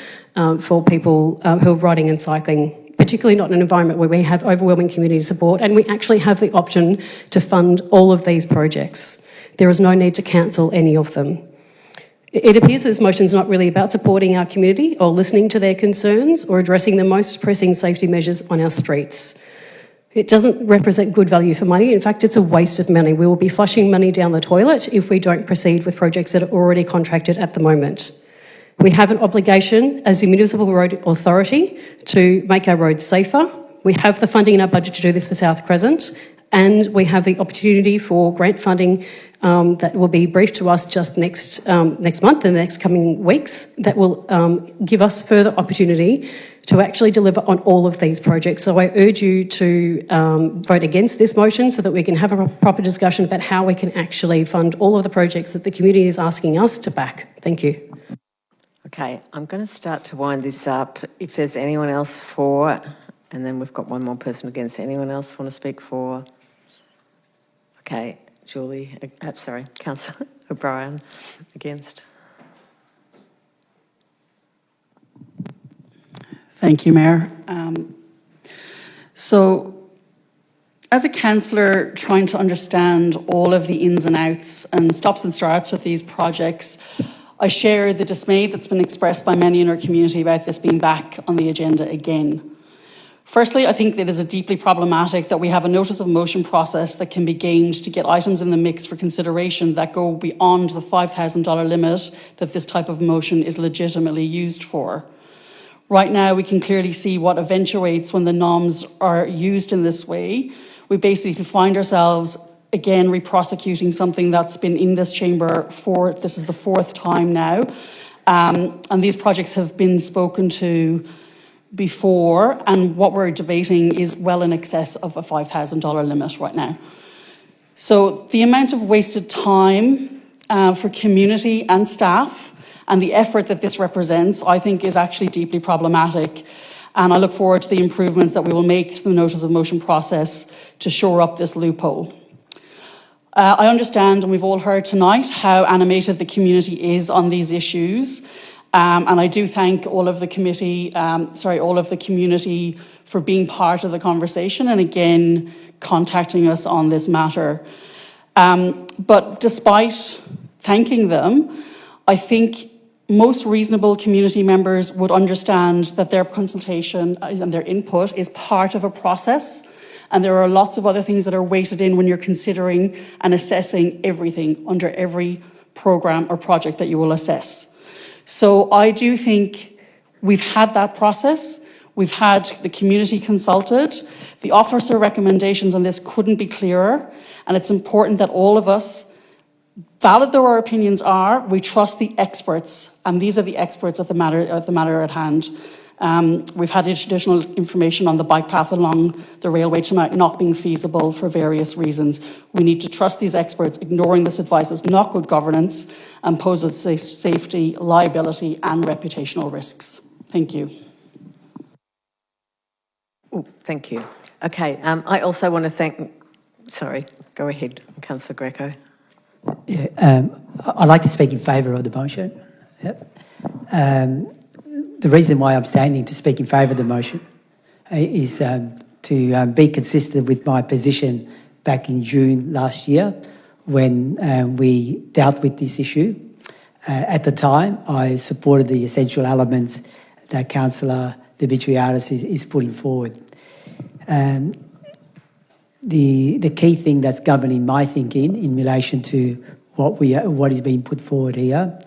for people who are riding and cycling, particularly not in an environment where we have overwhelming community support and we actually have the option to fund all of these projects. There is no need to cancel any of them. It appears that this motion is not really about supporting our community or listening to their concerns or addressing the most pressing safety measures on our streets. It doesn't represent good value for money. In fact, it's a waste of money. We will be flushing money down the toilet if we don't proceed with projects that are already contracted at the moment. We have an obligation as the Municipal Road Authority to make our roads safer. We have the funding in our budget to do this for South Crescent, and we have the opportunity for grant funding that will be briefed to us just next month and the next coming weeks that will give us further opportunity to actually deliver on all of these projects. So I urge you to vote against this motion so that we can have a proper discussion about how we can actually fund all of the projects that the community is asking us to back. Thank you. Okay, I'm going to start to wind this up. If there's anyone else for, and then we've got one more person against. Anyone else want to speak for? Okay, Julie, sorry, Councillor O'Brien, against. Thank you, Mayor. So, as a councillor trying to understand all of the ins and outs and stops and starts with these projects, I share the dismay that's been expressed by many in our community about this being back on the agenda again. Firstly, I think it is deeply problematic that we have a notice of motion process that can be gained to get items in the mix for consideration that go beyond the $5,000 limit that this type of motion is legitimately used for. Right now, we can clearly see what eventuates when the noms are used in this way. We basically find ourselves again re-prosecuting something that's been in this chamber this is the fourth time now. And these projects have been spoken to before, and what we're debating is well in excess of a $5,000 limit right now. So the amount of wasted time for community and staff and the effort that this represents, I think, is actually deeply problematic. And I look forward to the improvements that we will make to the notice of motion process to shore up this loophole. I understand, and we've all heard tonight, how animated the community is on these issues. And I do thank all of the community for being part of the conversation and again contacting us on this matter. But despite thanking them, I think most reasonable community members would understand that their consultation and their input is part of a process, and there are lots of other things that are weighted in when you're considering and assessing everything under every programme or project that you will assess. So I do think we've had that process. We've had the community consulted. The officer recommendations on this couldn't be clearer. And it's important that all of us, valid though our opinions are, we trust the experts. And these are the experts of the matter at hand. We've had additional information on the bike path along the railway tonight not being feasible for various reasons. We need to trust these experts. Ignoring this advice is not good governance and poses safety, liability and reputational risks. Thank you. Oh, thank you. Okay, I also want to thank, sorry, go ahead, Councillor Greco. Yeah, I'd like to speak in favour of the motion. Yep. The reason why I'm standing to speak in favour of the motion is to be consistent with my position back in June last year when we dealt with this issue. At the time, I supported the essential elements that Councillor Dimitriadis is putting forward. The key thing that's governing my thinking in relation to what is being put forward here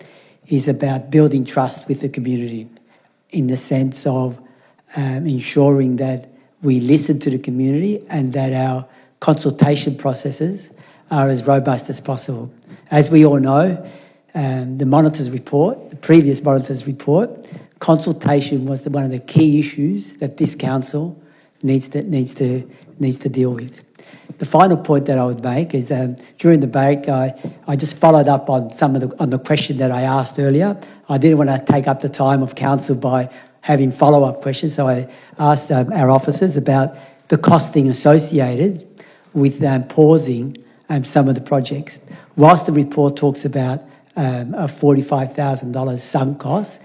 is about building trust with the community, in the sense of ensuring that we listen to the community and that our consultation processes are as robust as possible. As we all know, the Monitor's report, the previous Monitor's report, consultation was one of the key issues that this council needs to deal with. The final point that I would make is during the break, I just followed up on the question that I asked earlier. I didn't want to take up the time of council by having follow-up questions, so I asked our officers about the costing associated with pausing some of the projects. Whilst the report talks about a $45,000 sunk cost,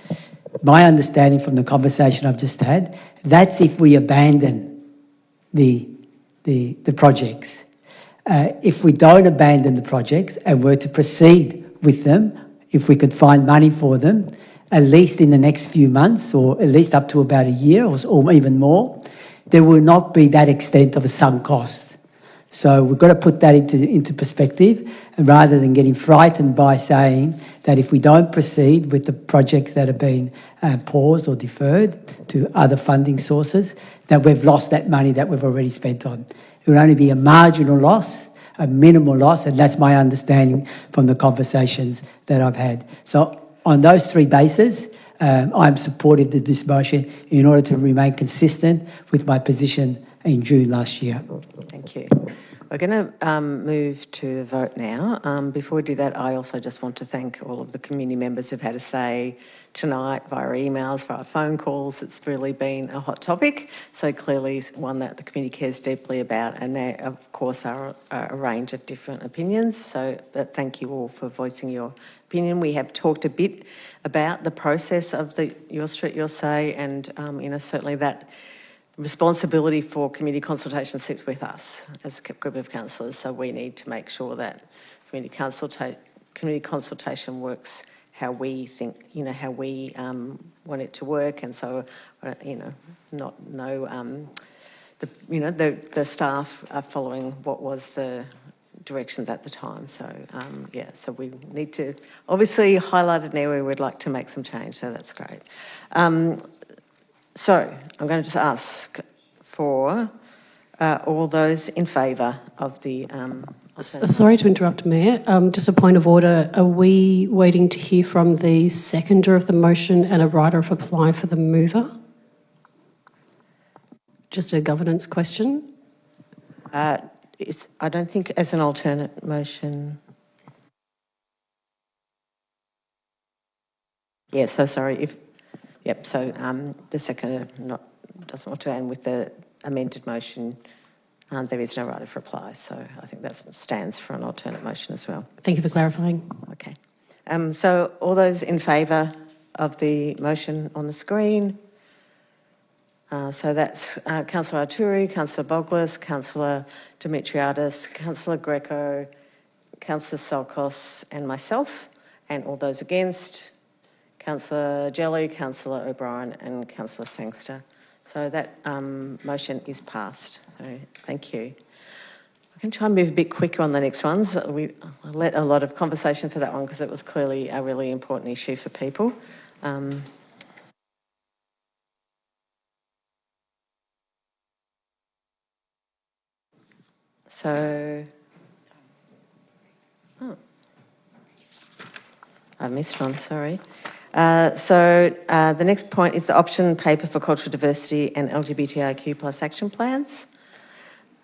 my understanding from the conversation I've just had, that's if we abandon the projects. If we don't abandon the projects and were to proceed with them, if we could find money for them, at least in the next few months or at least up to about a year or even more, there will not be that extent of a sunk cost. So we've got to put that into perspective, rather than getting frightened by saying that if we don't proceed with the projects that have been paused or deferred to other funding sources, that we've lost that money that we've already spent on. It will only be a marginal loss, a minimal loss, and that's my understanding from the conversations that I've had. So on those three bases, I'm supportive of this motion in order to remain consistent with my position in June last year. Thank you. We're going to move to the vote now. Before we do that, I also just want to thank all of the community members who've had a say tonight via emails, via phone calls. It's really been a hot topic, so clearly one that the community cares deeply about, and there, of course, are a range of different opinions. But thank you all for voicing your opinion. We have talked a bit about the process of the Your Street, Your Say, and certainly that responsibility for community consultation sits with us as a group of councillors, so we need to make sure that community consultation works how we think, how we want it to work, and so, the staff are following what was the directions at the time. So, so we need to obviously highlight an area we would like to make some change, so that's great. So I'm going to just ask for all those in favour of the... Sorry to interrupt, Mayor. Just a point of order. Are we waiting to hear from the seconder of the motion and a writer of reply for the mover? Just a governance question. I don't think as an alternate motion... Yeah, so sorry. So the seconder doesn't want to, and with the amended motion, there is no right of reply. So I think that stands for an alternate motion as well. Thank you for clarifying. Okay. So all those in favour of the motion on the screen? So that's Councillor Arturi, Councillor Boglis, Councillor Dimitriadis, Councillor Greco, Councillor Salkos and myself, and all those against? Councillor Jelly, Councillor O'Brien and Councillor Sangster. So that motion is passed. So thank you. I can try and move a bit quicker on the next ones. We let a lot of conversation for that one because it was clearly a really important issue for people. I missed one, sorry. The next point is the option paper for cultural diversity and LGBTIQ plus action plans.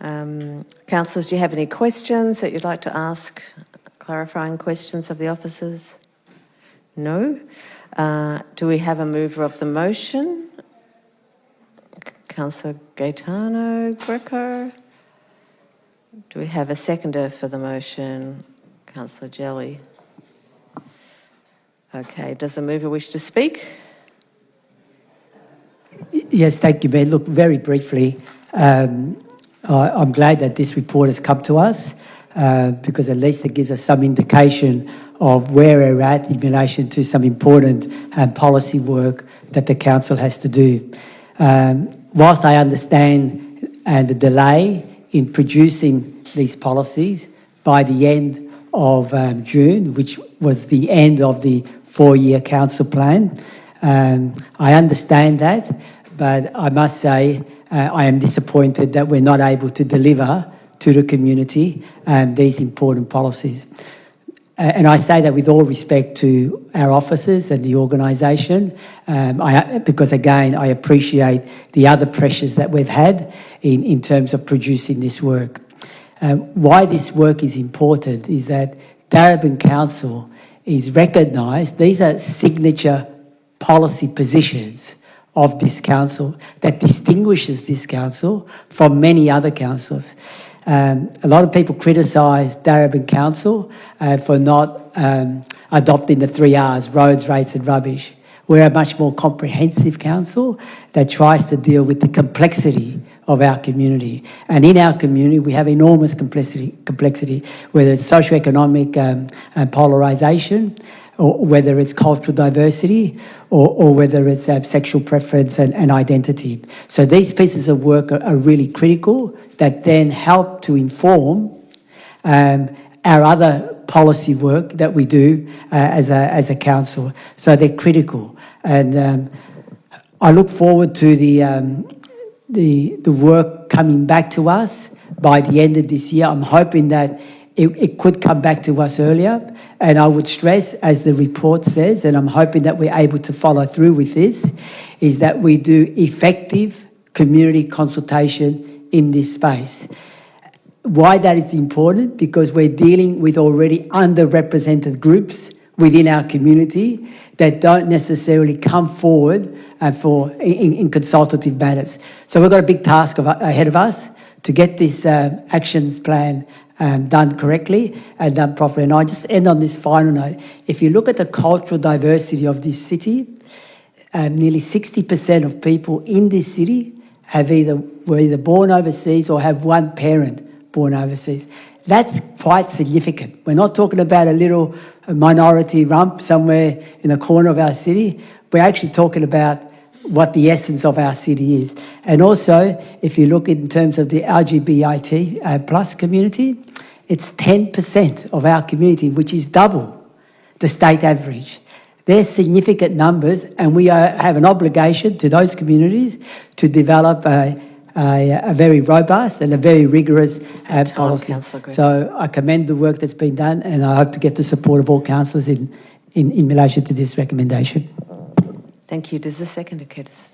Councillors, do you have any questions that you'd like to ask? Clarifying questions of the officers? No? Do we have a mover of the motion? Councillor Gaetano Greco. Do we have a seconder for the motion? Councillor Jelly. Okay, does the mover wish to speak? Yes, thank you, Mayor. Look, very briefly, I'm glad that this report has come to us because at least it gives us some indication of where we're at in relation to some important policy work that the council has to do. Whilst I understand the delay in producing these policies by the end of June, which was the end of the 4-year council plan. I understand that, but I must say I am disappointed that we're not able to deliver to the community these important policies. And I say that with all respect to our officers and the organisation, because again, I appreciate the other pressures that we've had in terms of producing this work. Why this work is important is that Darebin Council is recognised. These are signature policy positions of this council that distinguishes this council from many other councils. A lot of people criticise Darebin Council for not adopting the 3 R's, roads, rates and rubbish. We're a much more comprehensive council that tries to deal with the complexity of our community. And in our community, we have enormous complexity whether it's socioeconomic polarisation, or whether it's cultural diversity, or whether it's sexual preference and identity. So these pieces of work are really critical that then help to inform our other policy work that we do as a council. So they're critical. And I look forward to the work coming back to us by the end of this year. I'm hoping that it could come back to us earlier. And I would stress, as the report says, and I'm hoping that we're able to follow through with this, is that we do effective community consultation in this space. Why that is important? Because we're dealing with already underrepresented groups within our community that don't necessarily come forward in consultative matters. So we've got a big task ahead of us to get this actions plan done correctly and done properly. And I just end on this final note. If you look at the cultural diversity of this city, nearly 60% of people in this city were either born overseas or have one parent born overseas. That's quite significant. We're not talking about a little minority rump somewhere in the corner of our city. We're actually talking about what the essence of our city is. And also, if you look in terms of the LGBT plus community, it's 10% of our community, which is double the state average. They're significant numbers, and we have an obligation to those communities to develop a very robust and a very rigorous policy. So I commend the work that's been done, and I hope to get the support of all councillors in relation to this recommendation. Thank you. Does the seconder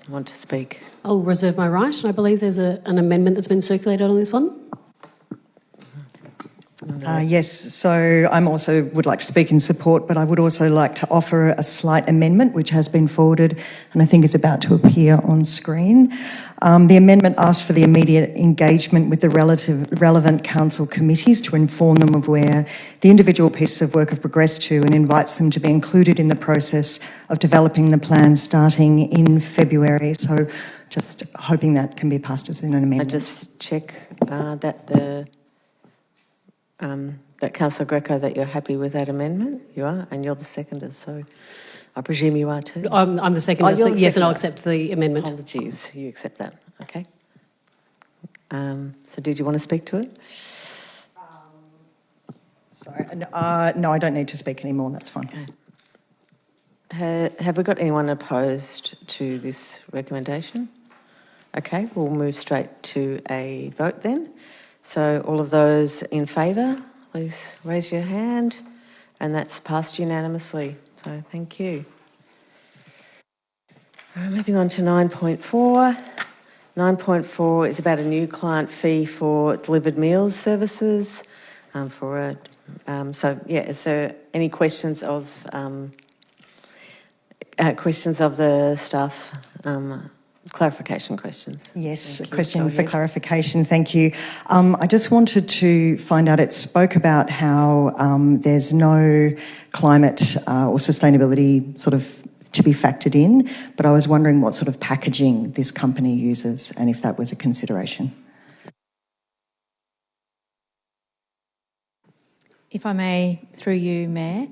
want to speak? I'll reserve my right, and I believe there's an amendment that's been circulated on this one. Yes, so I also would like to speak in support, but I would also like to offer a slight amendment which has been forwarded and I think is about to appear on screen. The amendment asks for the immediate engagement with the relevant council committees to inform them of where the individual pieces of work have progressed to, and invites them to be included in the process of developing the plan starting in February. So just hoping that can be passed as an amendment. I just check that Councillor Greco, that you're happy with that amendment? You are, and you're the seconder, so I presume you are too? I'm the seconder, so yes, and I'll accept the amendment. Apologies, you accept that, okay. So did you want to speak to it? Sorry, no, I don't need to speak anymore, that's fine. Okay. Have we got anyone opposed to this recommendation? Okay, we'll move straight to a vote then. So all of those in favour, please raise your hand, and that's passed unanimously. So thank you. Moving on to 9.4. 9.4 is about a new client fee for delivered meals services. So yeah, is there any questions of the staff? Clarification questions. Yes, a question for clarification. Thank you. I just wanted to find out, it spoke about how there's no climate or sustainability sort of to be factored in, but I was wondering what sort of packaging this company uses and if that was a consideration. If I may, through you, Mayor.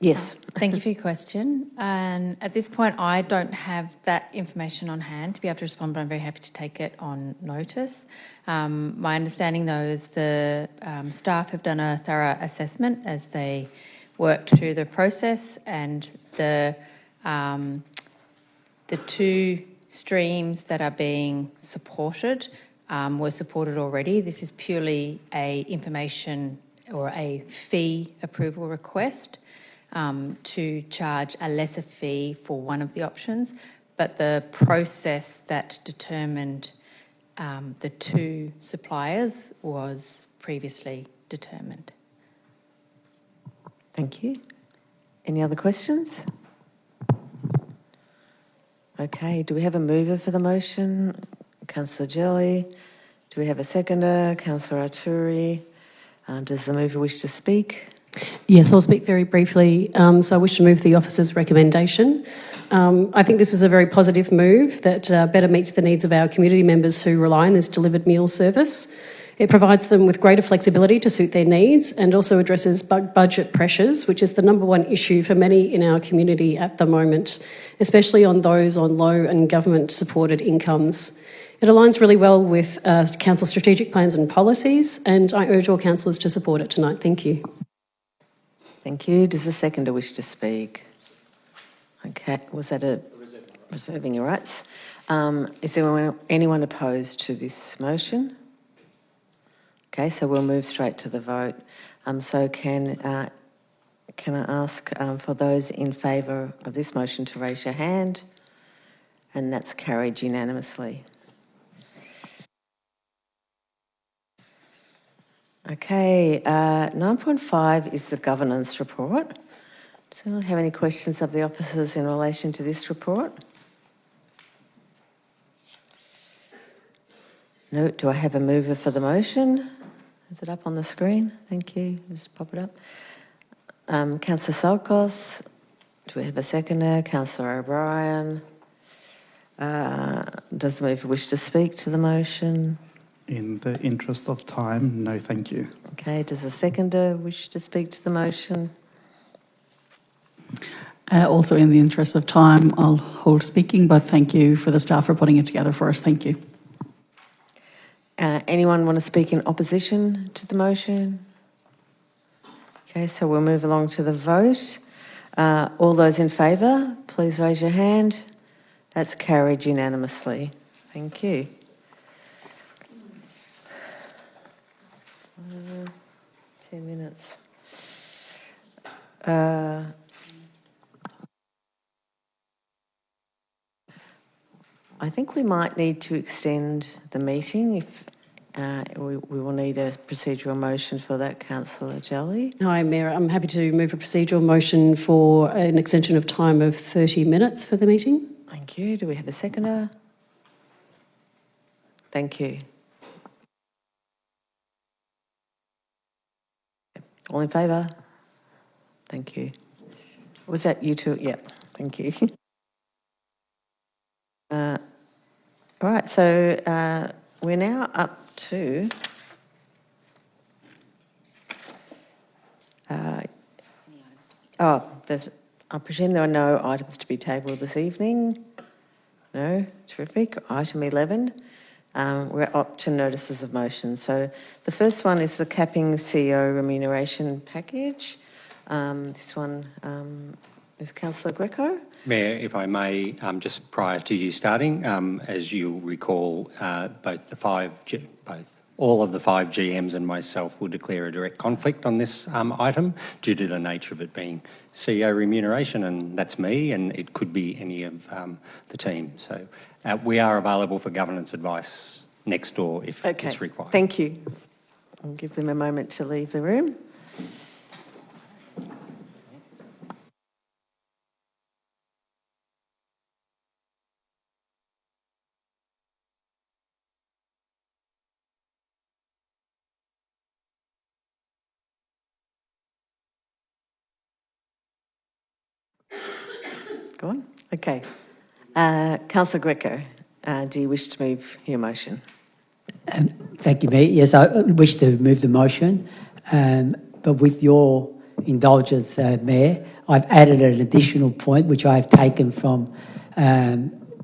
Yes. Thank you for your question. And at this point, I don't have that information on hand to be able to respond, but I'm very happy to take it on notice. My understanding, though, is the staff have done a thorough assessment as they worked through the process, and the two streams that are being supported were supported already. This is purely a information or a fee approval request. To charge a lesser fee for one of the options, but the process that determined the two suppliers was previously determined. Thank you. Any other questions? Okay, do we have a mover for the motion? Councillor Jelly. Do we have a seconder? Councillor Arturi. Does the mover wish to speak? Yes, I'll speak very briefly. So I wish to move the officer's recommendation. I think this is a very positive move that better meets the needs of our community members who rely on this delivered meal service. It provides them with greater flexibility to suit their needs and also addresses budget pressures, which is the number one issue for many in our community at the moment, especially on those on low and government-supported incomes. It aligns really well with council strategic plans and policies, and I urge all councillors to support it tonight. Thank you. Thank you. Does the seconder wish to speak? Okay, was that a reserving your rights? Is there anyone opposed to this motion? Okay, so we'll move straight to the vote. So can I ask for those in favour of this motion to raise your hand? And that's carried unanimously. Okay, 9.5 is the governance report. Does anyone have any questions of the officers in relation to this report? No. Do I have a mover for the motion? Is it up on the screen? Thank you. Just pop it up. Councillor Salkos. Do we have a seconder? Councillor O'Brien. Does the mover wish to speak to the motion? In the interest of time, no thank you. Okay, does the seconder wish to speak to the motion? Also in the interest of time, I'll hold speaking, but thank you for the staff for putting it together for us. Thank you. Anyone want to speak in opposition to the motion? Okay, so we'll move along to the vote. All those in favour, please raise your hand. That's carried unanimously. Thank you. 10 minutes. I think we might need to extend the meeting if we will need a procedural motion for that, Councillor Jelly. Hi, Mayor. I'm happy to move a procedural motion for an extension of time of 30 minutes for the meeting. Thank you. Do we have a seconder? Thank you. All in favour? Thank you. Was that you two? Yeah, thank you. All right, so we're now up to I presume there are no items to be tabled this evening. No? Terrific. Item 11. We're up to notices of motion. So the first one is the capping CEO remuneration package. This one is Councillor Greco. Mayor, if I may, just prior to you starting, as you'll recall, all of the five GMs and myself will declare a direct conflict on this item due to the nature of it being CEO remuneration, and that's me, and it could be any of the team. So we are available for governance advice next door if it's required. Thank you. I'll give them a moment to leave the room. Go on. Okay. Councillor Greco, do you wish to move your motion? Thank you, Mayor. Yes, I wish to move the motion, but with your indulgence, Mayor, I've added an additional point which I've taken from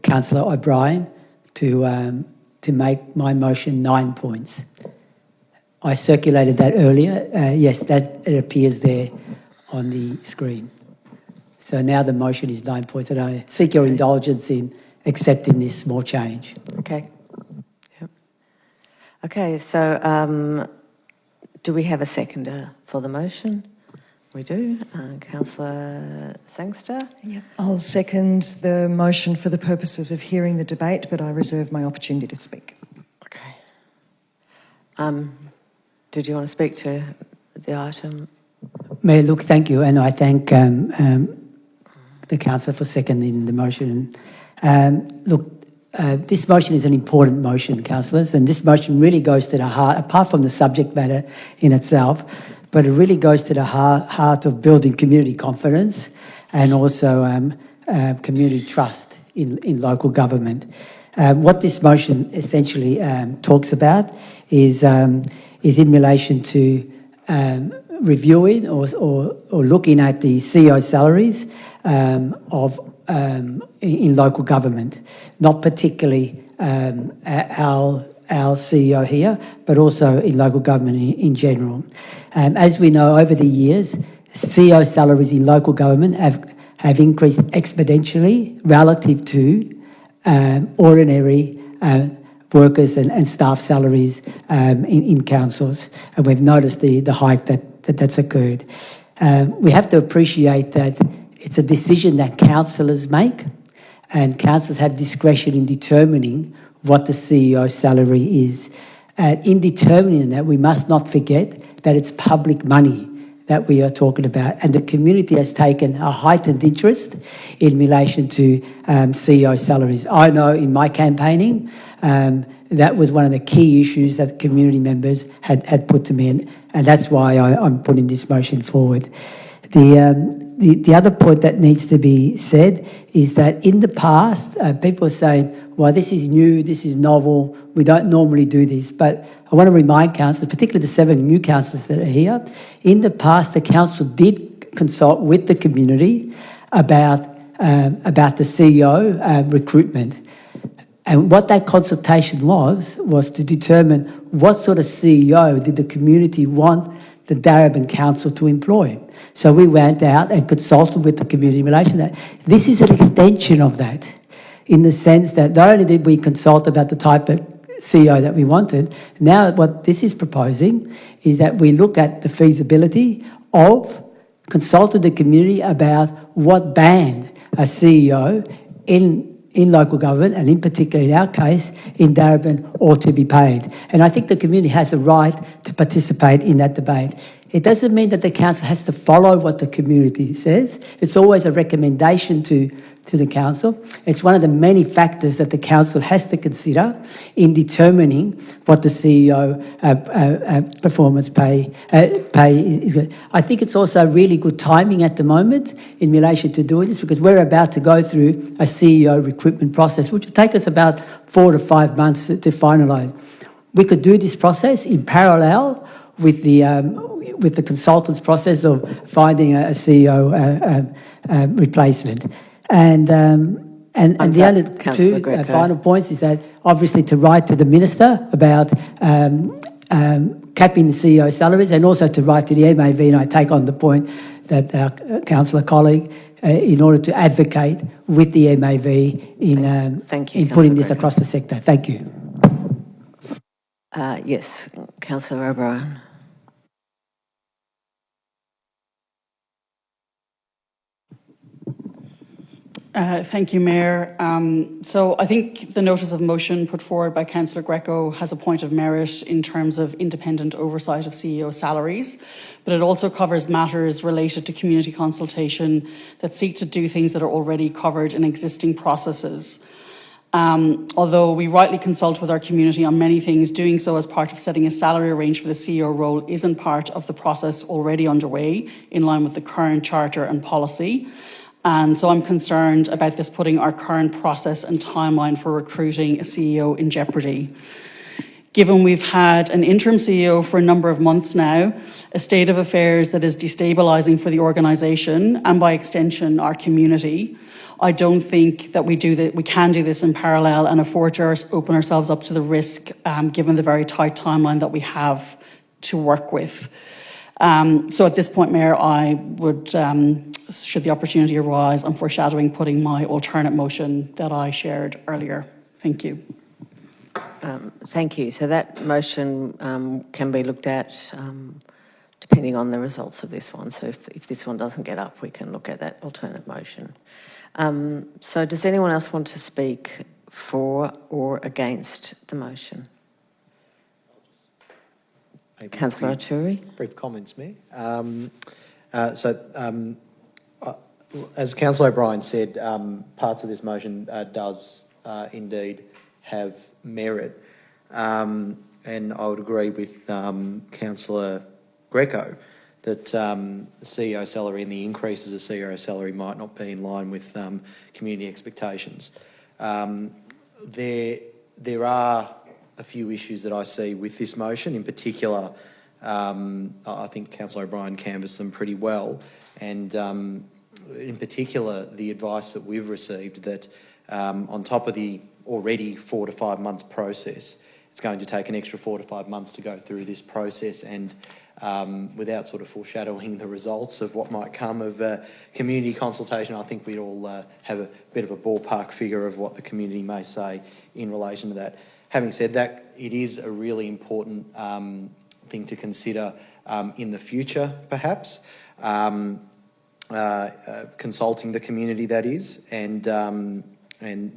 Councillor O'Brien to make my motion 9 points. I circulated that earlier. Yes, that it appears there on the screen. So now the motion is 9 points, and I seek your indulgence in accepting this small change. Okay. Yep. Okay, so do we have a seconder for the motion? We do. Councillor Sangster? Yep. I'll second the motion for the purposes of hearing the debate, but I reserve my opportunity to speak. Okay. Did you want to speak to the item? Mayor, look, thank you, and I thank the councillor for seconding the motion. This motion is an important motion, councillors, and this motion really goes to the heart, apart from the subject matter in itself, but it really goes to the heart of building community confidence and also community trust in local government. What this motion essentially talks about is in relation to reviewing or looking at the CEO salaries in local government, not particularly our CEO here, but also in local government in general. As we know, over the years, CEO salaries in local government have increased exponentially relative to ordinary workers and staff salaries in councils, and we've noticed the hike that's occurred. We have to appreciate that it's a decision that councillors make, and councillors have discretion in determining what the CEO salary is. In determining that, we must not forget that it's public money that we are talking about, and the community has taken a heightened interest in relation to CEO salaries. I know in my campaigning, that was one of the key issues that community members had put to me, and that's why I'm putting this motion forward. The other point that needs to be said is that in the past, people are saying, well, this is new, this is novel, we don't normally do this. But I want to remind councillors, particularly the 7 new councillors that are here, in the past the council did consult with the community about the CEO recruitment. And what that consultation was to determine what sort of CEO did the community want the Darebin Council to employ. So we went out and consulted with the community in relation to that. This is an extension of that, in the sense that not only did we consult about the type of CEO that we wanted, now what this is proposing is that we look at the feasibility of consulting the community about what band a CEO in local government, and in particular in our case, in Darebin, ought to be paid. And I think the community has a right to participate in that debate. It doesn't mean that the council has to follow what the community says. It's always a recommendation to the council. It's one of the many factors that the council has to consider in determining what the CEO performance pay is. I think it's also really good timing at the moment in relation to doing this, because we're about to go through a CEO recruitment process, which will take us about 4 to 5 months to finalise. We could do this process in parallel with the consultants' process of finding a CEO replacement. And the other two final points is that obviously to write to the Minister about capping the CEO salaries, and also to write to the MAV, and I take on the point that our councillor colleague, in order to advocate with the MAV in putting this across the sector. Thank you. Yes, Councillor O'Brien. Thank you, Mayor. So I think the notice of motion put forward by Councillor Greco has a point of merit in terms of independent oversight of CEO salaries, but it also covers matters related to community consultation that seek to do things that are already covered in existing processes. Although we rightly consult with our community on many things, doing so as part of setting a salary range for the CEO role isn't part of the process already underway in line with the current charter and policy. And so I'm concerned about this putting our current process and timeline for recruiting a CEO in jeopardy. Given we've had an interim CEO for a number of months now, a state of affairs that is destabilising for the organisation and by extension our community, I don't think that we can do this in parallel and afford to open ourselves up to the risk given the very tight timeline that we have to work with. So at this point, Mayor, I would, should the opportunity arise, I'm foreshadowing putting my alternate motion that I shared earlier. Thank you. Thank you. So that motion can be looked at depending on the results of this one. So if this one doesn't get up, we can look at that alternate motion. So does anyone else want to speak for or against the motion? Councillor Arturi. Brief comments, Mayor. As Councillor O'Brien said, parts of this motion does indeed have merit. And I would agree with Councillor Greco that the CEO salary and the increases of CEO salary might not be in line with community expectations. there are a few issues that I see with this motion. In particular, I think Councillor O'Brien canvassed them pretty well, and in particular, the advice that we've received that on top of the already 4 to 5 months process, it's going to take an extra 4 to 5 months to go through this process, and without sort of foreshadowing the results of what might come of community consultation, I think we'd all have a bit of a ballpark figure of what the community may say in relation to that. Having said that, it is a really important thing to consider in the future, perhaps, consulting the community, that is,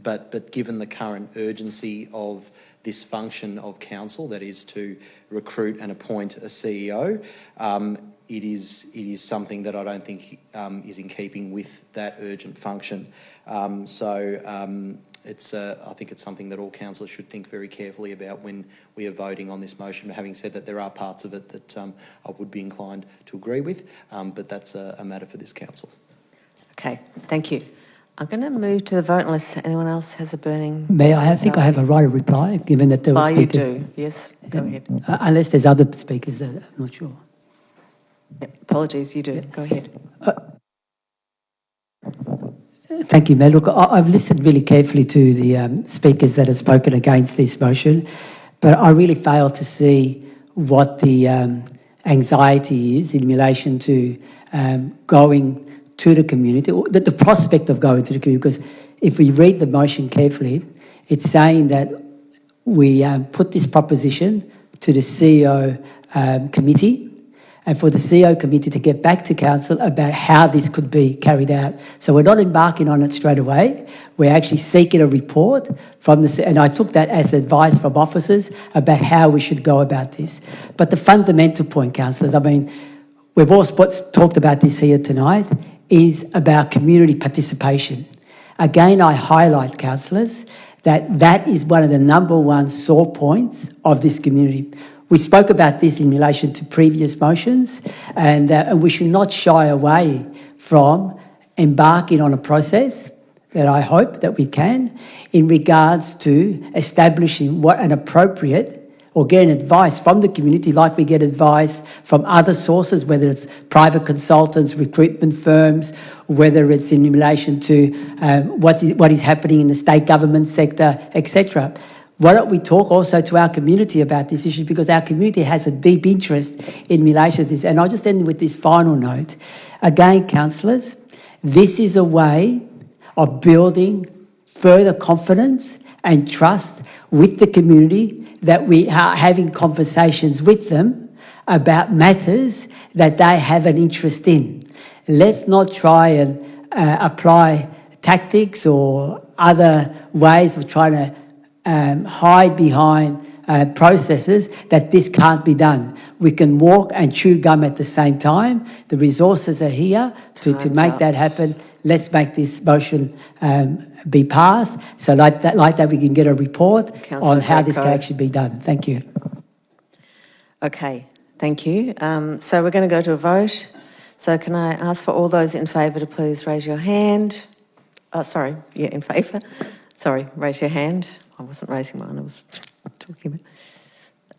but given the current urgency of this function of council, that is to recruit and appoint a CEO, it is something that I don't think is in keeping with that urgent function. I think it's something that all councillors should think very carefully about when we are voting on this motion. Having said that, there are parts of it that I would be inclined to agree with, but that's a matter for this council. Okay, thank you. I'm going to move to the vote unless anyone else has a burning... Mayor, I think I have a right of reply, given that there was... You do, yes. Go ahead. Unless there's other speakers, I'm not sure. Yep, apologies, you do. Go ahead. Thank you, Mayor. Look, I've listened really carefully to the speakers that have spoken against this motion, but I really fail to see what the anxiety is in relation to going to the community, or the prospect of going to the community, because if we read the motion carefully, it's saying that we put this proposition to the CEO committee, and for the CEO committee to get back to council about how this could be carried out. So we're not embarking on it straight away. We're actually seeking a report from the... And I took that as advice from officers about how we should go about this. But the fundamental point, councillors, I mean, we've all talked about this here tonight, is about community participation. Again, I highlight, councillors, that is one of the number one sore points of this community. We spoke about this in relation to previous motions, and we should not shy away from embarking on a process that I hope that we can in regards to establishing what an appropriate, or getting advice from the community like we get advice from other sources, whether it's private consultants, recruitment firms, whether it's in relation to what is happening in the state government sector, etc. Why don't we talk also to our community about this issue, because our community has a deep interest in relation to this. And I'll just end with this final note. Again, councillors, this is a way of building further confidence and trust with the community, that we are having conversations with them about matters that they have an interest in. Let's not try and apply tactics or other ways of trying to hide behind processes that this can't be done. We can walk and chew gum at the same time. The resources are here to make that happen. Let's make this motion be passed, so like that we can get a report on how this can actually be done. Thank you. Okay, thank you. So we're going to go to a vote. So can I ask for all those in favour to please raise your hand? In favour. Sorry, raise your hand. I wasn't raising mine, I was talking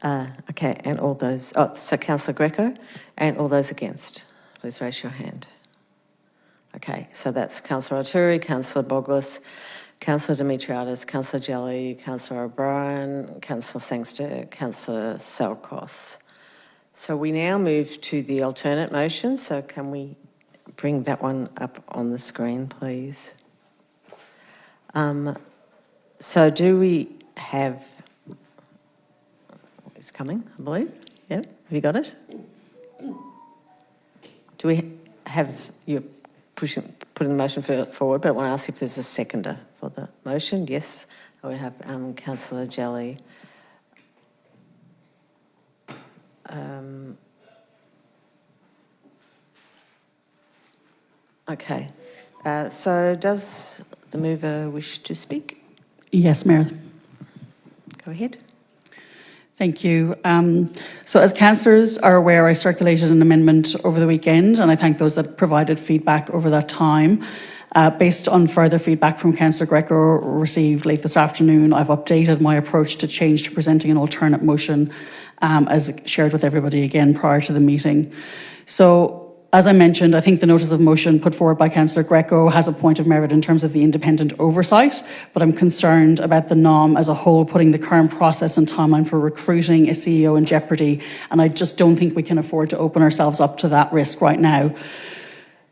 about... okay, and all those... so Councillor Greco, and all those against, please raise your hand. Okay, so that's Councillor Arturi, Councillor Boglis, Councillor Dimitriadis, Councillor Jelly, Councillor O'Brien, Councillor Sangster, Councillor Salkos. So we now move to the alternate motion. So can we bring that one up on the screen, please? So do we have... It's coming, I believe. Yeah, have you got it? Do we have... You're putting the motion forward, but I want to ask if there's a seconder for the motion. Yes, we have Councillor Jelly. Okay, so does the mover wish to speak? Yes, Mayor. Go ahead. Thank you. So as councillors are aware, I circulated an amendment over the weekend, and I thank those that provided feedback over that time. Based on further feedback from Councillor Greco received late this afternoon, I've updated my approach to change to presenting an alternate motion, as shared with everybody again prior to the meeting. So, as I mentioned, I think the notice of motion put forward by Councillor Greco has a point of merit in terms of the independent oversight, but I'm concerned about the NOM as a whole putting the current process and timeline for recruiting a CEO in jeopardy, and I just don't think we can afford to open ourselves up to that risk right now.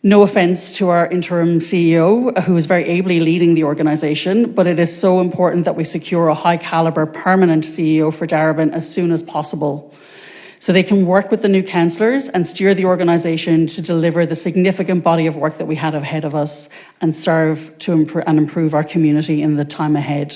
No offence to our interim CEO, who is very ably leading the organisation, but it is so important that we secure a high calibre permanent CEO for Darebin as soon as possible, so they can work with the new councillors and steer the organisation to deliver the significant body of work that we had ahead of us and serve to improve our community in the time ahead.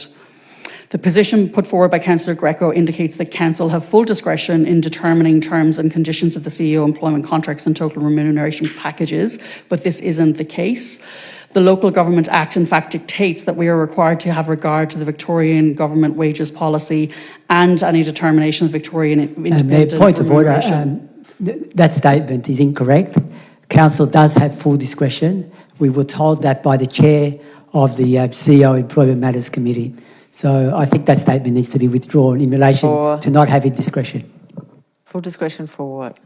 The position put forward by Councillor Greco indicates that Council have full discretion in determining terms and conditions of the CEO employment contracts and total remuneration packages, but this isn't the case. The Local Government Act, in fact, dictates that we are required to have regard to the Victorian Government wages policy and any determination of Victorian independent point of order, remuneration. that statement is incorrect. Council does have full discretion. We were told that by the chair of the CEO Employment Matters Committee. So I think that statement needs to be withdrawn in relation to not having discretion. Full discretion for what?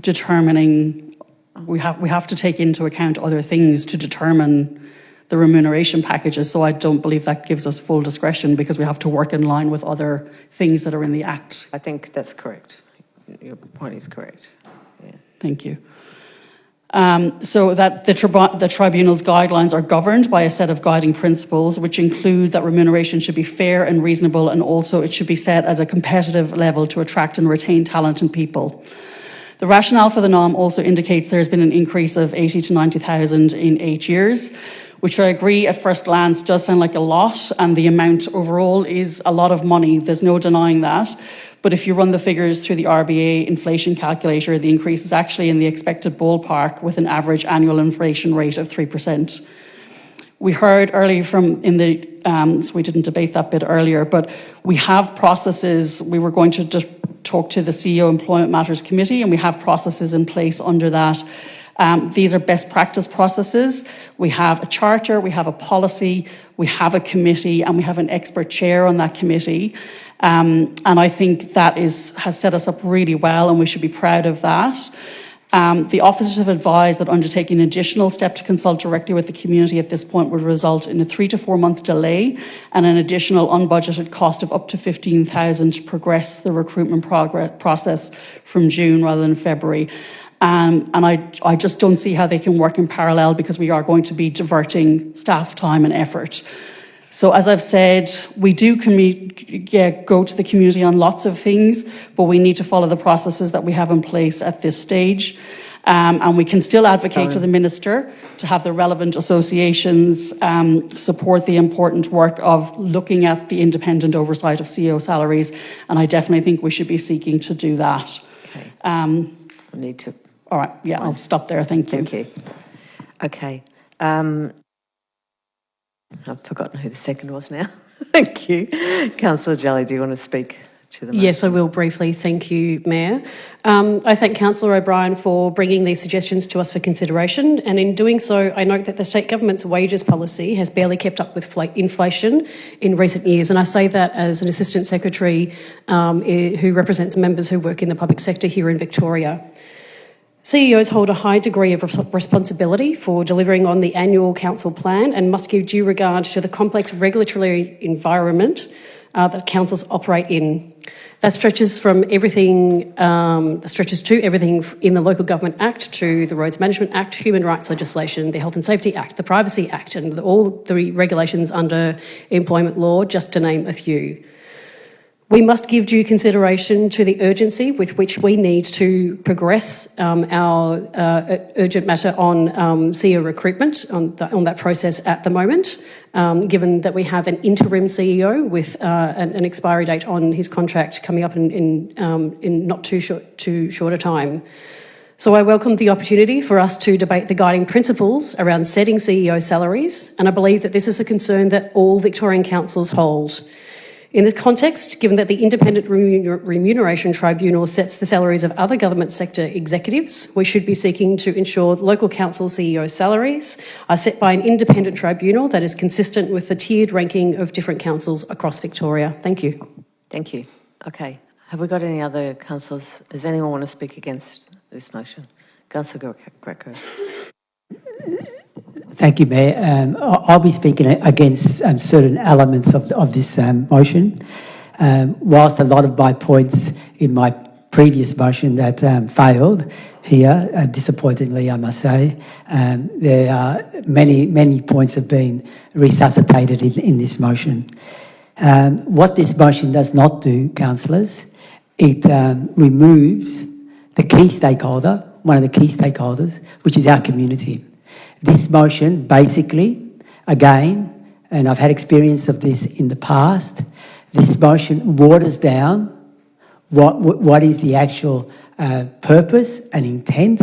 Determining, we have to take into account other things to determine the remuneration packages, so I don't believe that gives us full discretion because we have to work in line with other things that are in the Act. I think that's correct. Your point is correct. Yeah. Thank you. So that the tribunal's guidelines are governed by a set of guiding principles, which include that remuneration should be fair and reasonable, and also it should be set at a competitive level to attract and retain talent and people. The rationale for the NOM also indicates there's been an increase of 80 to 90,000 in 8 years, which I agree at first glance does sound like a lot, and the amount overall is a lot of money. There's no denying that. But if you run the figures through the RBA inflation calculator, the increase is actually in the expected ballpark with an average annual inflation rate of 3%. We heard earlier so we didn't debate that bit earlier, but we have processes. We were going to talk to the CEO Employment Matters Committee, and we have processes in place under that. These are best practice processes. We have a charter, we have a policy, we have a committee, and we have an expert chair on that committee. And I think that has set us up really well, and we should be proud of that. The officers have advised that undertaking an additional step to consult directly with the community at this point would result in a 3 to 4 month delay and an additional unbudgeted cost of up to $15,000 to progress the recruitment process from June rather than February. And I just don't see how they can work in parallel because we are going to be diverting staff time and effort. So as I've said, we do go to the community on lots of things, but we need to follow the processes that we have in place at this stage. And we can still advocate to the Minister to have the relevant associations support the important work of looking at the independent oversight of CEO salaries. And I definitely think we should be seeking to do that. Okay. I need to... All right, yeah, I'll stop there. Thank you. Thank you. Okay. I've forgotten who the second was now. Thank you. Councillor Jelly, do you want to speak to the motion? Yes, I will briefly. Thank you, Mayor. I thank Councillor O'Brien for bringing these suggestions to us for consideration, and in doing so, I note that the state government's wages policy has barely kept up with inflation in recent years, and I say that as an Assistant Secretary who represents members who work in the public sector here in Victoria. CEOs hold a high degree of responsibility for delivering on the annual council plan and must give due regard to the complex regulatory environment that councils operate in. That stretches from everything, to everything in the Local Government Act to the Roads Management Act, Human Rights legislation, the Health and Safety Act, the Privacy Act, and all the regulations under employment law, just to name a few. We must give due consideration to the urgency with which we need to progress our urgent matter on CEO recruitment, on that process at the moment, given that we have an interim CEO with an expiry date on his contract coming up in not too short a time. So I welcome the opportunity for us to debate the guiding principles around setting CEO salaries, and I believe that this is a concern that all Victorian councils hold. In this context, given that the Independent Remuneration Tribunal sets the salaries of other government sector executives, we should be seeking to ensure local council CEO salaries are set by an independent tribunal that is consistent with the tiered ranking of different councils across Victoria. Thank you. Thank you. Okay. Have we got any other councillors? Does anyone want to speak against this motion? Councillor Greco. Thank you, Mayor. I'll be speaking against certain elements of this motion. Whilst a lot of my points in my previous motion that failed here, disappointingly, I must say, there are many points have been resuscitated in this motion. What this motion does not do, councillors, it removes the key stakeholder, one of the key stakeholders, which is our community. This motion basically, again, and I've had experience of this in the past, this motion waters down what is the actual purpose and intent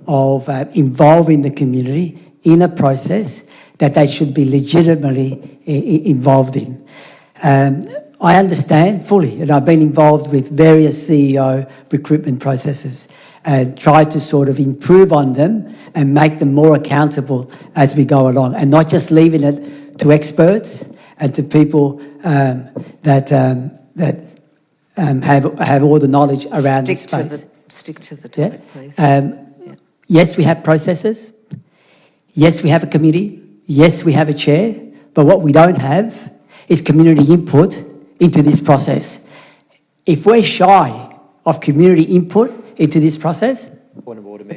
of involving the community in a process that they should be legitimately involved in. I understand fully, and I've been involved with various CEO recruitment processes and try to sort of improve on them and make them more accountable as we go along, and not just leaving it to experts and to people that have all the knowledge around this space. Stick to the topic, please. Yes, we have processes. Yes, we have a committee. Yes, we have a chair. But what we don't have is community input into this process. If we're shy of community input into this process, Point of order, Mayor.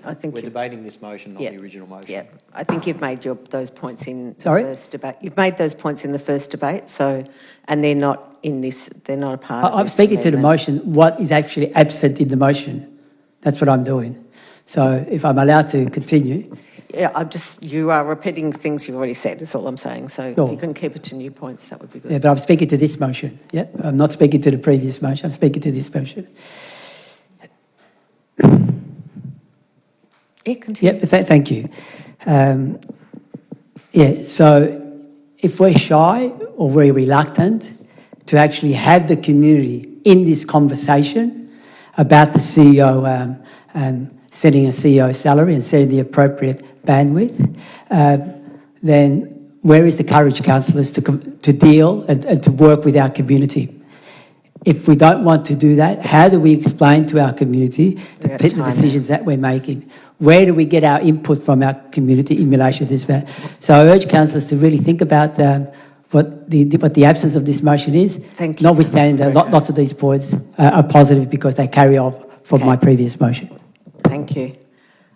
I think we're debating this motion, not the original motion. Yeah, I think you've made those points in the Sorry? first debate. You've made those points in the first debate, so, and they're not in this. They're not a part of this. I'm speaking to the amendment. motion. What is actually absent in the motion? That's what I'm doing. So if I'm allowed to continue. Yeah, you are repeating things you've already said, is all I'm saying. So Sure. if you can keep it to new points, that would be good. Yeah, but I'm speaking to this motion. Yeah, I'm not speaking to the previous motion. I'm speaking to this motion. Yeah, continue. Yeah, thank you. So if we're shy or we're reluctant to actually have the community in this conversation about the CEO setting a CEO salary and setting the appropriate bandwidth, then where is the courage, councillors, to deal and to work with our community? If we don't want to do that, how do we explain to our community the decisions that we're making? Where do we get our input from our community in relation to this matter? So I urge councillors to really think about what the absence of this motion is. Thank you. Notwithstanding that lots of these points are positive because they carry off from my previous motion. Thank you.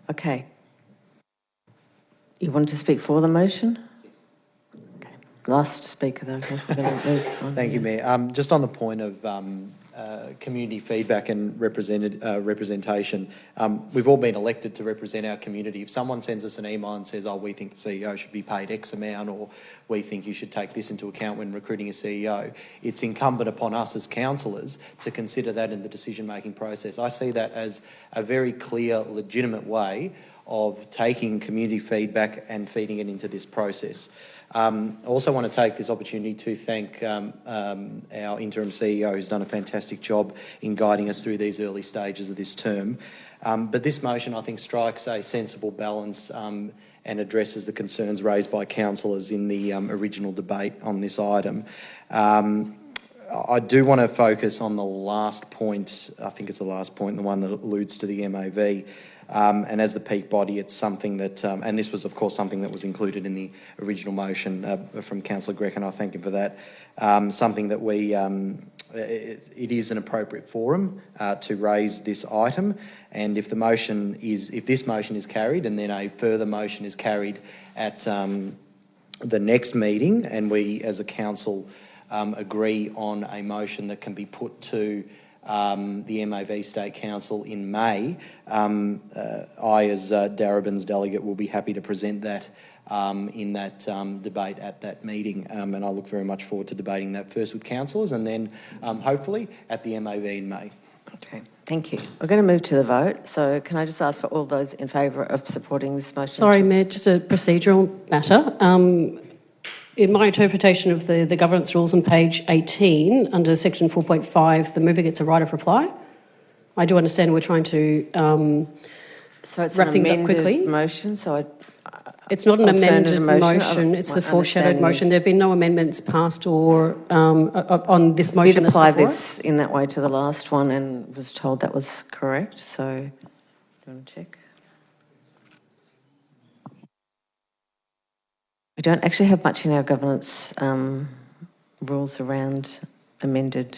Okay. You want to speak for the motion? Okay. Last speaker, though. We're going to move on. Thank you, Mayor. Just on the point of community feedback and representation, we've all been elected to represent our community. If someone sends us an email and says, we think the CEO should be paid X amount, or we think you should take this into account when recruiting a CEO, it's incumbent upon us as councillors to consider that in the decision-making process. I see that as a very clear, legitimate way of taking community feedback and feeding it into this process. I also want to take this opportunity to thank our interim CEO, who's done a fantastic job in guiding us through these early stages of this term. But this motion, I think, strikes a sensible balance and addresses the concerns raised by councillors in the original debate on this item. I do want to focus on the last point. I think it's the last point, the one that alludes to the MAV. And as the peak body, it's something that, and this was, of course, something that was included in the original motion from Councillor Grech, and I thank him for that. Something that it is an appropriate forum to raise this item, and if this motion is carried, and then a further motion is carried at the next meeting, and we as a council agree on a motion that can be put to the MAV State Council in May, I, as Darebin's delegate, will be happy to present that in that debate at that meeting, and I look very much forward to debating that first with councillors and then hopefully at the MAV in May. Okay, thank you. We're going to move to the vote, so can I just ask for all those in favour of supporting this motion? Sorry, Mayor, just a procedural matter. In my interpretation of the governance rules on page 18, under section 4.5, the mover gets a right of reply. I do understand we're trying to so it's wrap an things up amended quickly. motion, so It's not an amended motion, it's My the foreshadowed understanding motion. is There have been no amendments passed or on this motion did that's apply before this in that way to the last one and was told that was correct, so do you want to check? We don't actually have much in our governance rules around amended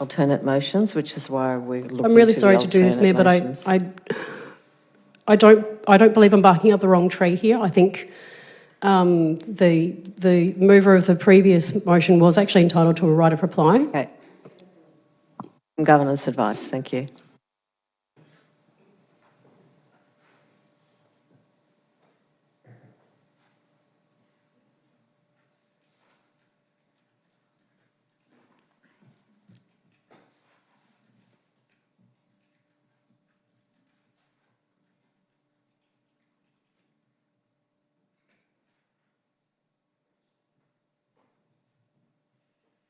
alternate motions, which is why we're looking I'm really to sorry the to do this, Mayor, but alternate I don't believe I'm barking up the wrong tree here. I think the mover of the previous motion was actually entitled to a right of reply. Okay. Governance advice, thank you.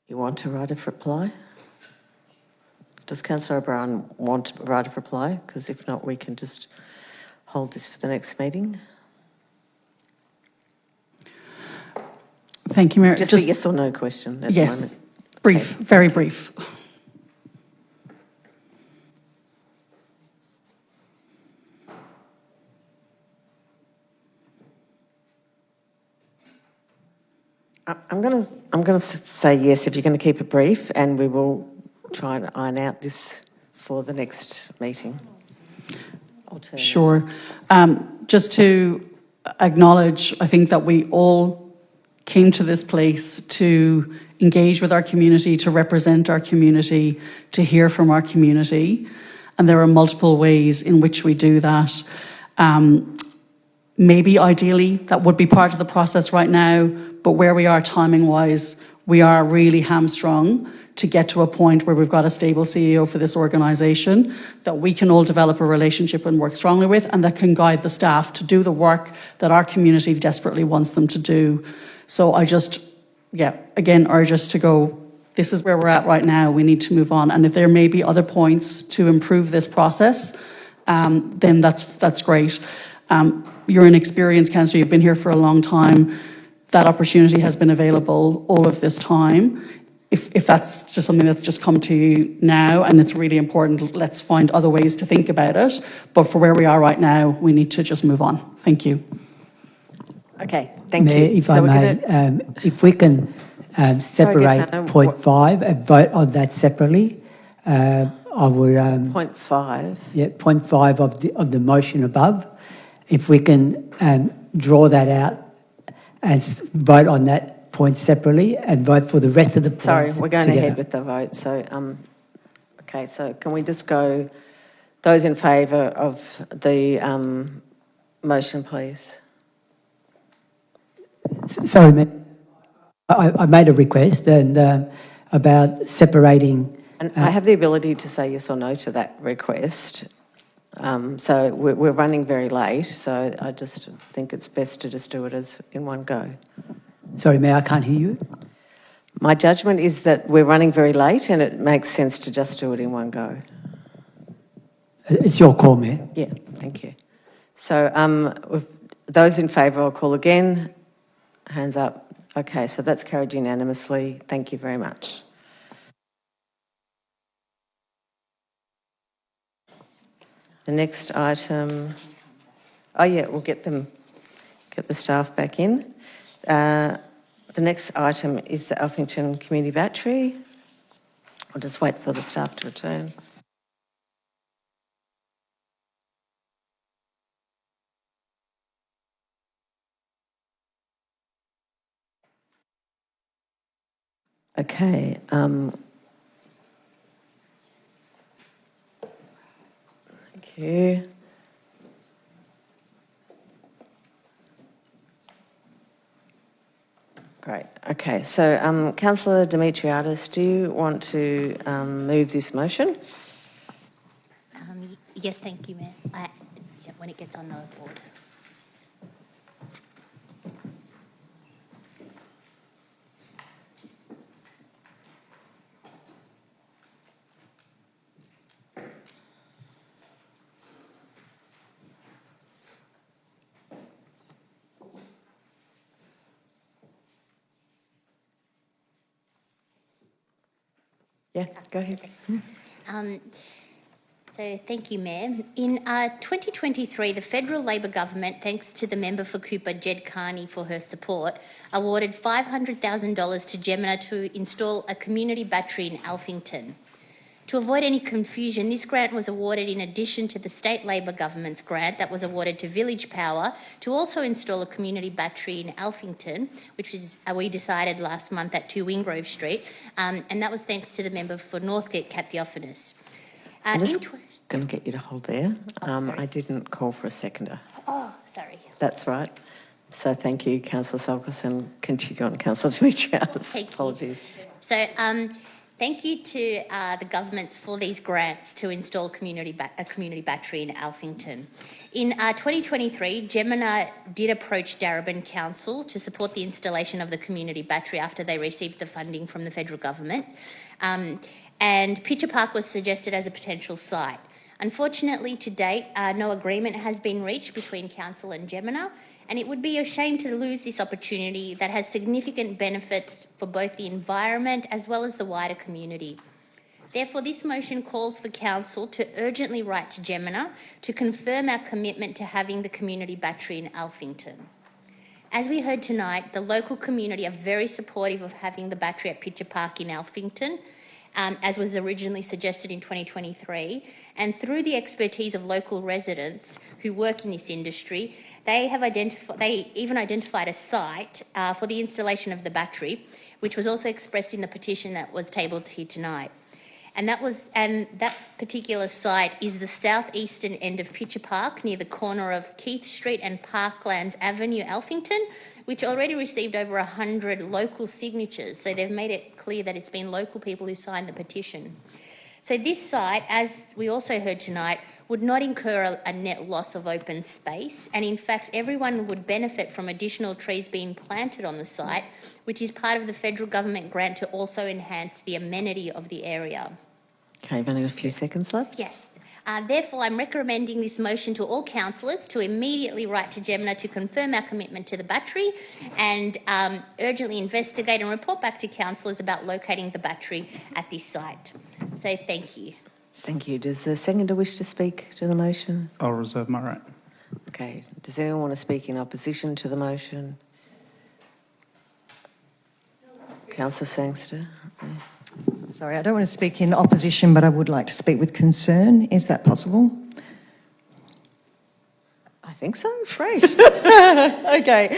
You want a right of reply? Does Councillor O'Brien want a right of reply? Because if not, we can just hold this for the next meeting. Thank you, Mayor. Just a yes or no question at the Yes, moment. brief, very brief. I'm going to say yes if you're going to keep it brief, and we will try and iron out this for the next meeting. Sure. Just to acknowledge, I think that we all came to this place to engage with our community, to represent our community, to hear from our community, and there are multiple ways in which we do that. Maybe ideally that would be part of the process right now, but where we are timing-wise, we are really hamstrung to get to a point where we've got a stable CEO for this organisation that we can all develop a relationship and work strongly with, and that can guide the staff to do the work that our community desperately wants them to do. So I just, again, urge us to go, this is where we're at right now, we need to move on. And if there may be other points to improve this process, then that's great. You're an experienced councillor, you've been here for a long time. That opportunity has been available all of this time. If that's just something that's just come to you now and it's really important, let's find other ways to think about it. But for where we are right now, we need to just move on. Thank you. Okay, thank Mayor, you. if I may, if we can separate point 5 and vote on that separately, I would... Point 5? Yeah, point 5 of the motion above. If we can draw that out and vote on that point separately and vote for the rest of the points. Sorry, we're going together. ahead with the vote. So, okay, so can we just go, those in favour of the motion, please? Sorry, Mayor. I made a request and about separating. And I have the ability to say yes or no to that request. So we're running very late, so I just think it's best to just do it as in one go. Sorry, Mayor, I can't hear you. My judgment is that we're running very late and it makes sense to just do it in one go. It's your call, Mayor. Yeah, thank you. So with those in favour, I'll call again. Hands up. Okay, so that's carried unanimously. Thank you very much. The next item, we'll get the staff back in. The next item is the Alphington Community Battery. I'll just wait for the staff to return. Okay. Thank you. Great. Okay. So, Councillor Demetriadis, do you want to move this motion? Yes, thank you, Mayor. When it gets on the board. Yeah, go ahead. So thank you, Mayor. In 2023, the federal Labor government, thanks to the member for Cooper, Jed Carney, for her support, awarded $500,000 to Gemina to install a community battery in Alphington. To avoid any confusion, this grant was awarded in addition to the state Labor government's grant that was awarded to Village Power to also install a community battery in Alphington, which is we decided last month at 2 Wingrove Street, and that was thanks to the member for Northcote, Kat Theophanous. I'm just going to get you to hold there. I didn't call for a seconder. Oh, sorry. That's right. So thank you, Councillor Salkis, and continue on, Councillor Dimitriadis. Apologies. So thank you to the governments for these grants to install a community battery in Alphington. In 2023, Gemina did approach Darebin Council to support the installation of the community battery after they received the funding from the federal government. And Pitcher Park was suggested as a potential site. Unfortunately, to date, no agreement has been reached between Council and Gemina, and it would be a shame to lose this opportunity that has significant benefits for both the environment as well as the wider community. Therefore, this motion calls for Council to urgently write to Gemina to confirm our commitment to having the community battery in Alphington. As we heard tonight, the local community are very supportive of having the battery at Pitcher Park in Alphington, as was originally suggested in 2023, and through the expertise of local residents who work in this industry, they even identified a site for the installation of the battery, which was also expressed in the petition that was tabled here tonight. And that particular site is the southeastern end of Pitcher Park, near the corner of Keith Street and Parklands Avenue, Alphington, which already received over 100 local signatures. So they've made it clear that it's been local people who signed the petition. So this site, as we also heard tonight, would not incur a net loss of open space. And in fact, everyone would benefit from additional trees being planted on the site, which is part of the federal government grant to also enhance the amenity of the area. Okay, you've only got a few seconds left. Yes. Therefore, I'm recommending this motion to all councillors to immediately write to Gemina to confirm our commitment to the battery and urgently investigate and report back to councillors about locating the battery at this site. So thank you. Thank you. Does the seconder wish to speak to the motion? I'll reserve my right. Okay. Does anyone want to speak in opposition to the motion? Councillor Sangster. Yeah. Sorry, I don't want to speak in opposition, but I would like to speak with concern. Is that possible? I think so. Fresh. Okay.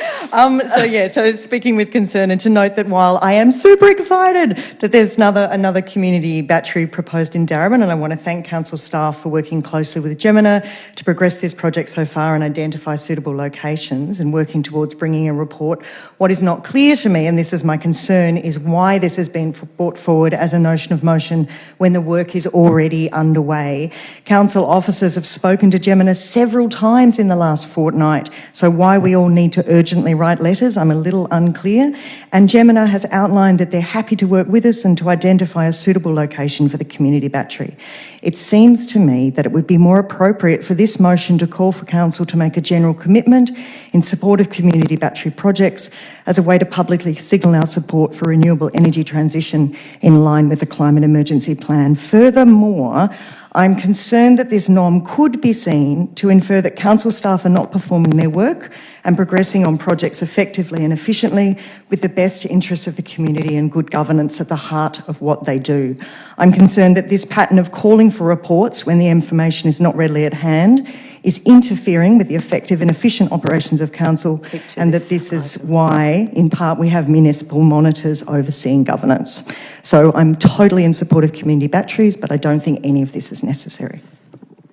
So speaking with concern, and to note that while I am super excited that there's another community battery proposed in Darebin, and I want to thank council staff for working closely with Gemina to progress this project so far and identify suitable locations and working towards bringing a report. What is not clear to me, and this is my concern, is why this has been brought forward as a notion of motion when the work is already underway. Council officers have spoken to Gemina several times in the last fortnight, so why we all need to urgently write letters, I'm a little unclear. And Gemina has outlined that they're happy to work with us and to identify a suitable location for the community battery. It seems to me that it would be more appropriate for this motion to call for council to make a general commitment in support of community battery projects as a way to publicly signal our support for renewable energy transition in line with the climate emergency plan. Furthermore, I'm concerned that this norm could be seen to infer that council staff are not performing their work and progressing on projects effectively and efficiently with the best interests of the community and good governance at the heart of what they do. I'm concerned that this pattern of calling for reports when the information is not readily at hand is interfering with the effective and efficient operations of council, and that this is why, in part, we have municipal monitors overseeing governance. So I'm totally in support of community batteries, but I don't think any of this is necessary.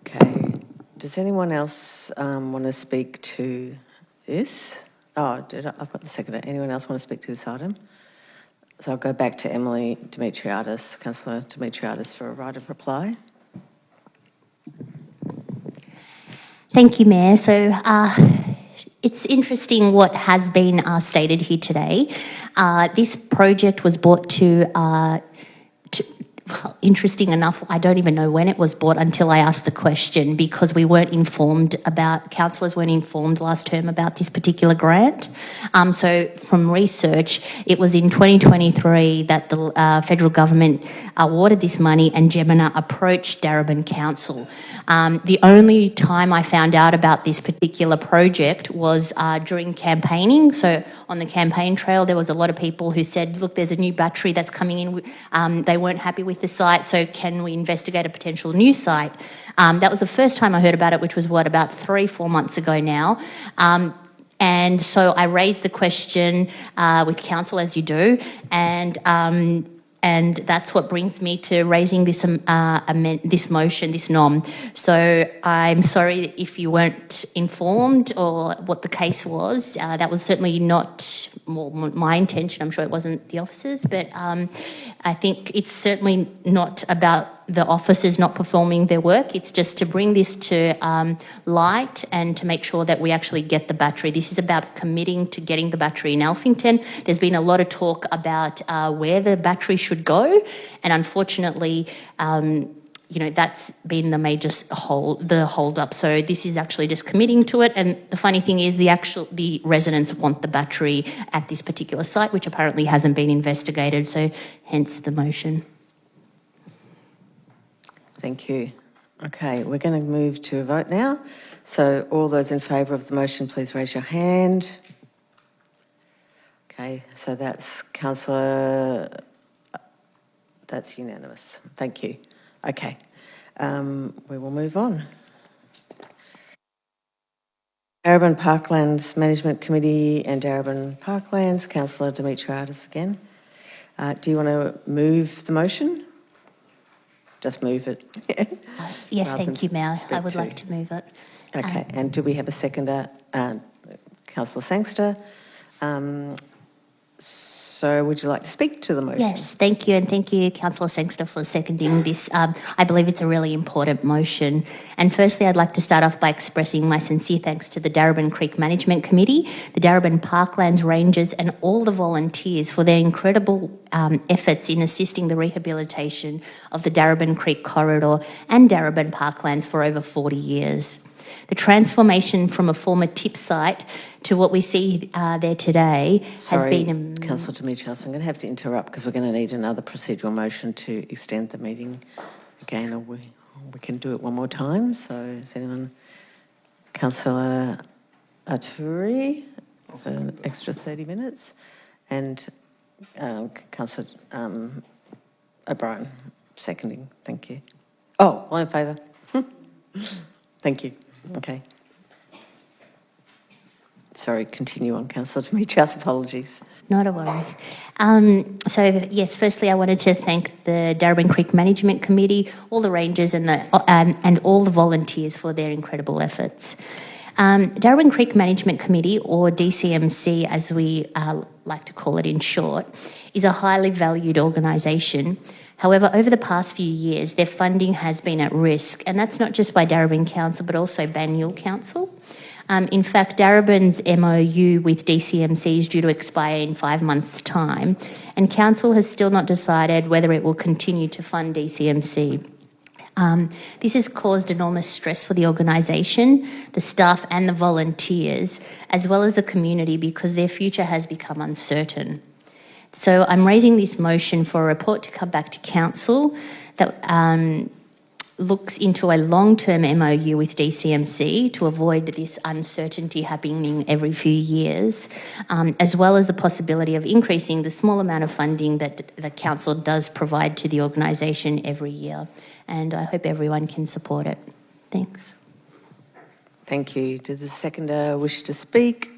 Okay. Does anyone else want to speak to this? Oh, I've got the seconder. Anyone else want to speak to this item? So I'll go back to Emily Dimitriadis, Councillor Dimitriadis, for a right of reply. Thank you, Mayor. So it's interesting what has been stated here today. This project was brought to well, interesting enough, I don't even know when it was bought until I asked the question, because we weren't informed about, councillors weren't informed last term about this particular grant. So from research, it was in 2023 that the federal government awarded this money, and Jemina approached Darebin Council. The only time I found out about this particular project was during campaigning. So on the campaign trail, there was a lot of people who said, look, there's a new battery that's coming in. They weren't happy with the site, so can we investigate a potential new site? That was the first time I heard about it, which was, about 3-4 months ago now. And so I raised the question with council, as you do, and that's what brings me to raising this this motion, this nom. So I'm sorry if you weren't informed or what the case was. That was certainly not my intention. I'm sure it wasn't the officers, but I think it's certainly not about the officers not performing their work. It's just to bring this to light and to make sure that we actually get the battery. This is about committing to getting the battery in Alphington. There's been a lot of talk about where the battery should go, and unfortunately, that's been the major hold up. So this is actually just committing to it. And the funny thing is, the residents want the battery at this particular site, which apparently hasn't been investigated. So hence the motion. Thank you. Okay, we're going to move to a vote now. So all those in favour of the motion, please raise your hand. Okay, so that's Councillor... That's unanimous. Thank you. Okay, we will move on. Darebin Parklands Management Committee and Darebin Parklands, Councillor Dimitriadis again. Do you want to move the motion? Just move it. Yes, thank you, Mayor. I would like to move it. Okay, and do we have a seconder? Councillor Sangster. So would you like to speak to the motion? Yes, thank you, and thank you, Councillor Sangster, for seconding this. I believe it's a really important motion. And firstly, I'd like to start off by expressing my sincere thanks to the Darebin Creek Management Committee, the Darebin Parklands Rangers, and all the volunteers for their incredible efforts in assisting the rehabilitation of the Darebin Creek Corridor and Darebin Parklands for over 40 years. The transformation from a former tip site to what we see there today has been... Councillor Dimitriadis, I'm going to have to interrupt because we're going to need another procedural motion to extend the meeting again, or we can do it one more time. So is anyone... Councillor Aturi for an extra 30 minutes, and Councillor O'Brien seconding. Thank you. Oh, all in favour? Thank you. Okay. Sorry, continue on, Councillor Dimitriadis. Apologies. Not a worry. So, yes, firstly, I wanted to thank the Darebin Creek Management Committee, all the rangers and all the volunteers for their incredible efforts. Darebin Creek Management Committee, or DCMC as we like to call it in short, is a highly valued organisation. However, over the past few years, their funding has been at risk, and that's not just by Darebin Council, but also Banyule Council. In fact, Darebin's MOU with DCMC is due to expire in 5 months' time, and Council has still not decided whether it will continue to fund DCMC. This has caused enormous stress for the organisation, the staff and the volunteers, as well as the community, because their future has become uncertain. So I'm raising this motion for a report to come back to Council that looks into a long-term MOU with DCMC to avoid this uncertainty happening every few years, as well as the possibility of increasing the small amount of funding that the Council does provide to the organisation every year. And I hope everyone can support it. Thanks. Thank you. Does the seconder wish to speak?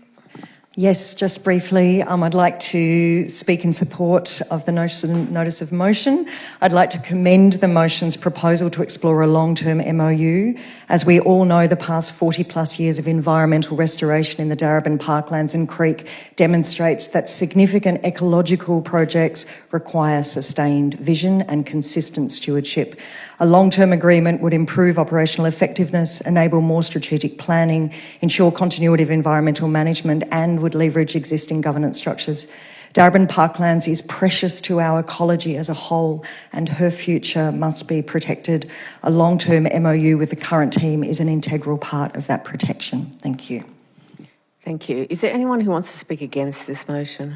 Yes, just briefly, I'd like to speak in support of the notice of motion. I'd like to commend the motion's proposal to explore a long-term MOU. As we all know, the past 40 plus years of environmental restoration in the Darebin Parklands and Creek demonstrates that significant ecological projects require sustained vision and consistent stewardship. A long-term agreement would improve operational effectiveness, enable more strategic planning, ensure continuity of environmental management, and would leverage existing governance structures. Darebin Parklands is precious to our ecology as a whole, and her future must be protected. A long-term MOU with the current team is an integral part of that protection. Thank you. Thank you. Is there anyone who wants to speak against this motion?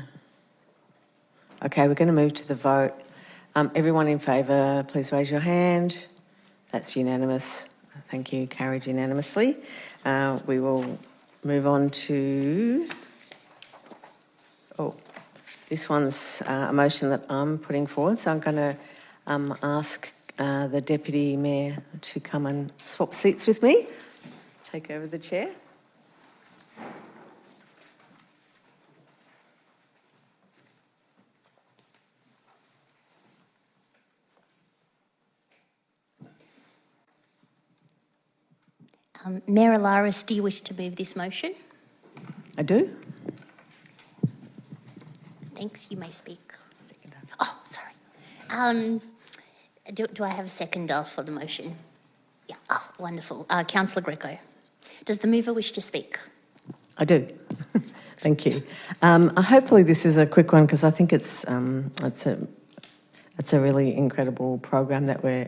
Okay, we're going to move to the vote. Everyone in favour, please raise your hand. That's unanimous. Thank you. Carried unanimously. We will move on to... this one's a motion that I'm putting forward, so I'm going to ask the Deputy Mayor to come and swap seats with me, take over the chair. Mayor Alaris, do you wish to move this motion? I do. Thanks, you may speak. Oh, sorry. Do I have a seconder for the motion? Yeah, oh, wonderful. Councillor Greco, does the mover wish to speak? I do. Thank you. Hopefully this is a quick one because I think it's a really incredible program that we're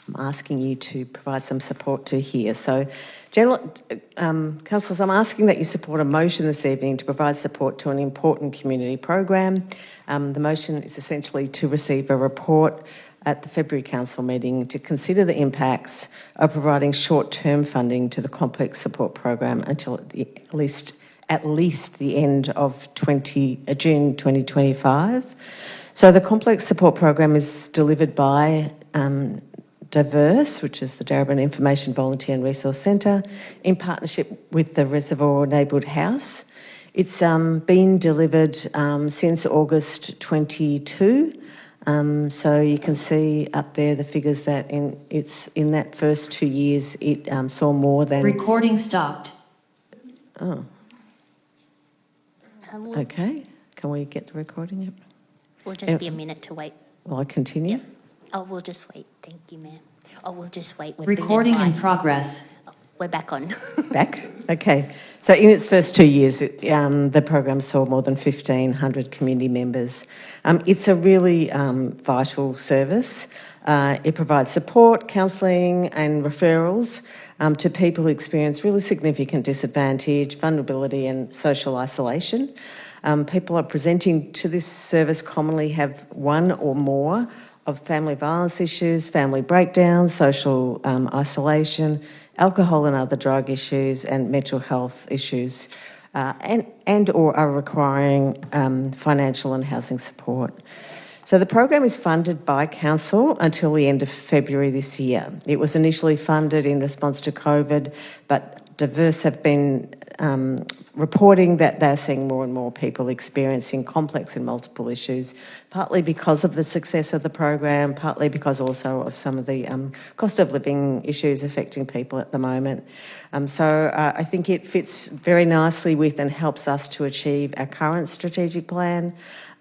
I'm asking you to provide some support to here. So, Councillors, I'm asking that you support a motion this evening to provide support to an important community program. The motion is essentially to receive a report at the February Council meeting to consider the impacts of providing short-term funding to the complex support program until at least the end of June 2025. So the complex support program is delivered by Diverse, which is the Darebin Information Volunteer and Resource Centre, in partnership with the Reservoir Neighbourhood House. It's been delivered since August 22. So you can see up there the figures that in that first 2 years it saw more than... Recording stopped. Oh. Okay. Can we get the recording up? Will just be a minute to wait. Will I continue? Yep. Oh, we'll just wait. Thank you, Mayor. Oh, we'll just wait. Recording in progress. Oh, we're back on. Back? Okay. So in its first 2 years, the program saw more than 1,500 community members. It's a really vital service. It provides support, counselling and referrals to people who experience really significant disadvantage, vulnerability and social isolation. People are presenting to this service commonly have one or more of family violence issues, family breakdowns, social isolation, alcohol and other drug issues and mental health issues, and or are requiring financial and housing support. So the program is funded by Council until the end of February this year. It was initially funded in response to COVID, but Diverse have been reporting that they're seeing more and more people experiencing complex and multiple issues, partly because of the success of the program, partly because also of some of the cost of living issues affecting people at the moment. So I think it fits very nicely with and helps us to achieve our current strategic plan.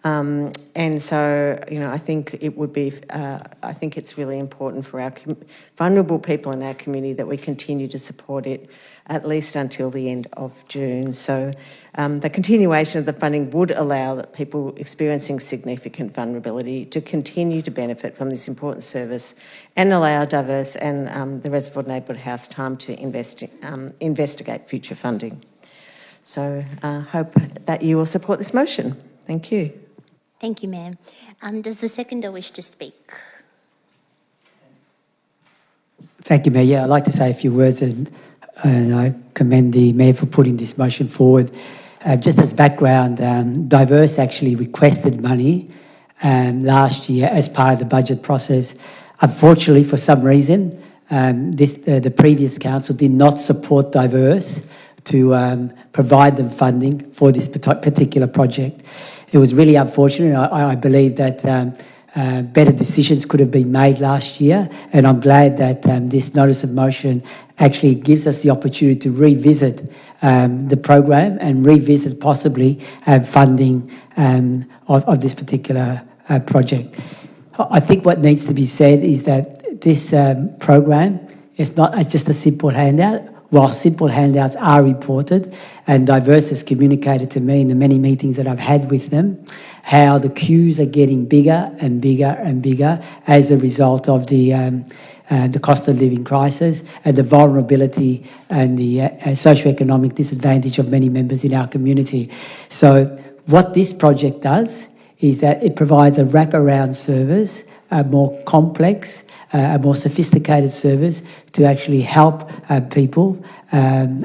And so, you know, I think it would be, I think it's really important for our vulnerable people in our community that we continue to support it at least until the end of June. So the continuation of the funding would allow that people experiencing significant vulnerability to continue to benefit from this important service and allow Diverse and the Reservoir Neighbourhood House time to investigate future funding. So I hope that you will support this motion. Thank you. Thank you, Mayor. Does the seconder wish to speak? Thank you, Mayor. Yeah, I'd like to say a few words and I commend the Mayor for putting this motion forward. Just as background, Diverse actually requested money last year as part of the budget process. Unfortunately, for some reason, the previous council did not support Diverse to provide them funding for this particular project. It was really unfortunate. I believe that better decisions could have been made last year, and I'm glad that this notice of motion actually gives us the opportunity to revisit the program and revisit possibly funding of this particular project. I think what needs to be said is that this program is not just a simple handout. while simple handouts are reported, and Diverse has communicated to me in the many meetings that I've had with them, how the queues are getting bigger and bigger and bigger as a result of the cost of living crisis and the vulnerability and the socioeconomic disadvantage of many members in our community. So what this project does is that it provides a wraparound service, a more complex, a more sophisticated service to actually help people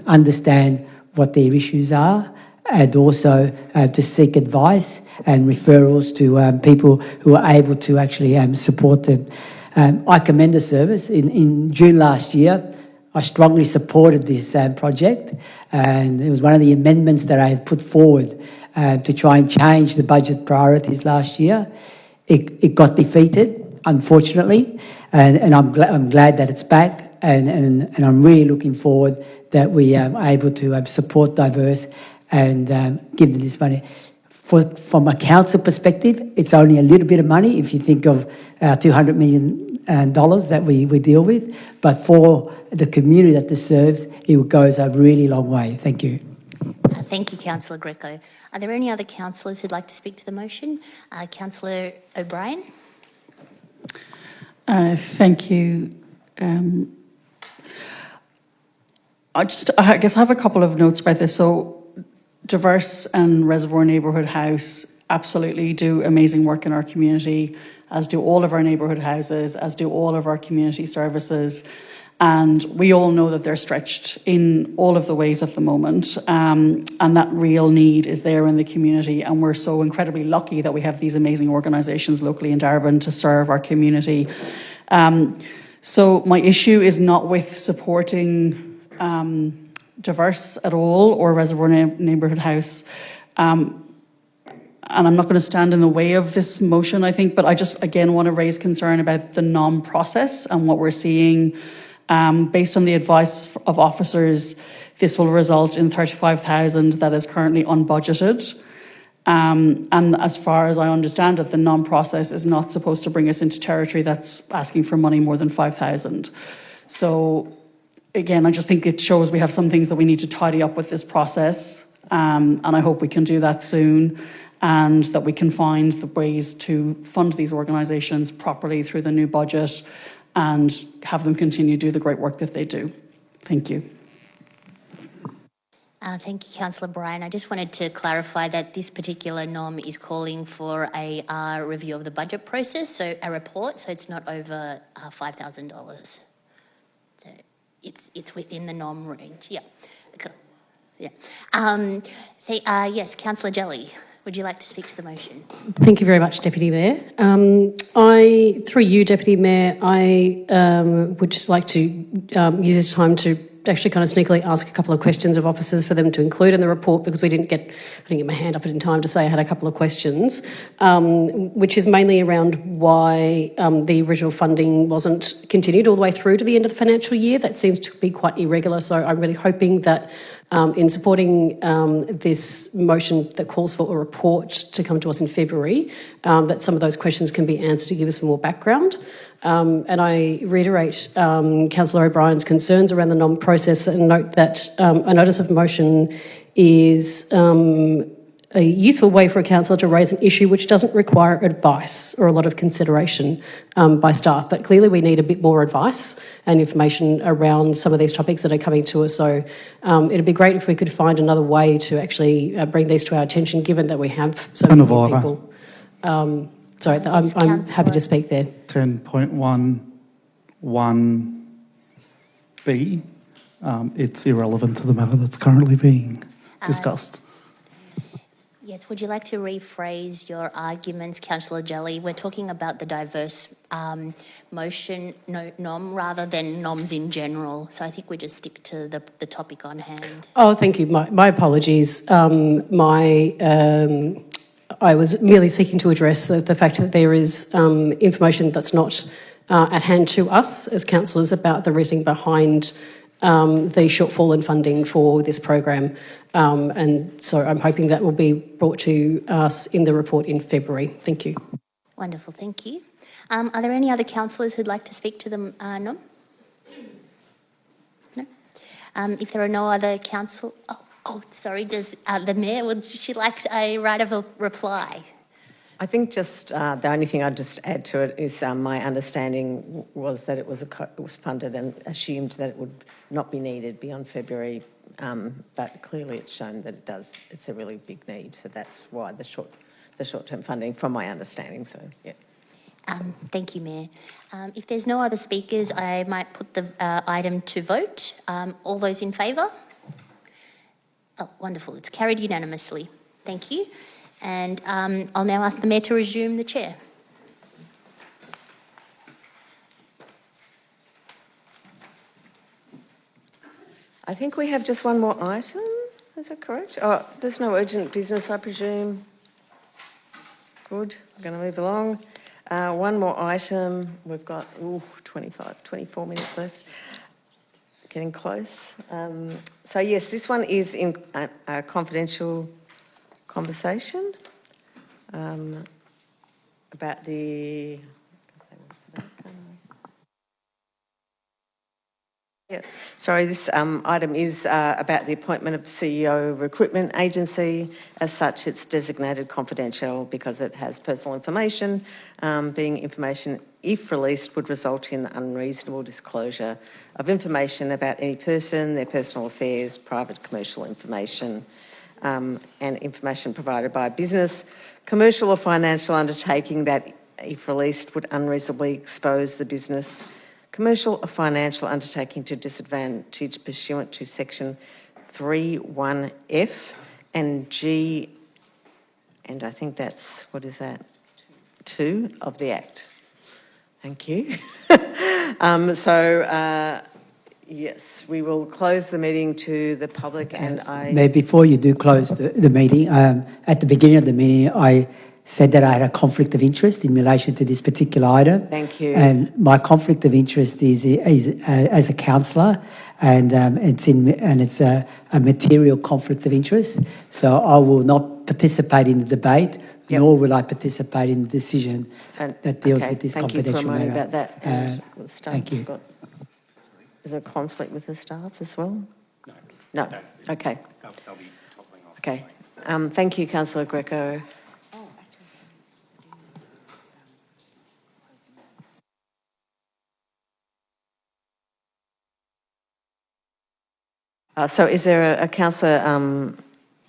understand what their issues are, and also to seek advice and referrals to people who are able to actually support them. I commend the service. In June last year, I strongly supported this project, and it was one of the amendments that I had put forward to try and change the budget priorities last year. It got defeated, unfortunately, and I'm glad that it's back, and I'm really looking forward that we are able to support Diverse and give them this money. From a council perspective, it's only a little bit of money if you think of our $200 million that we deal with, but for the community that this serves, it goes a really long way. Thank you. Thank you, Councillor Greco. Are there any other councillors who'd like to speak to the motion? Councillor O'Brien? Thank you. I guess I have a couple of notes about this. So Diverse and Reservoir Neighbourhood House absolutely do amazing work in our community, as do all of our neighbourhood houses, as do all of our community services. And we all know that they're stretched in all of the ways at the moment. And that real need is there in the community. And we're so incredibly lucky that we have these amazing organisations locally in Darebin to serve our community. So my issue is not with supporting Diverse at all, or Reservoir Neighbourhood House. And I'm not going to stand in the way of this motion, I think, but I just, again, want to raise concern about the NOM process and what we're seeing. Based on the advice of officers, this will result in $35,000 that is currently unbudgeted. And as far as I understand it, the NOM process is not supposed to bring us into territory that's asking for money more than $5,000. So again, I just think it shows we have some things that we need to tidy up with this process. And I hope we can do that soon, and that we can find the ways to fund these organisations properly through the new budget and have them continue to do the great work that they do. Thank you. Thank you, Councillor Bryan. I just wanted to clarify that this particular NOM is calling for a review of the budget process, so a report, so it's not over $5,000. So it's within the NOM range. Yeah. Cool. Yeah. Yes, Councillor Jelly. Would you like to speak to the motion? Thank you very much, Deputy Mayor. Through you, Deputy Mayor, I would just like to use this time to actually kind of sneakily ask a couple of questions of officers for them to include in the report, because I didn't get my hand up in time to say I had a couple of questions, which is mainly around why the original funding wasn't continued all the way through to the end of the financial year. That seems to be quite irregular, so I'm really hoping that in supporting this motion that calls for a report to come to us in February, that some of those questions can be answered to give us more background. And I reiterate Councillor O'Brien's concerns around the NOM process, and note that a notice of motion is a useful way for a councillor to raise an issue which doesn't require advice or a lot of consideration by staff. But clearly we need a bit more advice and information around some of these topics that are coming to us. So it'd be great if we could find another way to actually bring these to our attention, given that we have so many people. Sorry, I'm happy to speak there. 10.11B, it's irrelevant to the matter that's currently being discussed. Yes, would you like to rephrase your arguments, Councillor Jelly? We're talking about the diverse motion NOM rather than NOMs in general. So I think we just stick to the topic on hand. Oh, thank you. My apologies. I was merely seeking to address the fact that there is information that's not at hand to us as councillors about the reasoning behind the shortfall in funding for this program. And so I'm hoping that will be brought to us in the report in February. Thank you. Wonderful, thank you. Are there any other councillors who'd like to speak to the NOM? No? If there are no other council... sorry, does the Mayor, would she like a right of a reply? I think just the only thing I'd just add to it is my understanding was that it was funded and assumed that it would not be needed beyond February, but clearly it's shown that it does. It's a really big need, so that's why the short-term funding, from my understanding. So yeah. Thank you, Mayor. If there's no other speakers, I might put the item to vote. All those in favour? Oh, wonderful. It's carried unanimously. Thank you. And I'll now ask the Mayor to resume the chair. I think we have just one more item. Is that correct? Oh, there's no urgent business, I presume. Good. We're going to move along. One more item. We've got 24 minutes left. Getting close. So yes, this one is in a confidential conversation about the... Yeah. Sorry, this item is about the appointment of the CEO recruitment agency. As such, it's designated confidential because it has personal information. Being information, if released, would result in unreasonable disclosure of information about any person, their personal affairs, private commercial information, and information provided by a business, commercial or financial undertaking that, if released, would unreasonably expose the business, commercial or financial undertaking to disadvantage pursuant to section 3(1)(f) and G, and I think that's, what is that? 2 of the Act. Thank you. Yes, we will close the meeting to the public and Mayor, before you do close the meeting, at the beginning of the meeting, I said that I had a conflict of interest in relation to this particular item. Thank you. And my conflict of interest is as a councillor, and it's a material conflict of interest. So I will not participate in the debate, nor will I participate in the decision that deals with this confidential matter. Thank you for reminding about that. Thank you. Is there a conflict with the staff as well? No. Okay. They'll be toppling off. Okay. Thank you, Councillor Greco. So is there a councillor...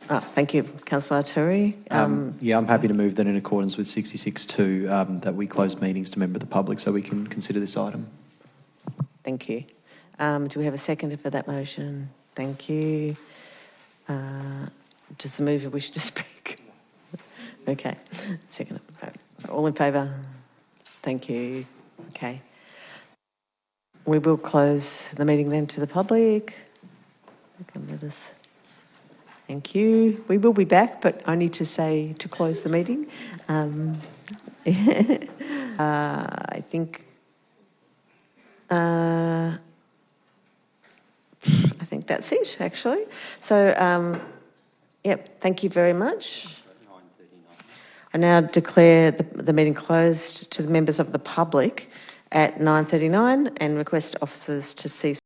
thank you, Councillor Turi. Yeah, I'm happy to move that in accordance with 66(2) that we close meetings to members of the public so we can consider this item. Thank you. Do we have a seconder for that motion? Thank you. Does the mover wish to speak? Okay. Second. All in favour? Thank you. Okay. We will close the meeting then to the public. Thank you. We will be back, but only to say to close the meeting. I think that's it, actually. So, thank you very much. I now declare the meeting closed to the members of the public at 9:39 and request officers to cease